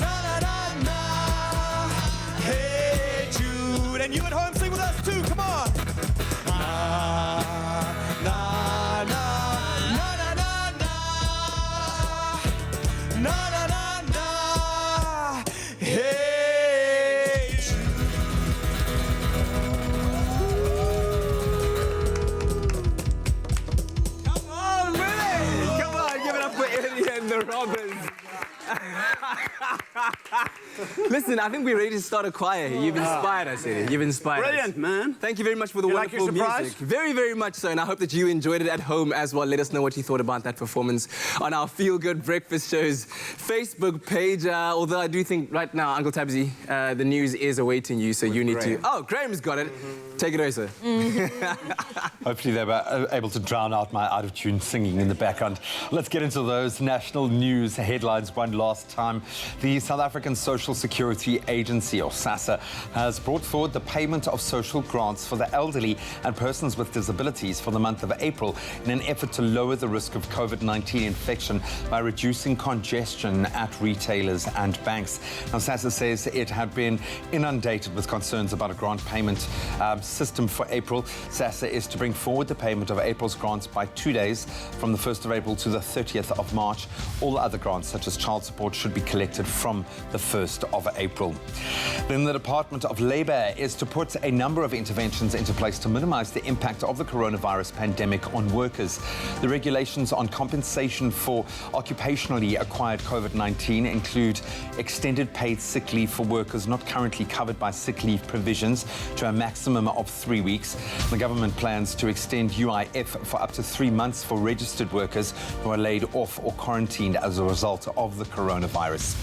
Na na na na. Hey Jude, and you at home sing with us too. Come on. Na na na. Na na na na, hey. Come on, really? Come on, give it up for Eddie and the Robbins. Listen, I think we're ready to start a choir here. You've inspired us, Eddie. You've inspired us. Brilliant, man. Thank you very much for the You wonderful like your surprise? music. Very, very much so. And I hope that you enjoyed it at home as well. Let us know what you thought about that performance on our Feel Good Breakfast Show's Facebook page. Although I do think right now, Uncle Tabsy, the news is awaiting you, so you need to... Oh, Graham's got it. Take it away, sir. Hopefully they were able to drown out my out-of-tune singing in the background. Let's get into those national news headlines one last time. The South African Social Security Agency, or SASSA, has brought forward the payment of social grants for the elderly and persons with disabilities for the month of April in an effort to lower the risk of COVID-19 infection by reducing congestion at retailers and banks. Now, SASSA says it had been inundated with concerns about a grant payment system for April. SASSA is to bring forward the payment of April's grants by 2 days, from the 1st of April to the 30th of March. All other grants, such as child support, should be collected from the 1st of April. Then the Department of Labour is to put a number of interventions into place to minimise the impact of the coronavirus pandemic on workers. The regulations on compensation for occupationally acquired COVID-19 include extended paid sick leave for workers not currently covered by sick leave provisions to a maximum of 3 weeks. The government plans to extend UIF for up to 3 months for registered workers who are laid off or quarantined as a result of the coronavirus.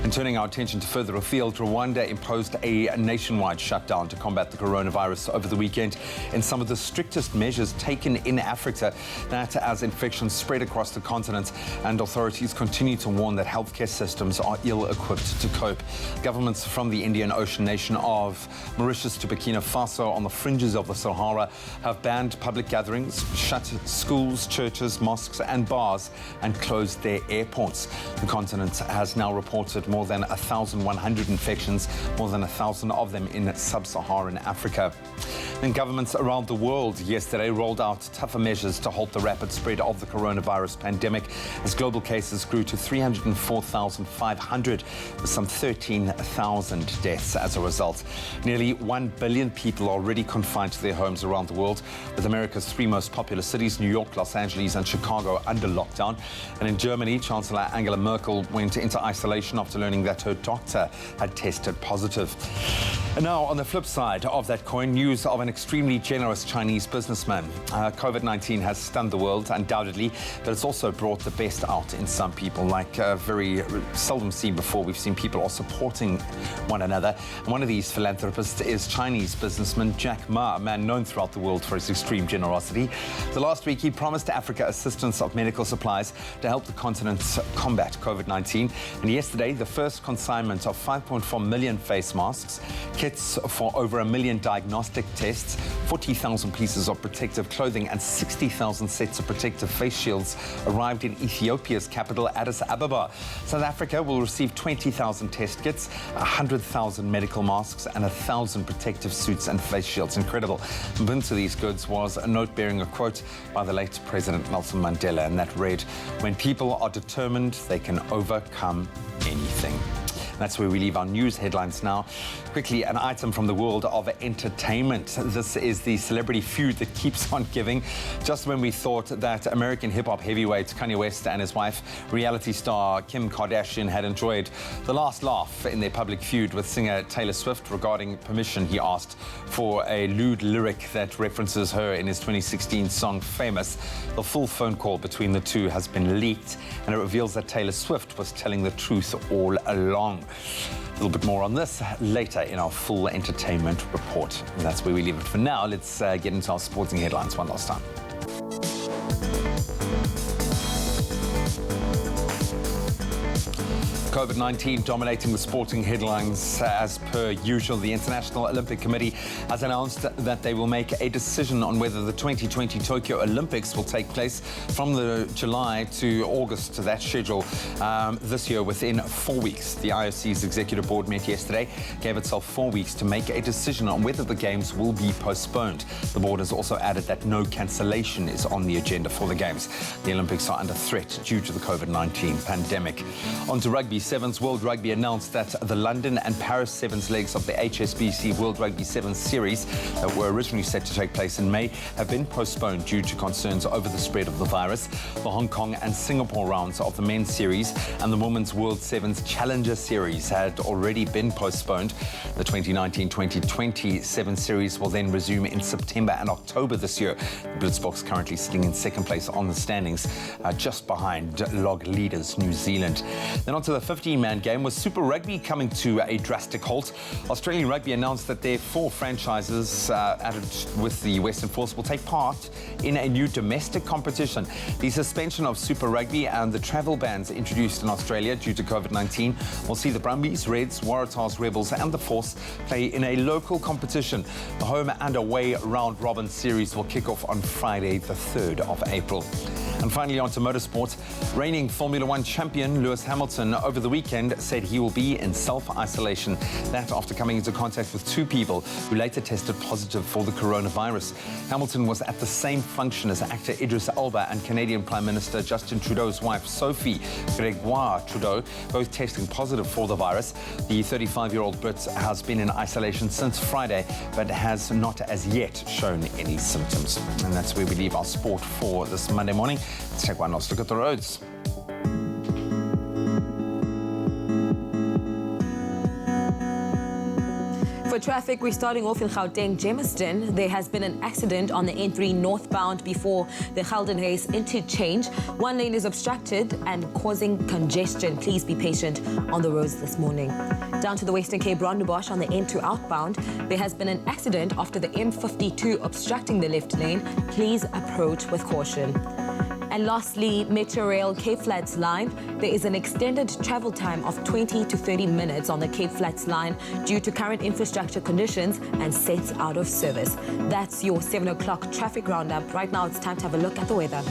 And turning our attention to further afield, Rwanda imposed a nationwide shutdown to combat the coronavirus over the weekend in some of the strictest measures taken in Africa. That as infections spread across the continent and authorities continue to warn that healthcare systems are ill-equipped to cope. Governments from the Indian Ocean nation of Mauritius to Burkina Faso on the fringes of the Sahara have banned public gatherings, shut schools, churches, mosques and bars and closed their airports. The continent has now reported more than 1,100 infections, more than 1,000 of them in sub-Saharan Africa. And governments around the world yesterday rolled out tougher measures to halt the rapid spread of the coronavirus pandemic as global cases grew to 304,500, with some 13,000 deaths as a result. Nearly 1 billion people are already confined to their homes around the world, with America's 3 most popular cities, New York, Los Angeles and Chicago, under lockdown. And in Germany, Chancellor Angela Merkel went into isolation after learning that her doctor had tested positive. And now, on the flip side of that coin, news of an extremely generous Chinese businessman. COVID-19 has stunned the world, undoubtedly, but it's also brought the best out in some people, like very seldom seen before. We've seen people all supporting one another. And one of these philanthropists is Chinese businessman Jack Ma, a man known throughout the world for his extreme generosity. So last week, he promised Africa assistance of medical supplies to help the continent combat COVID-19. And yesterday, the first consignment of 5.4 million face masks, kits for over 1 million diagnostic tests, 40,000 pieces of protective clothing and 60,000 sets of protective face shields arrived in Ethiopia's capital, Addis Ababa. South Africa will receive 20,000 test kits, 100,000 medical masks and 1,000 protective suits and face shields. Incredible. Linked to these goods was a note bearing a quote by the late President Nelson Mandela, and that read, "When people are determined, they can overcome anything." That's where we leave our news headlines now. Quickly, an item from the world of entertainment. This is the celebrity feud that keeps on giving. Just when we thought that American hip-hop heavyweight Kanye West and his wife, reality star Kim Kardashian, had enjoyed the last laugh in their public feud with singer Taylor Swift regarding permission he asked for a lewd lyric that references her in his 2016 song Famous. The full phone call between the two has been leaked, and it reveals that Taylor Swift was telling the truth all along. A little bit more on this later in our full entertainment report. And that's where we leave it for now. Let's get into our sporting headlines one last time. COVID-19 dominating the sporting headlines as per usual. The International Olympic Committee has announced that they will make a decision on whether the 2020 Tokyo Olympics will take place from the July to August to that schedule this year within 4 weeks. The IOC's executive board met yesterday, gave itself 4 weeks to make a decision on whether the games will be postponed. The board has also added that no cancellation is on the agenda for the games. The Olympics are under threat due to the COVID-19 pandemic. On to rugby. Sevens World Rugby announced that the London and Paris Sevens legs of the HSBC World Rugby Sevens series that were originally set to take place in May have been postponed due to concerns over the spread of the virus. The Hong Kong and Singapore rounds of the men's series and the Women's World Sevens Challenger series had already been postponed. The 2019-2020 Sevens series will then resume in September and October this year. The Blitzboks currently sitting in second place on the standings, just behind log leaders New Zealand. Then on to the 15-man game, with Super Rugby coming to a drastic halt. Australian Rugby announced that their 4 franchises added with the Western Force will take part in a new domestic competition. The suspension of Super Rugby and the travel bans introduced in Australia due to COVID-19 will see the Brumbies, Reds, Waratahs, Rebels and the Force play in a local competition. The home and away round-robin series will kick off on Friday, the 3rd of April. And finally, on to motorsport. Reigning Formula One champion Lewis Hamilton over the weekend said he will be in self-isolation. That after coming into contact with 2 people who later tested positive for the coronavirus. Hamilton was at the same function as actor Idris Elba and Canadian Prime Minister Justin Trudeau's wife Sophie Gregoire Trudeau, both testing positive for the virus. The 35-year-old Brit has been in isolation since Friday, but has not as yet shown any symptoms. And that's where we leave our sport for this Monday morning. Let's take one last look at the roads. For traffic, we're starting off in Gauteng, Germiston. There has been an accident on the N3 northbound before the Geldenhuys interchange. One lane is obstructed and causing congestion. Please be patient on the roads this morning. Down to the Western Cape, Rondebosch on the N2 outbound. There has been an accident after the M52 obstructing the left lane. Please approach with caution. And lastly, Metrorail Cape Flats line. There is an extended travel time of 20 to 30 minutes on the Cape Flats line due to current infrastructure conditions and sets out of service. That's your 7 o'clock traffic roundup. Right now, it's time to have a look at the weather.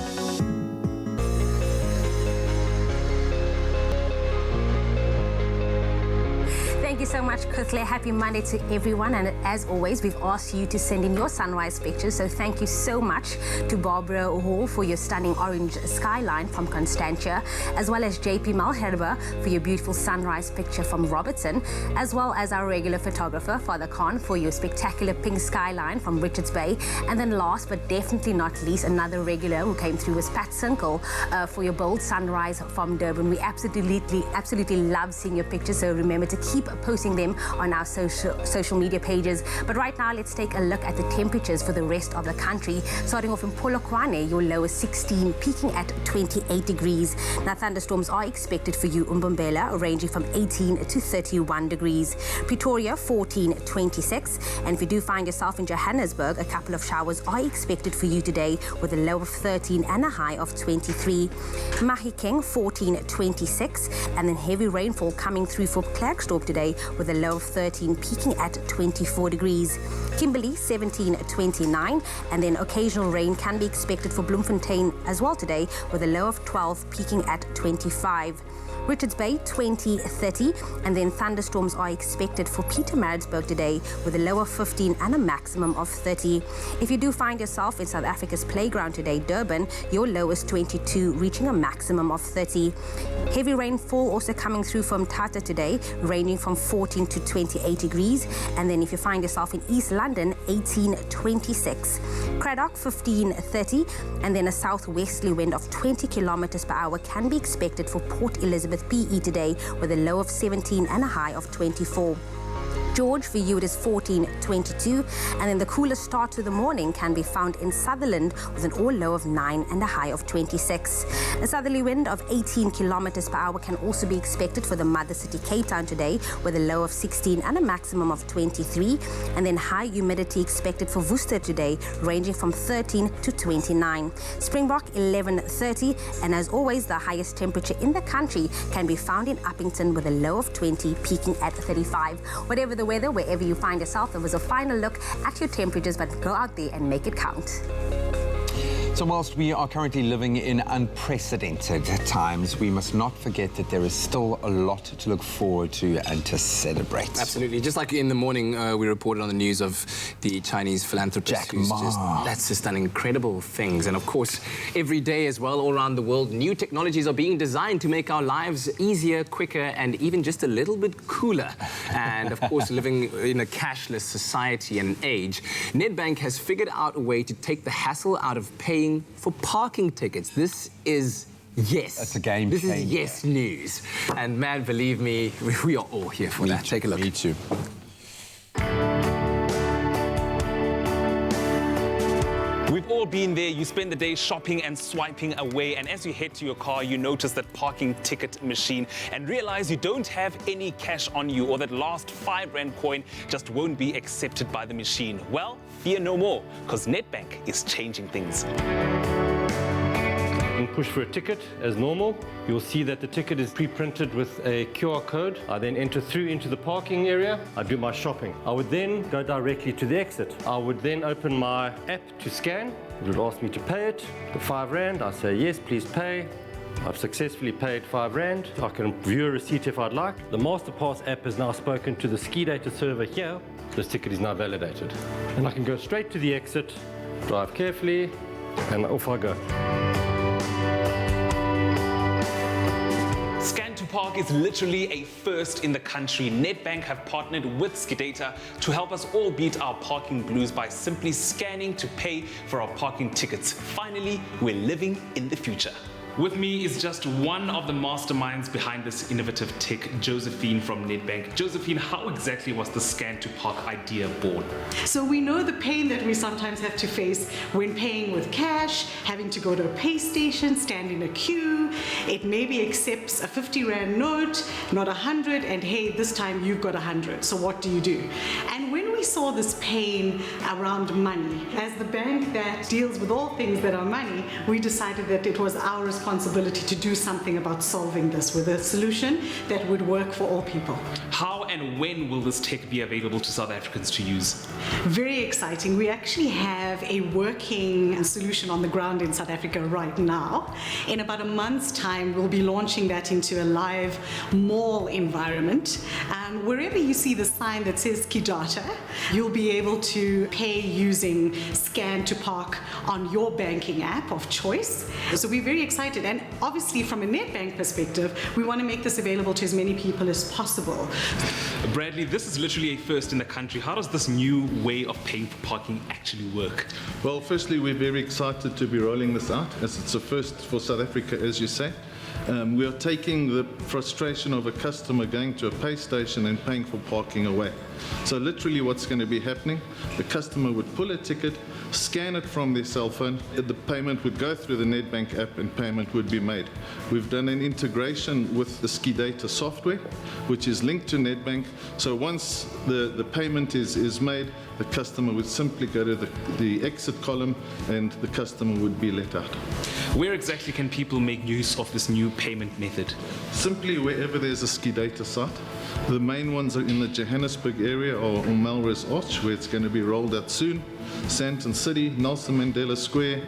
Thank you so much, Kutle. Happy Monday to everyone. And as always, we've asked you to send in your sunrise pictures. So thank you so much to Barbara Hall for your stunning orange skyline from Constantia, as well as JP Malherba for your beautiful sunrise picture from Robertson, as well as our regular photographer, Father Khan, for your spectacular pink skyline from Richards Bay. And then last but definitely not least, another regular who came through was Pat Sinkle for your bold sunrise from Durban. We absolutely love seeing your pictures. So remember to keep posting them on our social media pages. But right now, let's take a look at the temperatures for the rest of the country. Starting off in Polokwane, your low is 16, peaking at 28 degrees. Now, thunderstorms are expected for you, Umbombela, ranging from 18 to 31 degrees. Pretoria, 14, 26. And if you do find yourself in Johannesburg, a couple of showers are expected for you today with a low of 13 and a high of 23. Mahikeng, 14, 26. And then heavy rainfall coming through for Klerksdorp today with a low of 13, peaking at 24 degrees. Kimberley, 17, 29. And then occasional rain can be expected for Bloemfontein as well today with a low of 12, peaking at 25. Richards Bay 20, 30, and then thunderstorms are expected for Pietermaritzburg today with a low of 15 and a maximum of 30. If you do find yourself in South Africa's playground today, Durban, your low is 22, reaching a maximum of 30. Heavy rainfall also coming through from Tata today, ranging from 14 to 28 degrees. And then if you find yourself in East London, 18, 26. Craddock 15, 30, and then a southwesterly wind of 20 kilometers per hour can be expected for Port Elizabeth PE today with a low of 17 and a high of 24. George, for you, it is 14, 22, and then the coolest start to the morning can be found in Sutherland with an all low of 9 and a high of 26. A southerly wind of 18 kilometers per hour can also be expected for the mother city Cape Town today with a low of 16 and a maximum of 23, and then high humidity expected for Worcester today, ranging from 13 to 29. Springbok 11, 30, and as always, the highest temperature in the country can be found in Uppington with a low of 20, peaking at 35. Whatever the weather, wherever you find yourself, there was a final look at your temperatures, but go out there and make it count. So whilst we are currently living in unprecedented times, we must not forget that there is still a lot to look forward to and to celebrate. Absolutely. Just like in the morning, we reported on the news of the Chinese philanthropist. Jack Ma. That's just done incredible things. And of course, every day as well, all around the world, new technologies are being designed to make our lives easier, quicker, and even just a little bit cooler. And of course, living in a cashless society and age, Nedbank has figured out a way to take the hassle out of paying for parking tickets. This is yes. That's a game This changer. is yes news. And man, believe me, we are all here for that. Take a look. Me too. We've all been there. You spend the day shopping and swiping away, and as you head to your car, you notice that parking ticket machine and realize you don't have any cash on you, or that last 5 Rand coin just won't be accepted by the machine. Well, fear no more, because Nedbank is changing things. And push for a ticket as normal. You'll see that the ticket is pre-printed with a QR code. I then enter through into the parking area. I do my shopping. I would then go directly to the exit. I would then open my app to scan. It would ask me to pay it, the 5 Rand. I say, yes, please pay. I've successfully paid 5 Rand. I can view a receipt if I'd like. The MasterPass app has now spoken to the ski data server here. This ticket is now validated. And I can go straight to the exit, drive carefully, and off I go. Scan to Park is literally a first in the country. Nedbank have partnered with Skidata to help us all beat our parking blues by simply scanning to pay for our parking tickets. Finally, we're living in the future. With me is just one of the masterminds behind this innovative tech, Josephine from Nedbank. Josephine, how exactly was the Scan to Park idea born? So we know the pain that we sometimes have to face when paying with cash, having to go to a pay station, stand in a queue. It maybe accepts a 50 Rand note, not 100, and hey, this time you've got 100. So what do you do? And when we saw this pain around money, as the bank that deals with all things that are money, we decided that it was our responsibility to do something about solving this with a solution that would work for all people. How and when will this tech be available to South Africans to use? Very exciting. We actually have a working solution on the ground in South Africa right now. In about a month's time, we'll be launching that into a live mall environment. Wherever you see the sign that says Skidata, you'll be able to pay using Scan to Park on your banking app of choice. So we're very excited. And obviously, from a Nedbank perspective, we want to make this available to as many people as possible. Bradley, this is literally a first in the country. How does this new way of paying for parking actually work? Well, firstly, we're very excited to be rolling this out, as it's a first for South Africa, as you say. We are taking the frustration of a customer going to a pay station and paying for parking away. So literally what's going to be happening, the customer would pull a ticket, scan it from their cell phone, the payment would go through the Nedbank app and payment would be made. We've done an integration with the Skidata software, which is linked to Nedbank. So once the payment is made, the customer would simply go to the exit column and the customer would be let out. Where exactly can people make use of this new payment method? Simply wherever there's a Skidata site. The main ones are in the Johannesburg area or Melrose Arch, where it's going to be rolled out soon. Sandton City, Nelson Mandela Square,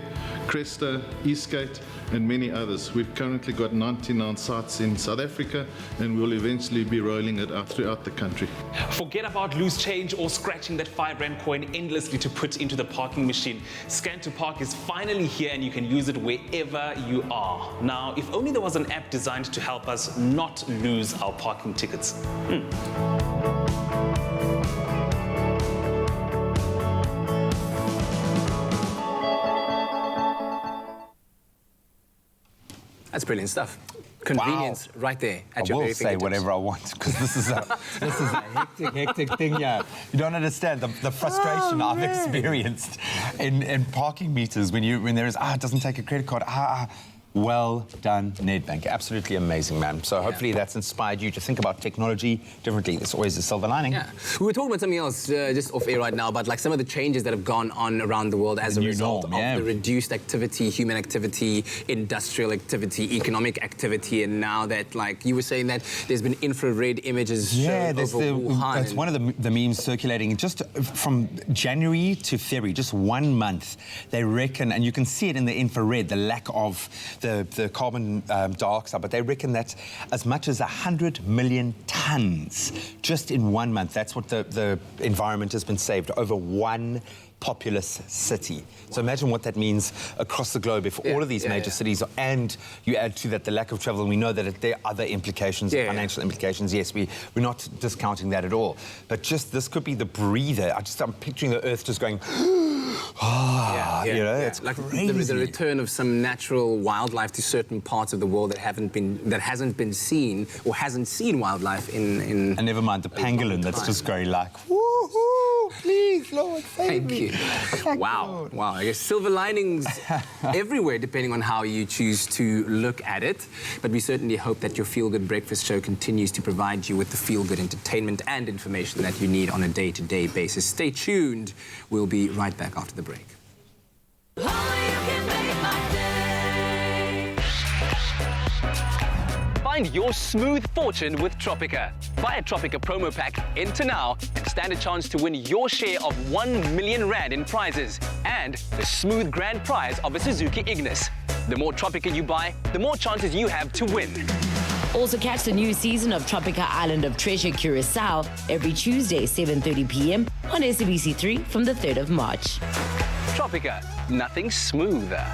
Cresta, Eastgate, and many others. We've currently got 99 sites in South Africa, and we'll eventually be rolling it out throughout the country. Forget about loose change or scratching that 5 Rand coin endlessly to put into the parking machine. Scan to Park is finally here, and you can use it wherever you are. Now, if only there was an app designed to help us not lose our parking tickets. That's brilliant stuff. Convenience right there at your I very will say fingertips. whatever I want because this is a hectic thing here. You don't understand the frustration I've experienced in parking meters when there is it doesn't take a credit card. Well done, Nedbank. Absolutely amazing, man. So hopefully that's inspired you to think about technology differently. There's always a silver lining. Yeah. We were talking about something else just off air right now, about like some of the changes that have gone on around the world as a result of the reduced activity, human activity, industrial activity, economic activity, and now that, like you were saying, that there's been infrared images shown over Wuhan. That's one of the memes circulating. Just from January to February, just 1 month, they reckon, and you can see it in the infrared, the lack of the carbon dioxide, but they reckon that as much as 100 million tons just in 1 month. That's what the environment has been saved over one populous city. So imagine what that means across the globe if all of these major cities, and you add to that the lack of travel, and we know that there are other implications, financial implications. Yes, we're not discounting that at all. But just this could be the breather. I'm picturing the Earth just going, you know, it's like crazy. the return of some natural wildlife to certain parts of the world that hasn't been seen or hasn't seen wildlife in and never mind the pangolin that's just going like, woohoo, please, Lord, save me. Wow. I guess silver linings everywhere, depending on how you choose to look at it. But we certainly hope that your Feel Good Breakfast Show continues to provide you with the feel good entertainment and information that you need on a day-to-day basis. Stay tuned. We'll be right back after the break. Find your smooth fortune with Tropica. Buy a Tropica promo pack, enter now, and stand a chance to win your share of 1 million Rand in prizes and the smooth grand prize of a Suzuki Ignis. The more Tropica you buy, the more chances you have to win. Also catch the new season of Tropica Island of Treasure Curacao every Tuesday, 7:30 p.m. on SABC3 from the 3rd of March. Tropica, nothing smoother.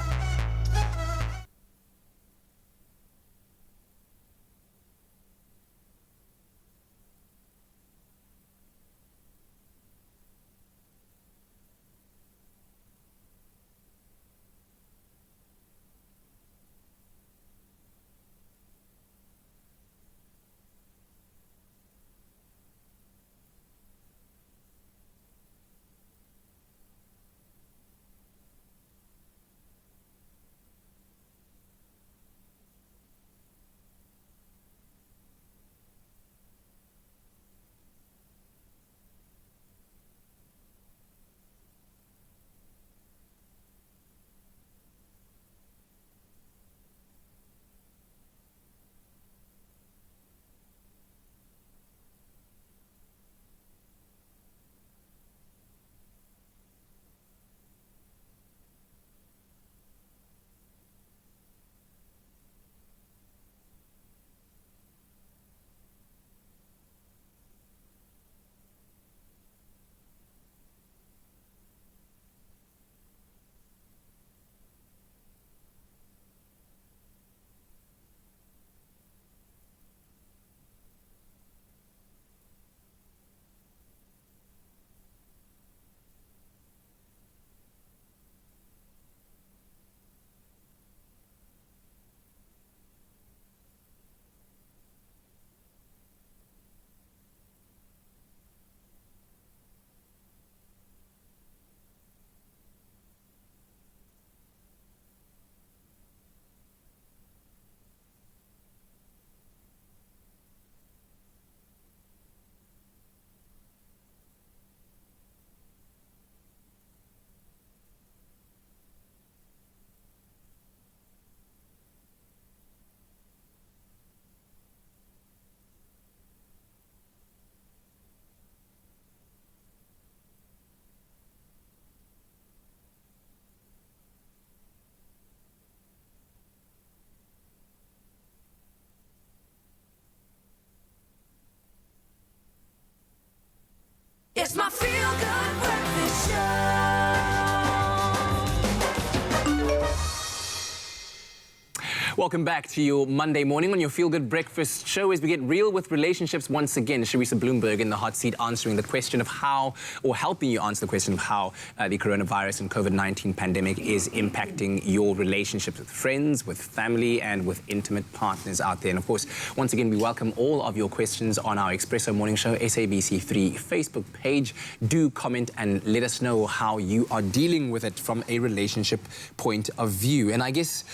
Welcome back to your Monday morning on your Feel Good Breakfast show as we get real with relationships once again. Sharissa Bloomberg in the hot seat answering the question of how, or helping you answer the question of how the coronavirus and COVID-19 pandemic is impacting your relationships with friends, with family, and with intimate partners out there. And of course, once again, we welcome all of your questions on our Expresso Morning Show SABC3 Facebook page. Do comment and let us know how you are dealing with it from a relationship point of view. And I guess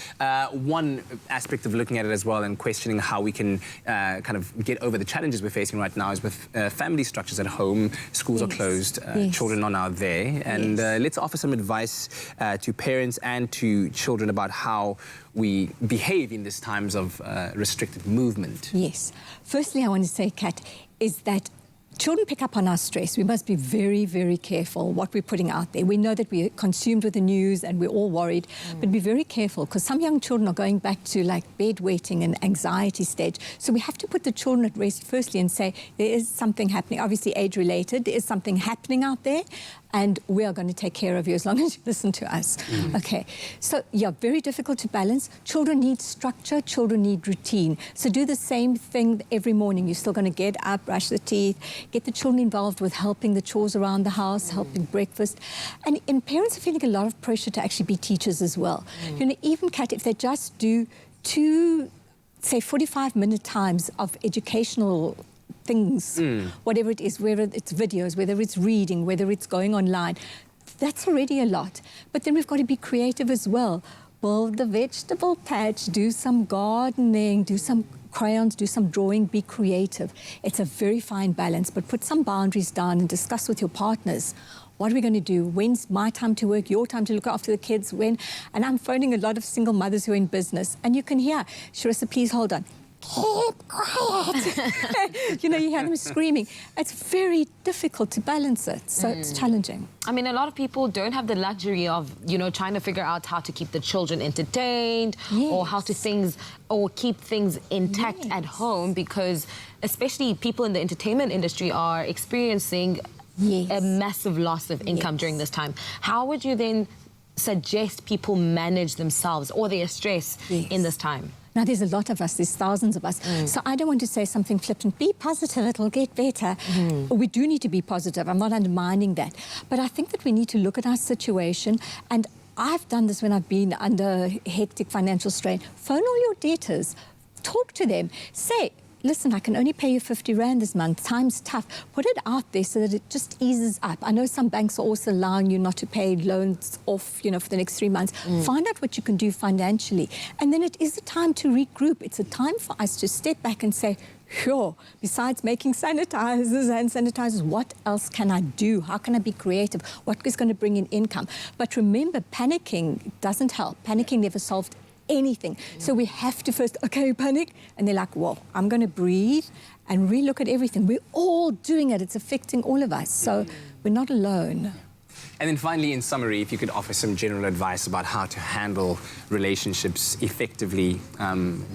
one aspect of looking at it as well and questioning how we can kind of get over the challenges we're facing right now is with family structures at home. Schools are closed, children are now there. And let's offer some advice to parents and to children about how we behave in these times of restricted movement. Yes. Firstly, I want to say, Kat, is that children pick up on our stress. We must be very, very careful what we're putting out there. We know that we're consumed with the news and we're all worried, but be very careful because some young children are going back to like bedwetting and anxiety stage. So we have to put the children at rest firstly and say there is something happening, obviously age-related, there is something happening out there and we are going to take care of you as long as you listen to us. Okay, so yeah, very difficult to balance. Children need structure, children need routine. So do the same thing every morning. You're still going to get up, brush the teeth, get the children involved with helping the chores around the house, helping breakfast. And parents are feeling a lot of pressure to actually be teachers as well. You know, even Kat, if they just do 2, say 45-minute times of educational things, whatever it is, whether it's videos, whether it's reading, whether it's going online, that's already a lot. But then we've got to be creative as well. Build the vegetable patch, do some gardening, do some crayons, do some drawing, be creative. It's a very fine balance, but put some boundaries down and discuss with your partners. What are we going to do? When's my time to work, your time to look after the kids? When? And I'm phoning a lot of single mothers who are in business, and you can hear, Sharissa, please hold on. Keep quiet. You know, you hear them screaming. It's very difficult to balance it, so it's challenging. I mean, a lot of people don't have the luxury of, you know, trying to figure out how to keep the children entertained or how to keep things intact at home, because especially people in the entertainment industry are experiencing a massive loss of income during this time. How would you then suggest people manage themselves or their stress in this time? Now, there's a lot of us, there's thousands of us. So I don't want to say something flippant, be positive, it'll get better. We do need to be positive, I'm not undermining that. But I think that we need to look at our situation, and I've done this when I've been under hectic financial strain. Phone all your debtors, talk to them, say, listen, I can only pay you 50 Rand this month. Time's tough. Put it out there so that it just eases up. I know some banks are also allowing you not to pay loans off, you know, for the next 3 months. Find out what you can do financially. And then it is a time to regroup. It's a time for us to step back and say, sure, besides making sanitizers, what else can I do? How can I be creative? What is going to bring in income? But remember, panicking doesn't help. Panicking never solved anything. So we have to first, okay, panic, and they're like, well, I'm going to breathe and relook at everything. We're all doing it. It's affecting all of us. So we're not alone. And then finally, in summary, if you could offer some general advice about how to handle relationships effectively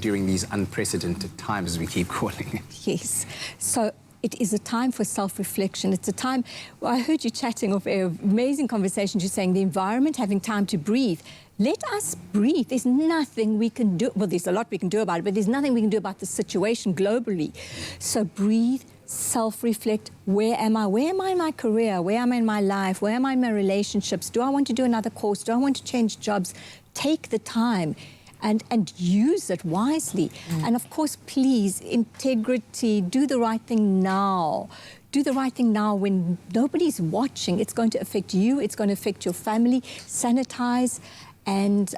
during these unprecedented times, as we keep calling it. Yes. So it is a time for self-reflection. It's a time, well, I heard you chatting of amazing conversations. You're saying the environment, having time to breathe. Let us breathe. There's nothing we can do. Well, there's a lot we can do about it, but there's nothing we can do about the situation globally. So breathe, self-reflect. Where am I? Where am I in my career? Where am I in my life? Where am I in my relationships? Do I want to do another course? Do I want to change jobs? Take the time and use it wisely. And of course, please, integrity, do the right thing now. Do the right thing now when nobody's watching. It's going to affect you. It's going to affect your family. Sanitize and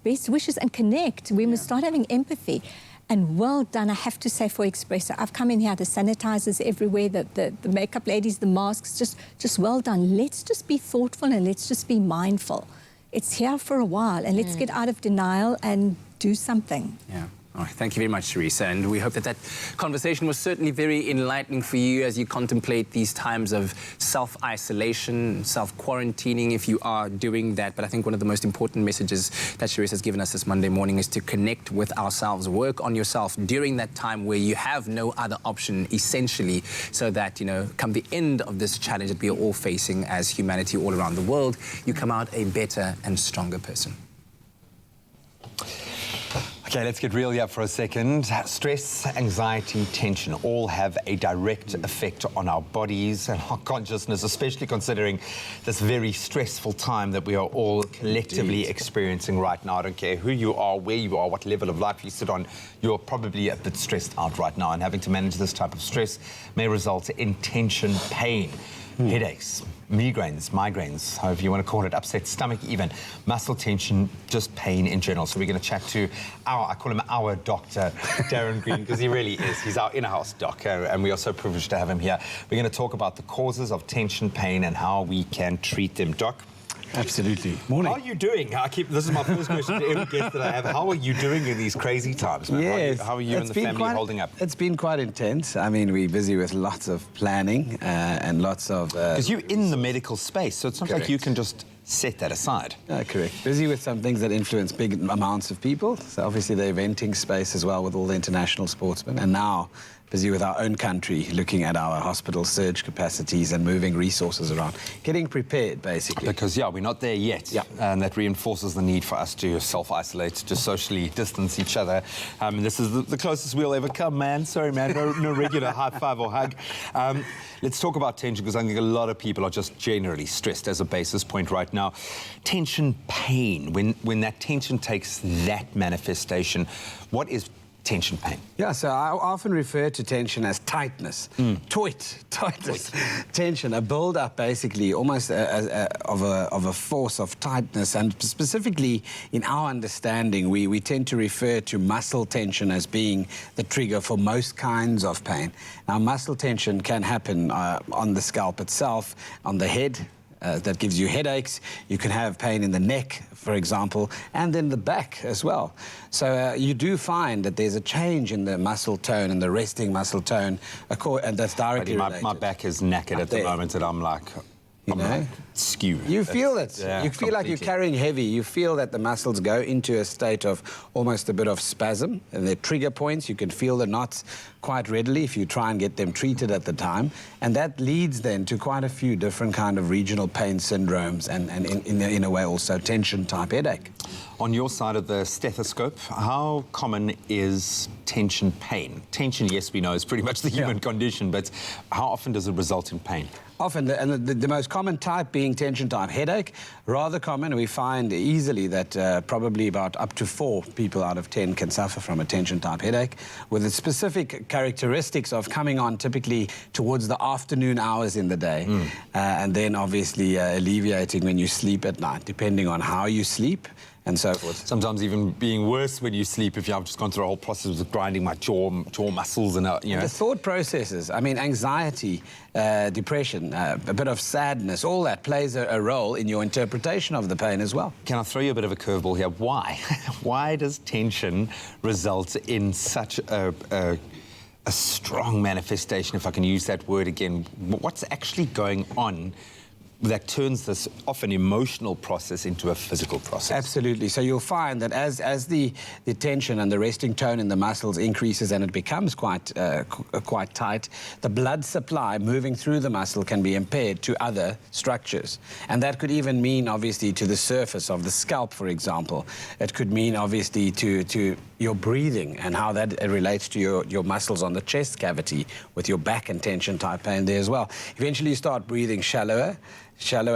best wishes and connect. We must start having empathy. And well done, I have to say, for Expresso. I've come in here, the sanitizers everywhere, the makeup ladies, the masks, just well done. Let's just be thoughtful and let's just be mindful. It's here for a while, and let's get out of denial and do something. Yeah. All right, thank you very much, Sharissa, and we hope that that conversation was certainly very enlightening for you as you contemplate these times of self-isolation, self-quarantining, if you are doing that. But I think one of the most important messages that Sharissa has given us this Monday morning is to connect with ourselves, work on yourself during that time where you have no other option, essentially, so that, you know, come the end of this challenge that we are all facing as humanity all around the world, you come out a better and stronger person. Okay, let's get real here for a second. Stress, anxiety, tension all have a direct effect on our bodies and our consciousness, especially considering this very stressful time that we are all collectively experiencing right now. I don't care who you are, where you are, what level of life you sit on, you're probably a bit stressed out right now, and having to manage this type of stress may result in tension, pain, headaches, migraines, however you want to call it, upset stomach even, muscle tension, just pain in general. So we're going to chat to I call him our doctor, Darren Green, because he really is. He's our in-house doc, and we are so privileged to have him here. We're going to talk about the causes of tension, pain, and how we can treat them. Doc? Absolutely. Morning. How are you doing? This is my first question to every guest that I have. How are you doing in these crazy times, man? Yes. How are you and the family holding up? It's been quite intense. I mean, we're busy with lots of planning and lots of... Because you're in the medical space, so it's not like you can just set that aside. Correct. Busy with some things that influence big amounts of people. So obviously the eventing space as well with all the international sportsmen. And now busy with our own country, looking at our hospital surge capacities and moving resources around, getting prepared, basically. Because, yeah, we're not there yet. Yeah. And that reinforces the need for us to self-isolate, to socially distance each other. This is the closest we'll ever come, man. Sorry, man. No regular high five or hug. Let's talk about tension, because I think a lot of people are just generally stressed as a basis point right now. Tension, pain, when that tension takes that manifestation, what is tension, pain? Yeah, so I often refer to tension as tightness. Tightness. Tension, a build-up, basically, almost of a force of tightness. And specifically, in our understanding, we tend to refer to muscle tension as being the trigger for most kinds of pain. Now, muscle tension can happen on the scalp itself, on the head. That gives you headaches. You can have pain in the neck, for example, and then the back as well. So you do find that there's a change in the muscle tone and the resting muscle tone, and that's directly related. My back is knackered at the moment, and I'm like... skew. You feel it. Yeah, you feel like you're carrying heavy. You feel that the muscles go into a state of almost a bit of spasm, and they're trigger points. You can feel the knots quite readily if you try and get them treated at the time. And that leads then to quite a few different kind of regional pain syndromes and in a way also tension-type headache. On your side of the stethoscope, how common is tension pain? Tension, yes, we know, is pretty much the human condition, but how often does it result in pain? Often, and the most common type being tension-type headache, rather common. We find easily that probably about up to 4 people out of 10 can suffer from a tension-type headache, with the specific characteristics of coming on typically towards the afternoon hours in the day, and then obviously alleviating when you sleep at night, depending on how you sleep and so forth. Sometimes even being worse when you sleep if I've just gone through a whole process of grinding my jaw muscles and, you know. The thought processes, I mean, anxiety, depression, a bit of sadness, all that plays a role in your interpretation of the pain as well. Can I throw you a bit of a curveball here? Why? Why does tension result in such a strong manifestation, if I can use that word again? What's actually going on that turns this often emotional process into a physical process? Absolutely. So you'll find that as the tension and the resting tone in the muscles increases and it becomes quite tight, the blood supply moving through the muscle can be impaired to other structures. And that could even mean, obviously, to the surface of the scalp, for example. It could mean, obviously, to your breathing and how that relates to your muscles on the chest cavity with your back and tension-type pain there as well. Eventually, you start breathing shallower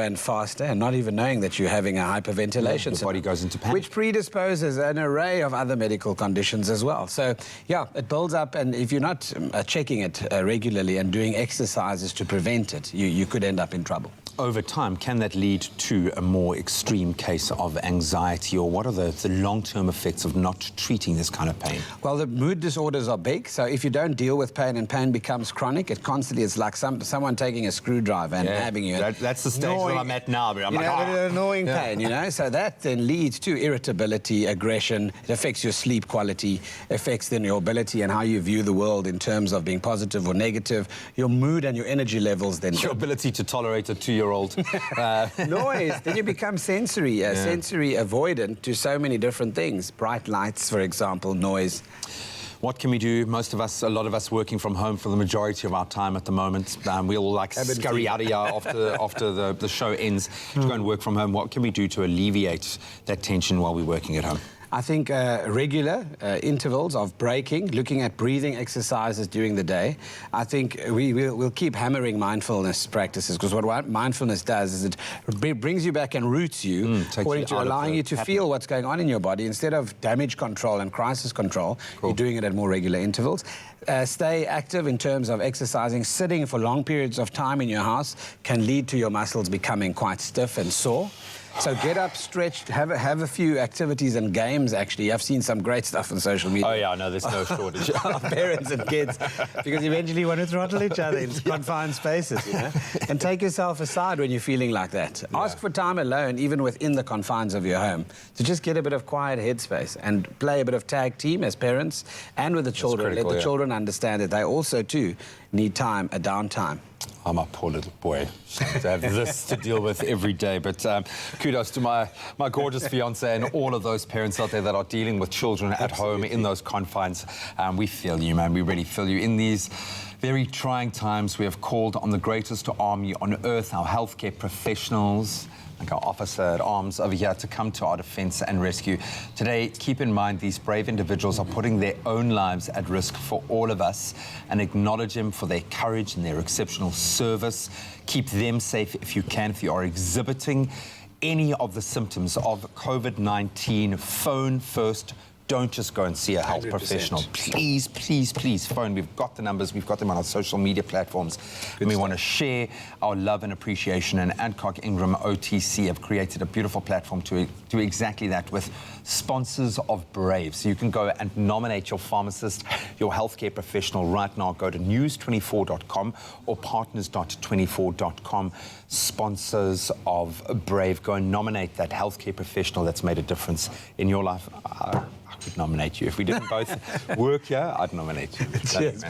and faster, and not even knowing that you're having a hyperventilation. Your body goes into panic. Which predisposes an array of other medical conditions as well. So, yeah, it builds up, and if you're not checking it regularly and doing exercises to prevent it, you could end up in trouble. Over time, can that lead to a more extreme case of anxiety, or what are the long-term effects of not treating this kind of pain? Well, the mood disorders are big, so if you don't deal with pain and pain becomes chronic, it constantly, it's like someone taking a screwdriver and having you... That's the stage that I'm at now, but I'm like, annoying pain, you know? So that then leads to irritability, aggression. It affects your sleep quality, affects then your ability and how you view the world in terms of being positive or negative, your mood and your energy levels then... Your ability to tolerate a 2-year-old. Noise. Then you become sensory avoidant to so many different things. Bright lights, for example, noise. What can we do? Most of us, a lot of us working from home for the majority of our time at the moment. We all like scurry out of here after the show ends to go and work from home. What can we do to alleviate that tension while we're working at home? I think regular intervals of breaking, looking at breathing exercises during the day. I think we'll keep hammering mindfulness practices, because what mindfulness does is it brings you back and roots you, according to allowing you to feel what's going on in your body. Instead of damage control and crisis control, you're doing it at more regular intervals. Stay active in terms of exercising. Sitting for long periods of time in your house can lead to your muscles becoming quite stiff and sore. So get up, stretch, have a few activities and games, actually. I've seen some great stuff on social media. Oh, yeah, no, there's no shortage. Of parents and kids, because eventually you want to throttle each other in confined spaces, you know? And take yourself aside when you're feeling like that. Ask for time alone, even within the confines of your home, to just get a bit of quiet headspace and play a bit of tag team as parents and with the children. Let the children understand that they also, too, need time, a downtime. I'm a poor little boy to have this to deal with every day. But kudos to my gorgeous fiancé and all of those parents out there that are dealing with children at home in those confines. We feel you, man. We really feel you. In these very trying times, we have called on the greatest army on earth, our healthcare professionals, like our officer at arms over here, to come to our defense and rescue. Today, keep in mind these brave individuals are putting their own lives at risk for all of us, and acknowledge them for their courage and their exceptional service. Keep them safe if you can. If you are exhibiting any of the symptoms of COVID-19, phone first. Don't just go and see a health 100%. Professional. Please, please, please phone. We've got the numbers. We've got them on our social media platforms. And we want to share our love and appreciation. And Adcock Ingram OTC have created a beautiful platform to do exactly that with sponsors of Brave. So you can go and nominate your pharmacist, your healthcare professional right now. Go to news24.com or partners.24.com. Sponsors of Brave. Go and nominate that healthcare professional that's made a difference in your life. I could nominate you. If we didn't both work here, I'd nominate you. Cheers.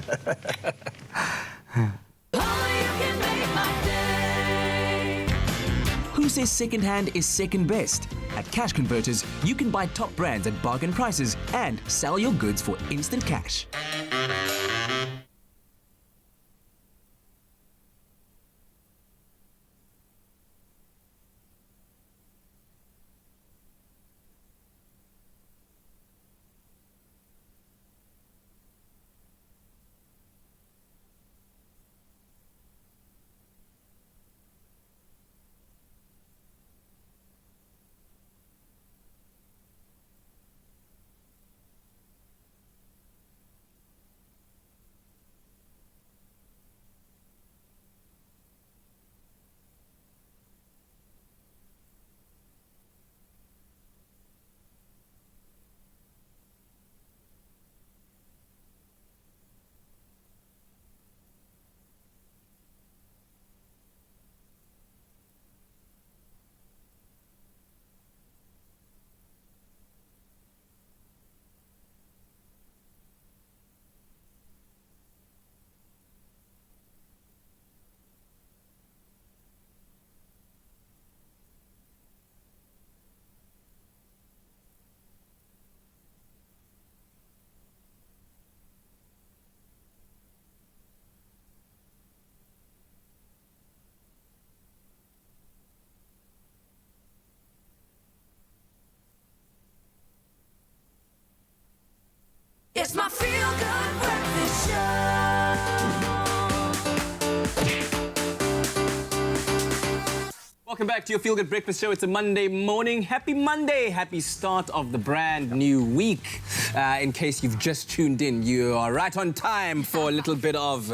Who says second-hand is second best? At Cash Converters, you can buy top brands at bargain prices and sell your goods for instant cash. It's my feel-good breakfast show. Welcome back to your Feel Good Breakfast Show. It's a Monday morning. Happy Monday. Happy start of the brand new week. In case you've just tuned in, you are right on time for a little bit of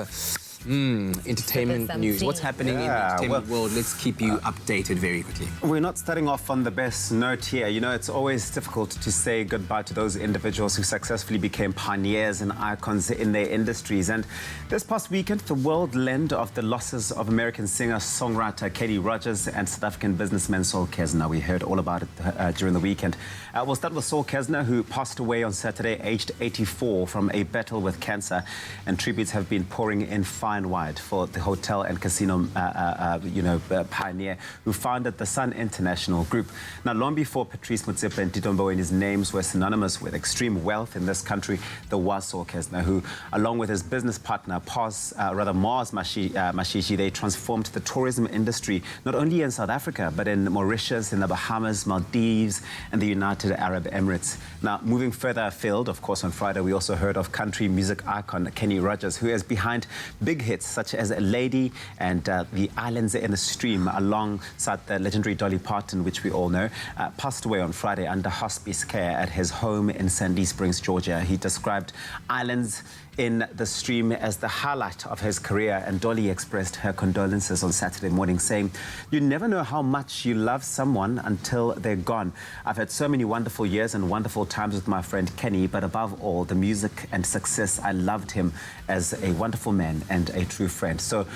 entertainment news. What's happening in the entertainment world? Let's keep you updated very quickly. We're not starting off on the best note here. You know, it's always difficult to say goodbye to those individuals who successfully became pioneers and icons in their industries. And this past weekend, the world learned of the losses of American singer-songwriter Katie Rogers and South African businessman Saul Kesner. We heard all about it during the weekend. We'll start with Saul Kesner, who passed away on Saturday, aged 84, from a battle with cancer. And tributes have been pouring in finally and wide for the hotel and casino, pioneer who founded the Sun International Group. Now, long before Patrice Motsepe and Tito Mbowene's names were synonymous with extreme wealth in this country, there was Saul Kesner, who, along with his business partner, Mars Mashishi, they transformed the tourism industry, not only in South Africa, but in Mauritius, in the Bahamas, Maldives, and the United Arab Emirates. Now, moving further afield, of course, on Friday, we also heard of country music icon Kenny Rogers, who is behind big hits such as Lady and The Islands in the Stream, alongside the legendary Dolly Parton, which we all know, passed away on Friday under hospice care at his home in Sandy Springs, Georgia. He described Islands in the Stream as the highlight of his career, and Dolly expressed her condolences on Saturday morning, saying, "You never know how much you love someone until they're gone. I've had so many wonderful years and wonderful times with my friend Kenny, but above all, the music and success. I loved him as a wonderful man and a true friend." So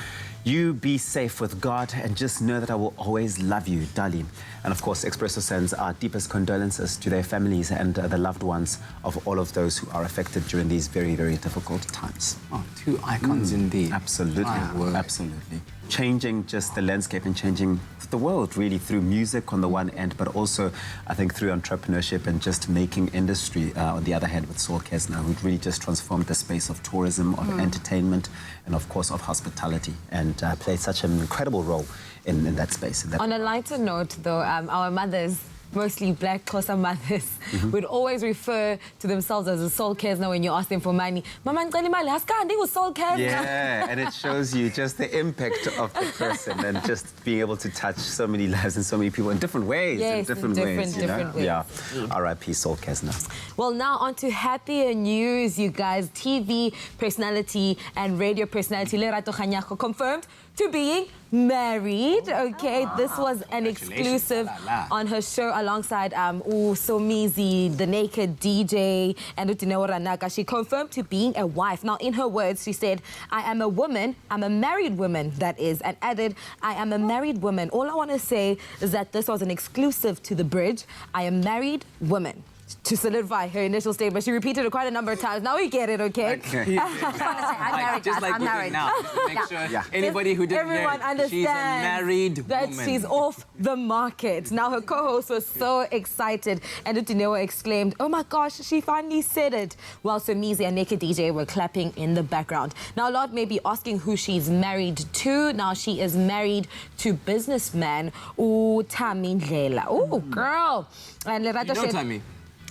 you be safe with God and just know that I will always love you, Dolly. And of course, Expresso sends our deepest condolences to their families and the loved ones of all of those who are affected during these very, very difficult times. Oh, two icons indeed. Absolutely. Absolutely. Changing just the landscape and changing the world, really, through music on the one end, but also, I think, through entrepreneurship and just making industry on the other hand with Saul Kesner, who really just transformed the space of tourism, of entertainment, and of course of hospitality, and played such an incredible role in that space. On a lighter note, though, our mothers, mostly black Xhosa mothers, would always refer to themselves as a Saul Kesner when you ask them for money. Mama, ngicela imali, asikandi uSaul Kesner. Yeah, and it shows you just the impact of the person and just being able to touch so many lives and so many people in different ways. Yes, in different ways. Yeah. Mm. R.I.P. Saul Kesner. Well, now on to happier news, you guys. TV personality and radio personality Lerato Kganyago confirmed to being married. Okay, this was an exclusive on her show alongside Somizi, the Naked DJ, and Utinewa Ranaka. She confirmed to being a wife. Now, in her words, she said, "I am a woman. I'm a married woman, that is," and added, "I am a married woman. All I want to say is that this was an exclusive to The Bridge. I am married woman." To solidify her initial statement, she repeated it quite a number of times. Now we get it, okay? I'm married, just like I'm married. now, just to make sure anybody who didn't Everyone hear, understands she's a married that woman. she's off the market. Now her co-host was so excited, and Utinewa exclaimed, "Oh my gosh, she finally said it," while Somizi and Naked DJ were clapping in the background. Now a lot may be asking who she's married to. Now she is married to businessman Thami Ndlela. Oh, girl. And Lerato You know said, Thami?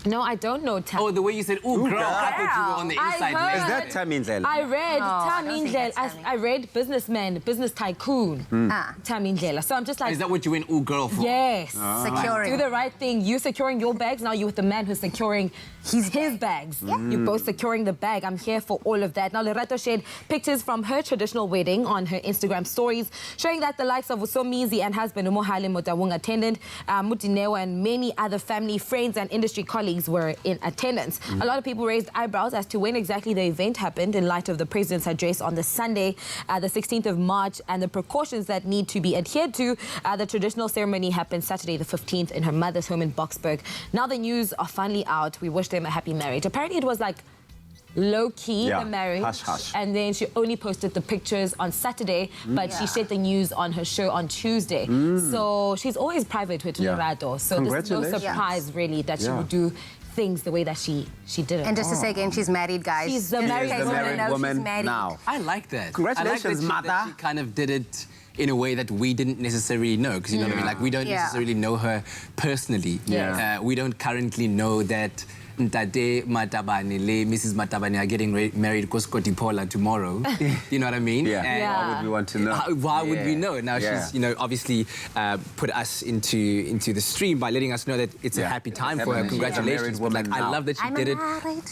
No, I don't know Thami. Oh, the way you said, "Ooh, girl," I thought you were on the inside. Is that Thami Ndlela? I read Thami Ndlela. I read businessman, business tycoon. Thami Ndlela. So I'm just like... Is that what you went, "Ooh, girl," for? Yes. Securing. Do the right thing. You securing your bags, now you're with the man who's securing his bags. You're both securing the bag. I'm here for all of that. Now, Lerato shared pictures from her traditional wedding on her Instagram stories, showing that the likes of Somizi and husband Umohale Motawung attended, Mutinewa and many other family, friends and industry colleagues were in attendance. A lot of people raised eyebrows as to when exactly the event happened in light of the president's address on the Sunday, the 16th of March, and the precautions that need to be adhered to. The traditional ceremony happened Saturday the 15th in her mother's home in Boksburg. Now the news are finally out. We wish them a happy marriage. Apparently it was like low-key, the marriage. Hush, hush. And then she only posted the pictures on Saturday, but she shared the news on her show on Tuesday. So she's always private with Lerato. So there's no surprise, really, that she would do things the way that she did it. And just to say again, she's married, guys. She's the married woman married. now. I like that. Congratulations, I like that she kind of did it in a way that we didn't necessarily know, because you know what I mean? Like, we don't necessarily know her personally. We don't currently know that Ntate Matabane, Mrs. Matabane are getting married Koskoti Paula tomorrow. You know what I mean? And why would we want to know? Why would we know? Now she's, you know, obviously put us into the stream by letting us know that it's a happy time for her. Congratulations. But like, I love that she did it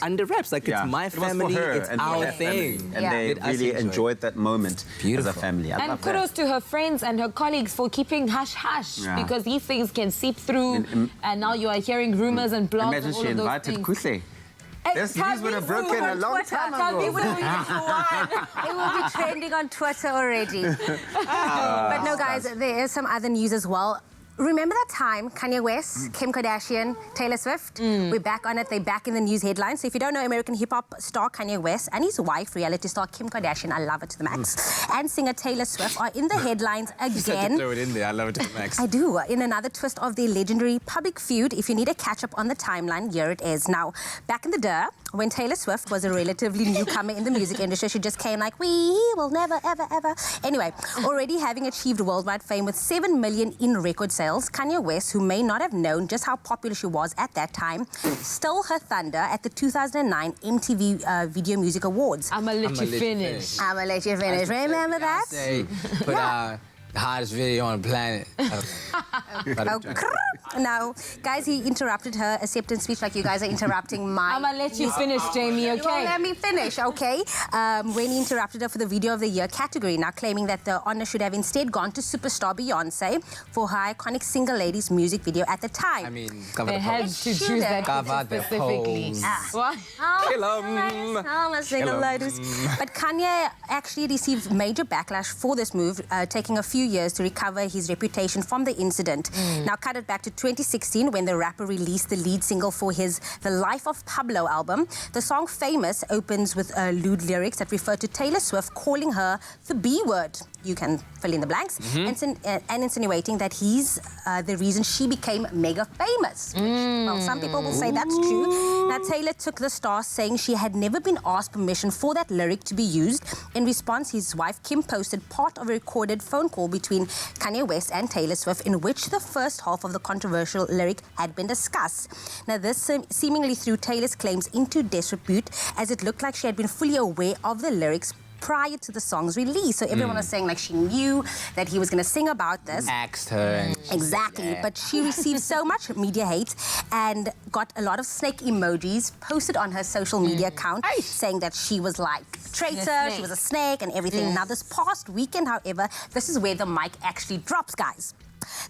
under wraps. Like, it's my family, it's our thing. And they really enjoyed that moment as a family. I and kudos to her friends and her colleagues for keeping hush-hush, because these things can seep through, and now you are hearing rumors and blogs. Imagine she invited Kuse. This news would have broken a long time ago. It will be trending on Twitter already. But no, guys, there is some other news as well. remember that time, Kanye West, Kim Kardashian, Taylor Swift? We're back on it. They're back in the news headlines. So if you don't know, American hip-hop star Kanye West and his wife, reality star Kim Kardashian, I love it to the max, and singer Taylor Swift are in the headlines again. Throw it in there. I love it to the max. I do. In another twist of their legendary public feud. If you need a catch-up on the timeline, here it is. Now, back in the day, when Taylor Swift was a relatively newcomer in the music industry, she just came like, we will never, ever, ever. Anyway, already having achieved worldwide fame with 7 million in record sales, Kanye West, who may not have known just how popular she was at that time, stole her thunder at the 2009 MTV Video Music Awards. I'ma let you finish. I'ma let you finish. Remember that? Put the hottest video on the planet. Now, guys, he interrupted her acceptance speech like you guys are interrupting my... I'ma let you finish, Jamie, okay? You won't let me finish, okay? When he interrupted her for the Video of the Year category, now claiming that the honor should have instead gone to superstar Beyonce for her iconic Single Ladies music video at the time. I mean, they had to choose that specifically. What? Single Ladies. But Kanye actually received major backlash for this move, taking a few years to recover his reputation from the incident. Now, cut it back to 2016 when the rapper released the lead single for his The Life of Pablo album. The song Famous opens with lewd lyrics that refer to Taylor Swift calling her the B word. You can fill in the blanks. And insinuating that he's the reason she became mega famous. Well, some people will say that's true. Now, Taylor took the star, saying she had never been asked permission for that lyric to be used. In response, his wife Kim posted part of a recorded phone call between Kanye West and Taylor Swift in which the first half of the controversial lyric had been discussed. Now, this seemingly threw Taylor's claims into disrepute, as it looked like she had been fully aware of the lyrics prior to the song's release. So everyone was saying like she knew that he was going to sing about this. Asked her. Exactly. But she received so much media hate and got a lot of snake emojis posted on her social media account saying that she was like a traitor, she was a snake and everything. Now, this past weekend, however, this is where the mic actually drops, guys.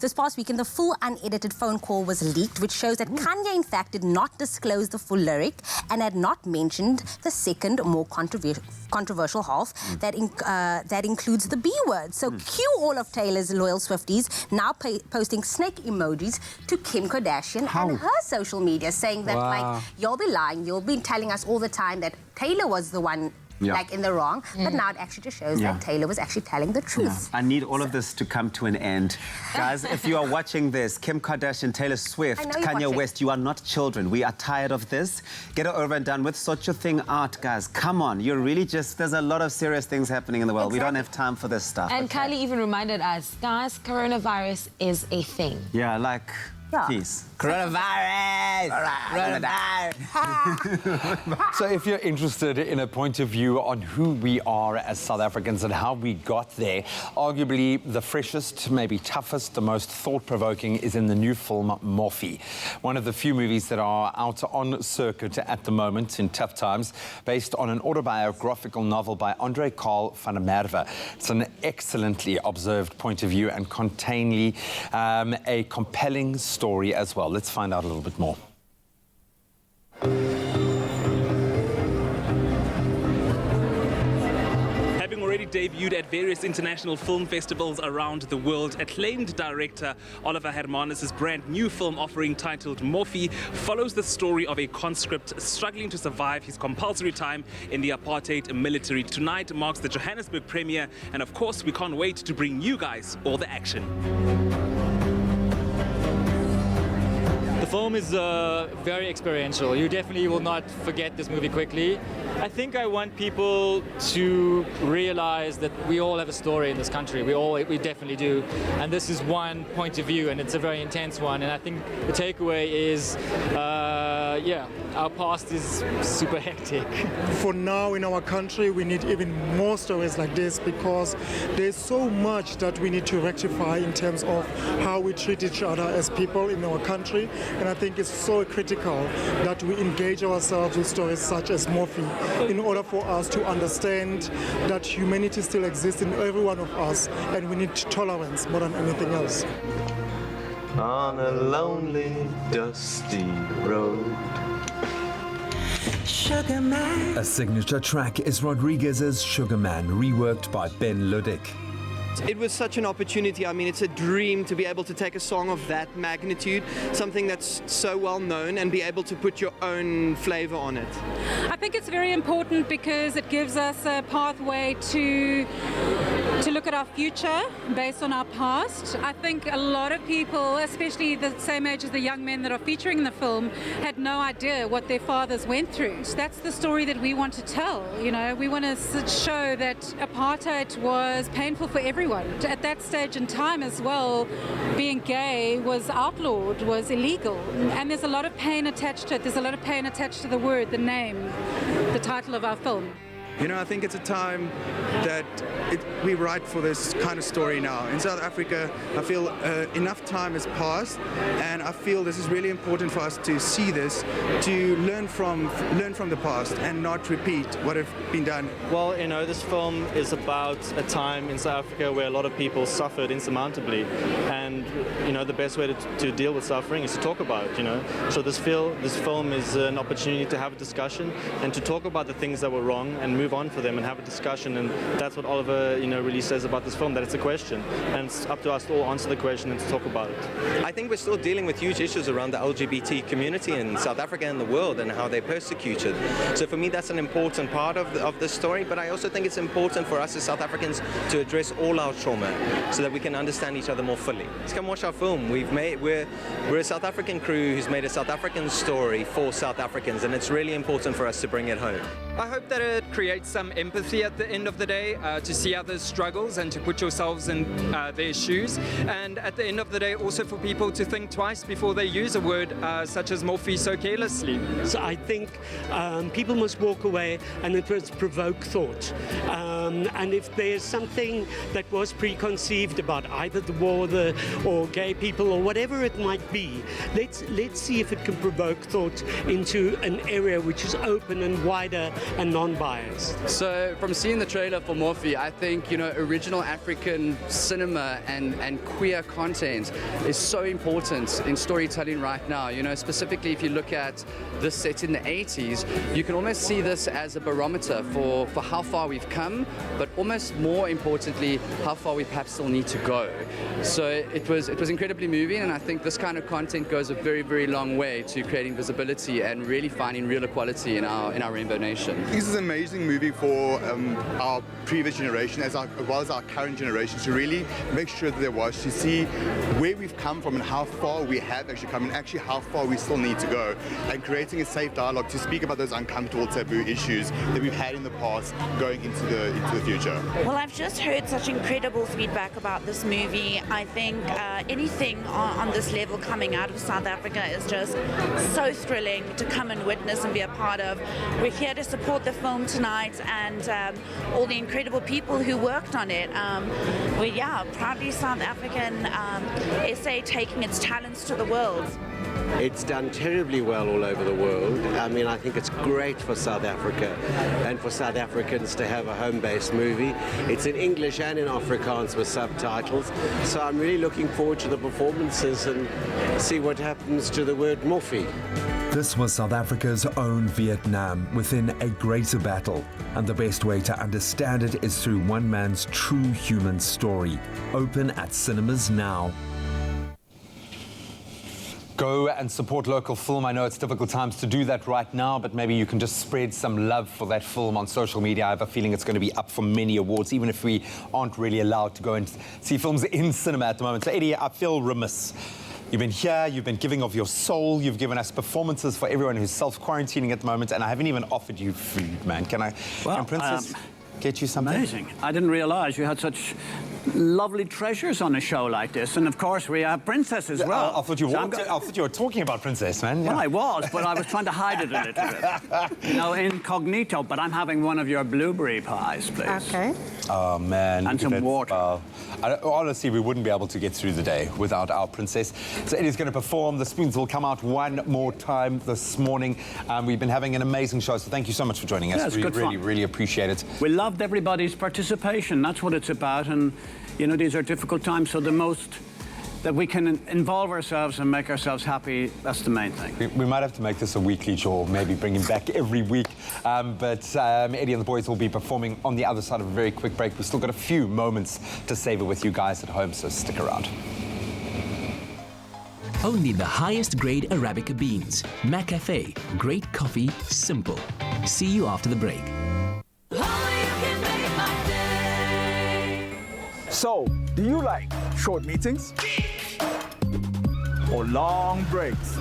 This past weekend, the full unedited phone call was leaked, which shows that Kanye, in fact, did not disclose the full lyric and had not mentioned the second, more controversial half that includes the B word. So cue all of Taylor's loyal Swifties now posting snake emojis to Kim Kardashian and her social media, saying that, like, you'll be lying, you'll be telling us all the time that Taylor was the one like in the wrong, but now it actually just shows that Taylor was actually telling the truth. I need all of this to come to an end. Guys, if you are watching this, Kim Kardashian, Taylor Swift, Kanye West, you are not children. We are tired of this. Get it over and done with. Sort your thing out, guys. Come on. You're really just... There's a lot of serious things happening in the world. We don't have time for this stuff. And Kylie even reminded us, guys, coronavirus is a thing. Yeah, like... Peace. Coronavirus! So if you're interested in a point of view on who we are as South Africans and how we got there, arguably the freshest, maybe toughest, the most thought-provoking is in the new film Morphe, one of the few movies that are out on circuit at the moment in tough times, based on an autobiographical novel by Andre Carl van der Merwe. It's an excellently observed point of view and containly a compelling story as well. Let's find out a little bit more. Having already debuted at various international film festivals around the world, acclaimed director Oliver Hermanus' brand new film offering titled Morphe follows the story of a conscript struggling to survive his compulsory time in the apartheid military. Tonight marks the Johannesburg premiere, and of course we can't wait to bring you guys all the action. The film is very experiential. You definitely will not forget this movie quickly. I think I want people to realize that we all have a story in this country. We definitely do. And this is one point of view, and it's a very intense one. And I think the takeaway is, our past is super hectic. For now in our country, we need even more stories like this, because there's so much that we need to rectify in terms of how we treat each other as people in our country. And I think it's so critical that we engage ourselves with stories such as Morphe in order for us to understand that humanity still exists in every one of us, and we need tolerance more than anything else. On a lonely, dusty road. Sugar Man. A signature track is Rodriguez's Sugar Man, reworked by Ben Ludick. It was such an opportunity. I mean, it's a dream to be able to take a song of that magnitude, something that's so well known, and be able to put your own flavor on it. I think it's very important because it gives us a pathway to look at our future based on our past. I think a lot of people, especially the same age as the young men that are featuring in the film, had no idea what their fathers went through. So that's the story that we want to tell. You know, we want to show that apartheid was painful for everyone. At that stage in time as well, being gay was outlawed, was illegal. And there's a lot of pain attached to it. There's a lot of pain attached to the word, the name, the title of our film. You know, I think it's a time that we write for this kind of story now. In South Africa, I feel enough time has passed, and I feel this is really important for us to see this, to learn from the past and not repeat what has been done. Well, you know, this film is about a time in South Africa where a lot of people suffered insurmountably, and you know, the best way to deal with suffering is to talk about it. You know, so this film is an opportunity to have a discussion and to talk about the things that were wrong and move on for them and have a discussion. And that's what Oliver, you know, really says about this film, that it's a question, and it's up to us to all answer the question and to talk about it. I think we're still dealing with huge issues around the LGBT community in South Africa and the world, and how they're persecuted. So for me, that's an important part of this story, but I also think it's important for us as South Africans to address all our trauma so that we can understand each other more fully. Let's come watch our film. We're a South African crew who's made a South African story for South Africans, and it's really important for us to bring it home. I hope that it creates some empathy at the end of the day, to see others' struggles and to put yourselves in their shoes. And at the end of the day, also for people to think twice before they use a word such as morphe so carelessly. So I think people must walk away and it must provoke thought. And if there's something that was preconceived about either the war or gay people or whatever it might be, let's see if it can provoke thought into an area which is open and wider and non-biased. So from seeing the trailer for Morphe, I think, you know, original African cinema and queer content is so important in storytelling right now. You know, specifically if you look at this set in the 80s, you can almost see this as a barometer for how far we've come, but almost more importantly, how far we perhaps still need to go. So it was incredibly moving, and I think this kind of content goes a very, very long way to creating visibility and really finding real equality in our Rainbow Nation. This is an amazing movie for our previous generation as well as our current generation, to really make sure that they watch, to see where we've come from and how far we have actually come, and actually how far we still need to go, and creating a safe dialogue to speak about those uncomfortable taboo issues that we've had in the past going into the future. Well, I've just heard such incredible feedback about this movie. I think anything on this level coming out of South Africa is just so thrilling to come and witness and be a part of. We're here to support the film tonight and all the incredible people who worked on it. We're proudly South African SA taking its talents to the world. It's done terribly well all over the world. I mean, I think it's great for South Africa and for South Africans to have a home-based movie. It's in English and in Afrikaans with subtitles. So I'm really looking forward to the performances and see what happens to the word morphe. This was South Africa's own Vietnam within a greater battle, and the best way to understand it is through one man's true human story. Open at cinemas now. Go and support local film. I know it's difficult times to do that right now, but maybe you can just spread some love for that film on social media. I have a feeling it's going to be up for many awards, even if we aren't really allowed to go and see films in cinema at the moment. So Eddie, I feel remiss. You've been here, you've been giving of your soul, you've given us performances for everyone who's self-quarantining at the moment, and I haven't even offered you food, man. Can Princess get you something? Amazing. I didn't realize you had such lovely treasures on a show like this, and of course we have Princess as well. I thought you were talking about Princess, man. Well, I was, but I was trying to hide it a little bit. You know, incognito, but I'm having one of your blueberry pies, please. Okay. Oh, man. And some water. Honestly, we wouldn't be able to get through the day without our Princess. So Eddie's going to perform. The spoons will come out one more time this morning. We've been having an amazing show, so thank you so much for joining us. Yeah, We really appreciate it. We loved everybody's participation. That's what it's about. And, you know, these are difficult times, so the most that we can involve ourselves and make ourselves happy. That's the main thing. We might have to make this a weekly chore, maybe bring him back every week. But Eddie and the boys will be performing on the other side of a very quick break. We've still got a few moments to savor with you guys at home, so stick around. Only the highest grade Arabica beans. McCafe. Great coffee, simple. See you after the break. So, do you like short meetings? Or long breaks?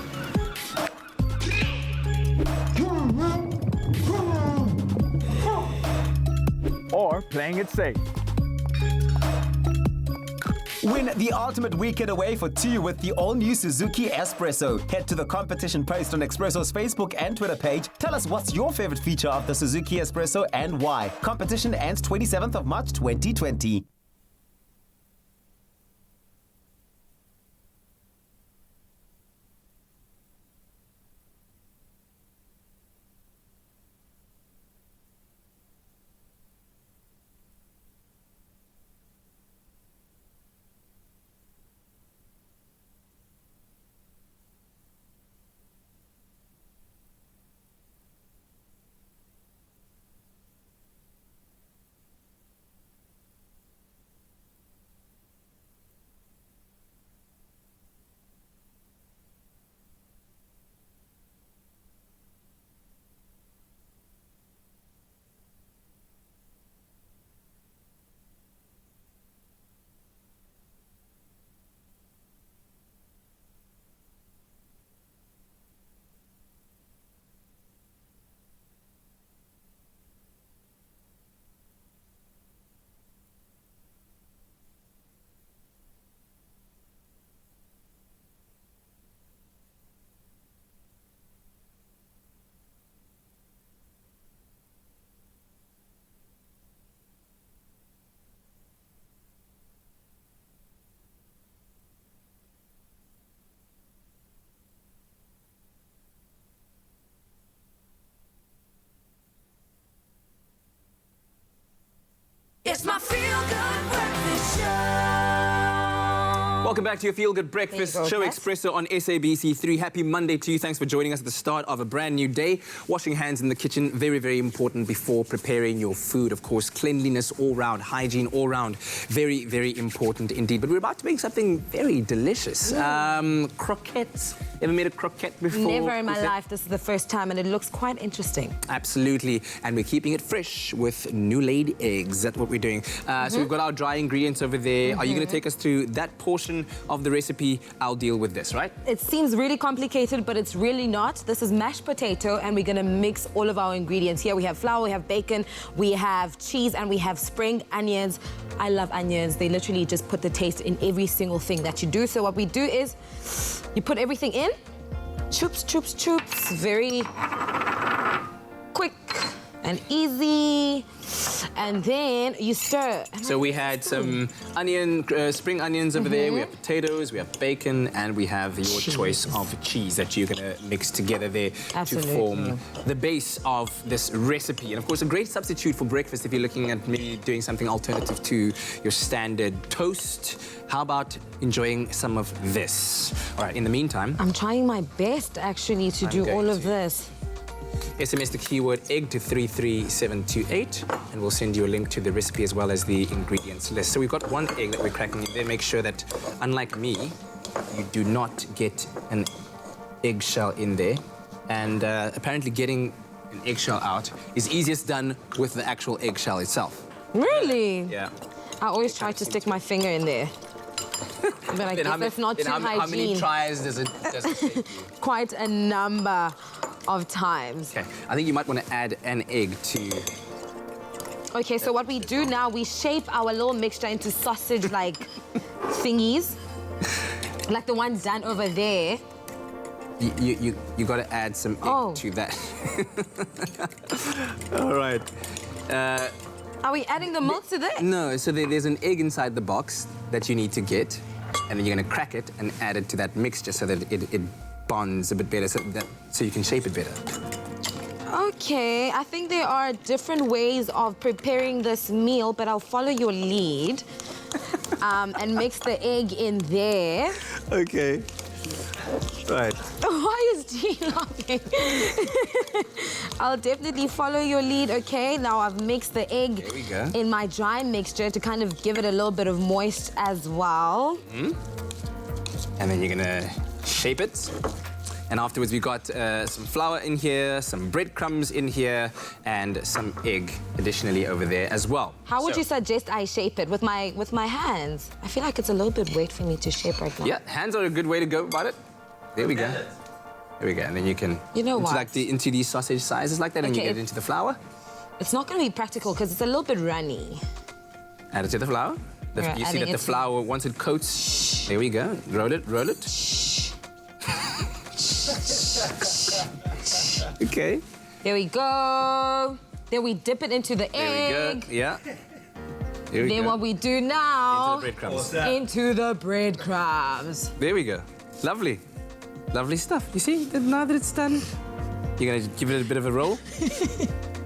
Or playing it safe? Win the ultimate weekend away for two with the all-new Suzuki Expresso. Head to the competition post on Expresso's Facebook and Twitter page. Tell us what's your favorite feature of the Suzuki Expresso and why. Competition ends 27th of March 2020. It's my feel-good breakfast show. Welcome back to your Feel Good Breakfast show, Expresso on SABC3. Happy Monday to you. Thanks for joining us at the start of a brand new day. Washing hands in the kitchen, very, very important before preparing your food. Of course, cleanliness all round, hygiene all round, very, very important indeed. But we're about to make something very delicious. Croquettes. Ever made a croquette before? Never in my life. This is the first time, and it looks quite interesting. Absolutely. And we're keeping it fresh with new-laid eggs. That's what we're doing. So we've got our dry ingredients over there. Are you going to take us through that portion of the recipe? I'll deal with this, right? It seems really complicated, but it's really not. This is mashed potato, and we're going to mix all of our ingredients. Here we have flour, we have bacon, we have cheese, and we have spring onions. I love onions. They literally just put the taste in every single thing that you do. So what we do is you put everything in, choops, choops, choops, very quick and easy, and then you stir. So we had some spring onions over there, we have potatoes, we have bacon, and we have your choice of cheese that you're going to mix together there to form the base of this recipe. And of course, a great substitute for breakfast if you're looking at maybe doing something alternative to your standard toast. How about enjoying some of this? All right, in the meantime, I'm trying my best actually to do all of this. SMS the keyword egg to 33728 and we'll send you a link to the recipe as well as the ingredients list. So we've got one egg that we're cracking in there. Make sure that, unlike me, you do not get an eggshell in there. And apparently getting an eggshell out is easiest done with the actual eggshell itself. Really? Yeah. I always try to stick my finger in there. But I guess that's not too hygiene. How many tries does it take you? Quite a number of times. Okay, I think you might want to add an egg to... Okay, so what we do now, we shape our little mixture into sausage-like thingies. Like the one done over there. You got to add some egg to that. All right. Are we adding the milk to this? No, so there's an egg inside the box that you need to get, and then you're going to crack it and add it to that mixture so that it bonds a bit better, so you can shape it better. Okay, I think there are different ways of preparing this meal, but I'll follow your lead. and mix the egg in there. Okay. Right. Why is G laughing? I'll definitely follow your lead, okay? Now I've mixed the egg in my dry mixture to kind of give it a little bit of moist as well. And then you're gonna shape it. And afterwards we've got some flour in here, some breadcrumbs in here, and some egg additionally over there as well. How would you suggest I shape it? With my hands? I feel like it's a little bit wet for me to shape right now. Yeah, hands are a good way to go about it. There we go. There we go. And then you can into these sausage sizes like that, and you get it into the flour. It's not going to be practical because it's a little bit runny. Add it to the flour. You see that the flour, once it coats, there we go. Roll it, roll it. Okay. There we go. Then we dip it into the egg. There we go. Yeah. There we then go. what we do now... Into the breadcrumbs. Into the breadcrumbs. There we go. Lovely. Lovely stuff. You see, now that it's done, you're going to give it a bit of a roll.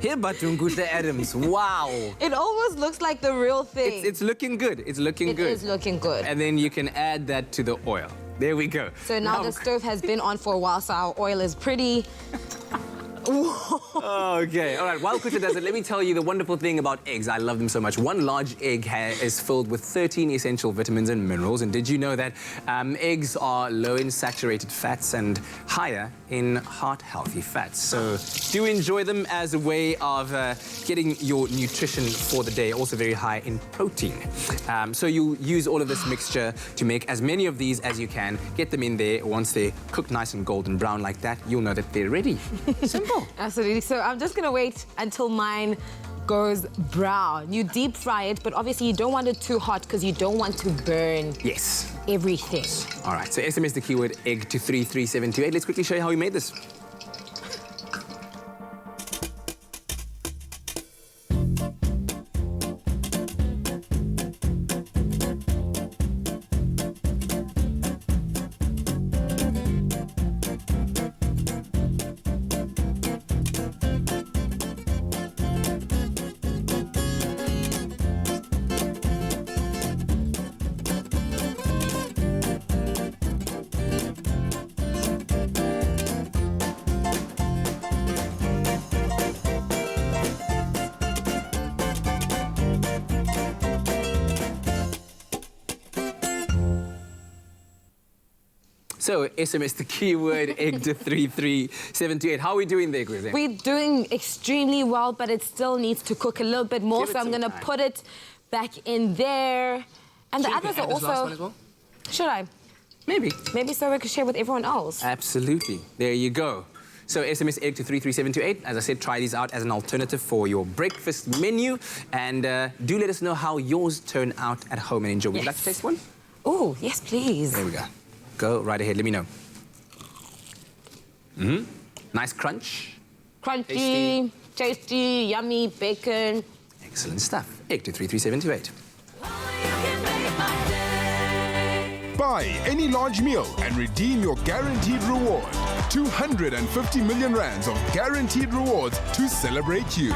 Here, Batungute Adams. Wow. It almost looks like the real thing. It's looking good. It's looking good. It is looking good. And then you can add that to the oil. There we go. So now the stove has been on for a while, so our oil is pretty... Okay, all right. While Kucha does it, let me tell you the wonderful thing about eggs. I love them so much. One large egg is filled with 13 essential vitamins and minerals. And did you know that eggs are low in saturated fats and higher in heart-healthy fats? So do enjoy them as a way of getting your nutrition for the day. Also very high in protein. So you'll use all of this mixture to make as many of these as you can. Get them in there. Once they're cooked nice and golden brown like that, you'll know that they're ready. Simple. Absolutely. So I'm just going to wait until mine goes brown. You deep fry it, but obviously you don't want it too hot because you don't want to burn everything. All right, so SMS the keyword egg to 33728. Let's quickly show you how we made this. So SMS the keyword egg to 33728. How are we doing there, Grizzy? We're doing extremely well, but it still needs to cook a little bit more. So I'm going to put it back in there. And the others are also... Last one as well? Should I? Maybe. Maybe so we could share with everyone else. Absolutely. There you go. So SMS egg to 33728. As I said, try these out as an alternative for your breakfast menu. And do let us know how yours turn out at home and enjoy. Would you like to taste one? Oh, yes, please. There we go. Go right ahead. Let me know. Nice crunch. Crunchy, tasty, yummy, bacon. Excellent stuff. Egg to 33728. Buy any large meal and redeem your guaranteed reward. 250 million rands of guaranteed rewards to celebrate you.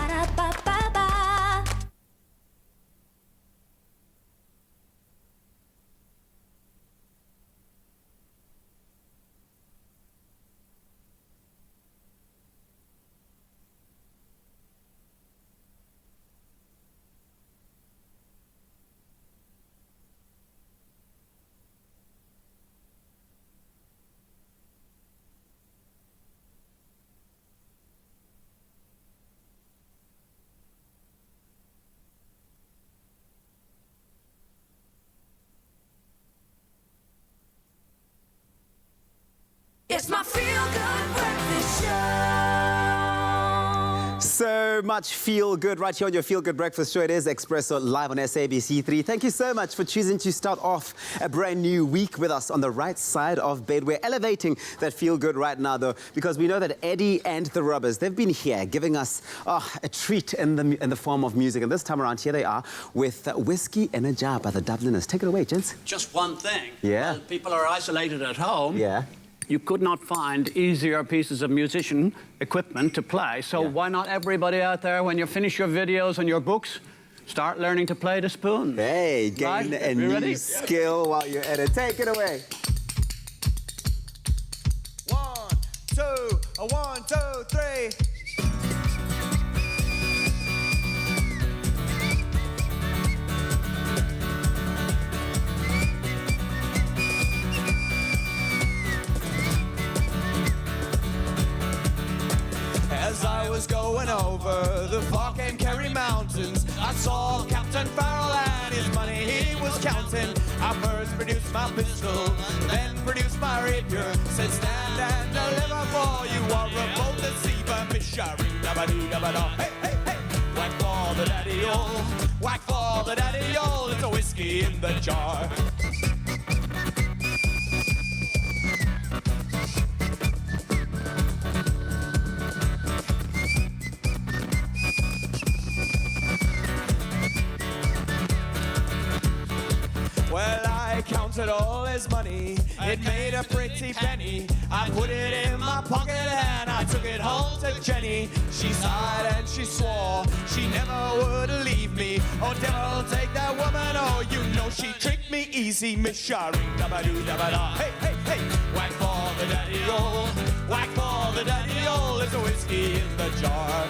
It's my feel-good breakfast show. So much feel-good right here on your feel-good breakfast show. It is Expresso live on SABC3. Thank you so much for choosing to start off a brand new week with us on the right side of bed. We're elevating that feel-good right now, though, because we know that Eddie and the Rubbers, they've been here giving us a treat in the form of music. And this time around, here they are with Whiskey in a Jar by the Dubliners. Take it away, gents. Just one thing. Yeah. While people are isolated at home. Yeah. You could not find easier pieces of musician equipment to play. So why not everybody out there, when you finish your videos and your books, start learning to play the spoon. Hey, gain Right? a We new ready? skill while you're at it. Take it away. 1, 2, 1, 2, 3. As I was going over the Park and Kerry Mountains, I saw Captain Farrell and his money he was counting. I first produced my pistol, then produced my rapier. Said stand and deliver, for you are a bold deceiver. Misharing, dabba-doo, dabba-da. Hey, hey, hey. Whack for the daddy-o, whack for the daddy-o. It's a whiskey in the jar. Well, I counted all his money, it made a pretty penny. I put it in my pocket and I took it home to Jenny. She sighed and she swore she never would leave me. Oh, devil take that woman, oh, you know she tricked me easy. Miss Sharing, dabba-doo, dabba-da. Hey, hey, hey, whack for the daddy-o, whack for the daddy-o. There's a whiskey in the jar.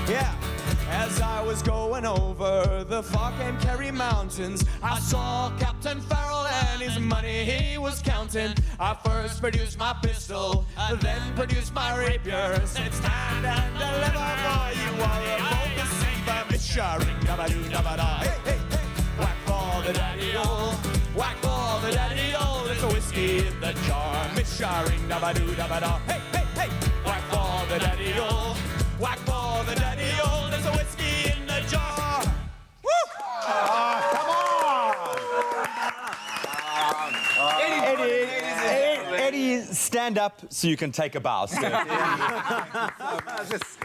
Yeah, as I was going over the Park and Kerry Mountains, I saw Captain Farrell and his money he was counting. I first produced my pistol, then produced my rapier. Said stand and deliver, boy, you are a bold deceiver. Misharing, dabba-doo, dabba-da. Hey, hey, hey. Whack for the daddy-o, whack for the daddy-o. There's a whiskey in the jar. Misharing, dabba-doo, dabba-da. Hey, hey, hey. Whack for the daddy-o, whack for the daddy-o. There's a whiskey in the jar. Woo! Come on! Eddie, stand up so you can take a bow. So.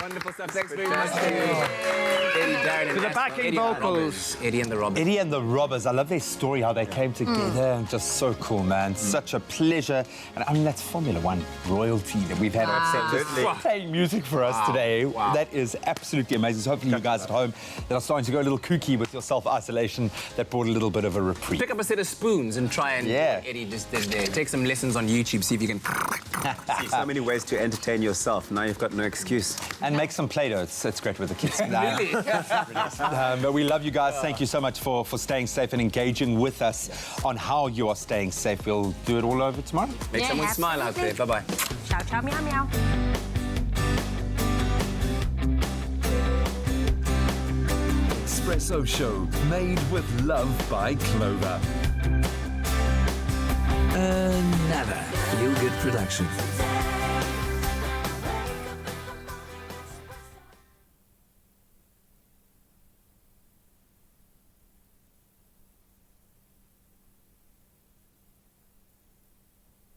Wonderful stuff. Thanks very much, Eddie, Darren, To the and backing Eddie vocals. Eddie and the Robbers. Eddie and the Robbers. I love their story, how they came together, and just so cool, man. Such a pleasure. And I mean, that's Formula One royalty that we've had on playing music for us today. Wow. That is absolutely amazing. So hopefully you guys at home that are starting to go a little kooky with your self-isolation, that brought a little bit of a reprieve. Pick up a set of spoons and try and Eddie just did there. Take some lessons on YouTube, see if you can. See, so many ways to entertain yourself. Now you've got no excuse. And make some Play-Doh. It's great with the kids. Really? But we love you guys. Thank you so much for staying safe and engaging with us on how you are staying safe. We'll do it all over tomorrow. Make someone smile out there. Bye-bye. Ciao, ciao, meow, meow. Expresso Show, made with love by Clover. Another feel-good production.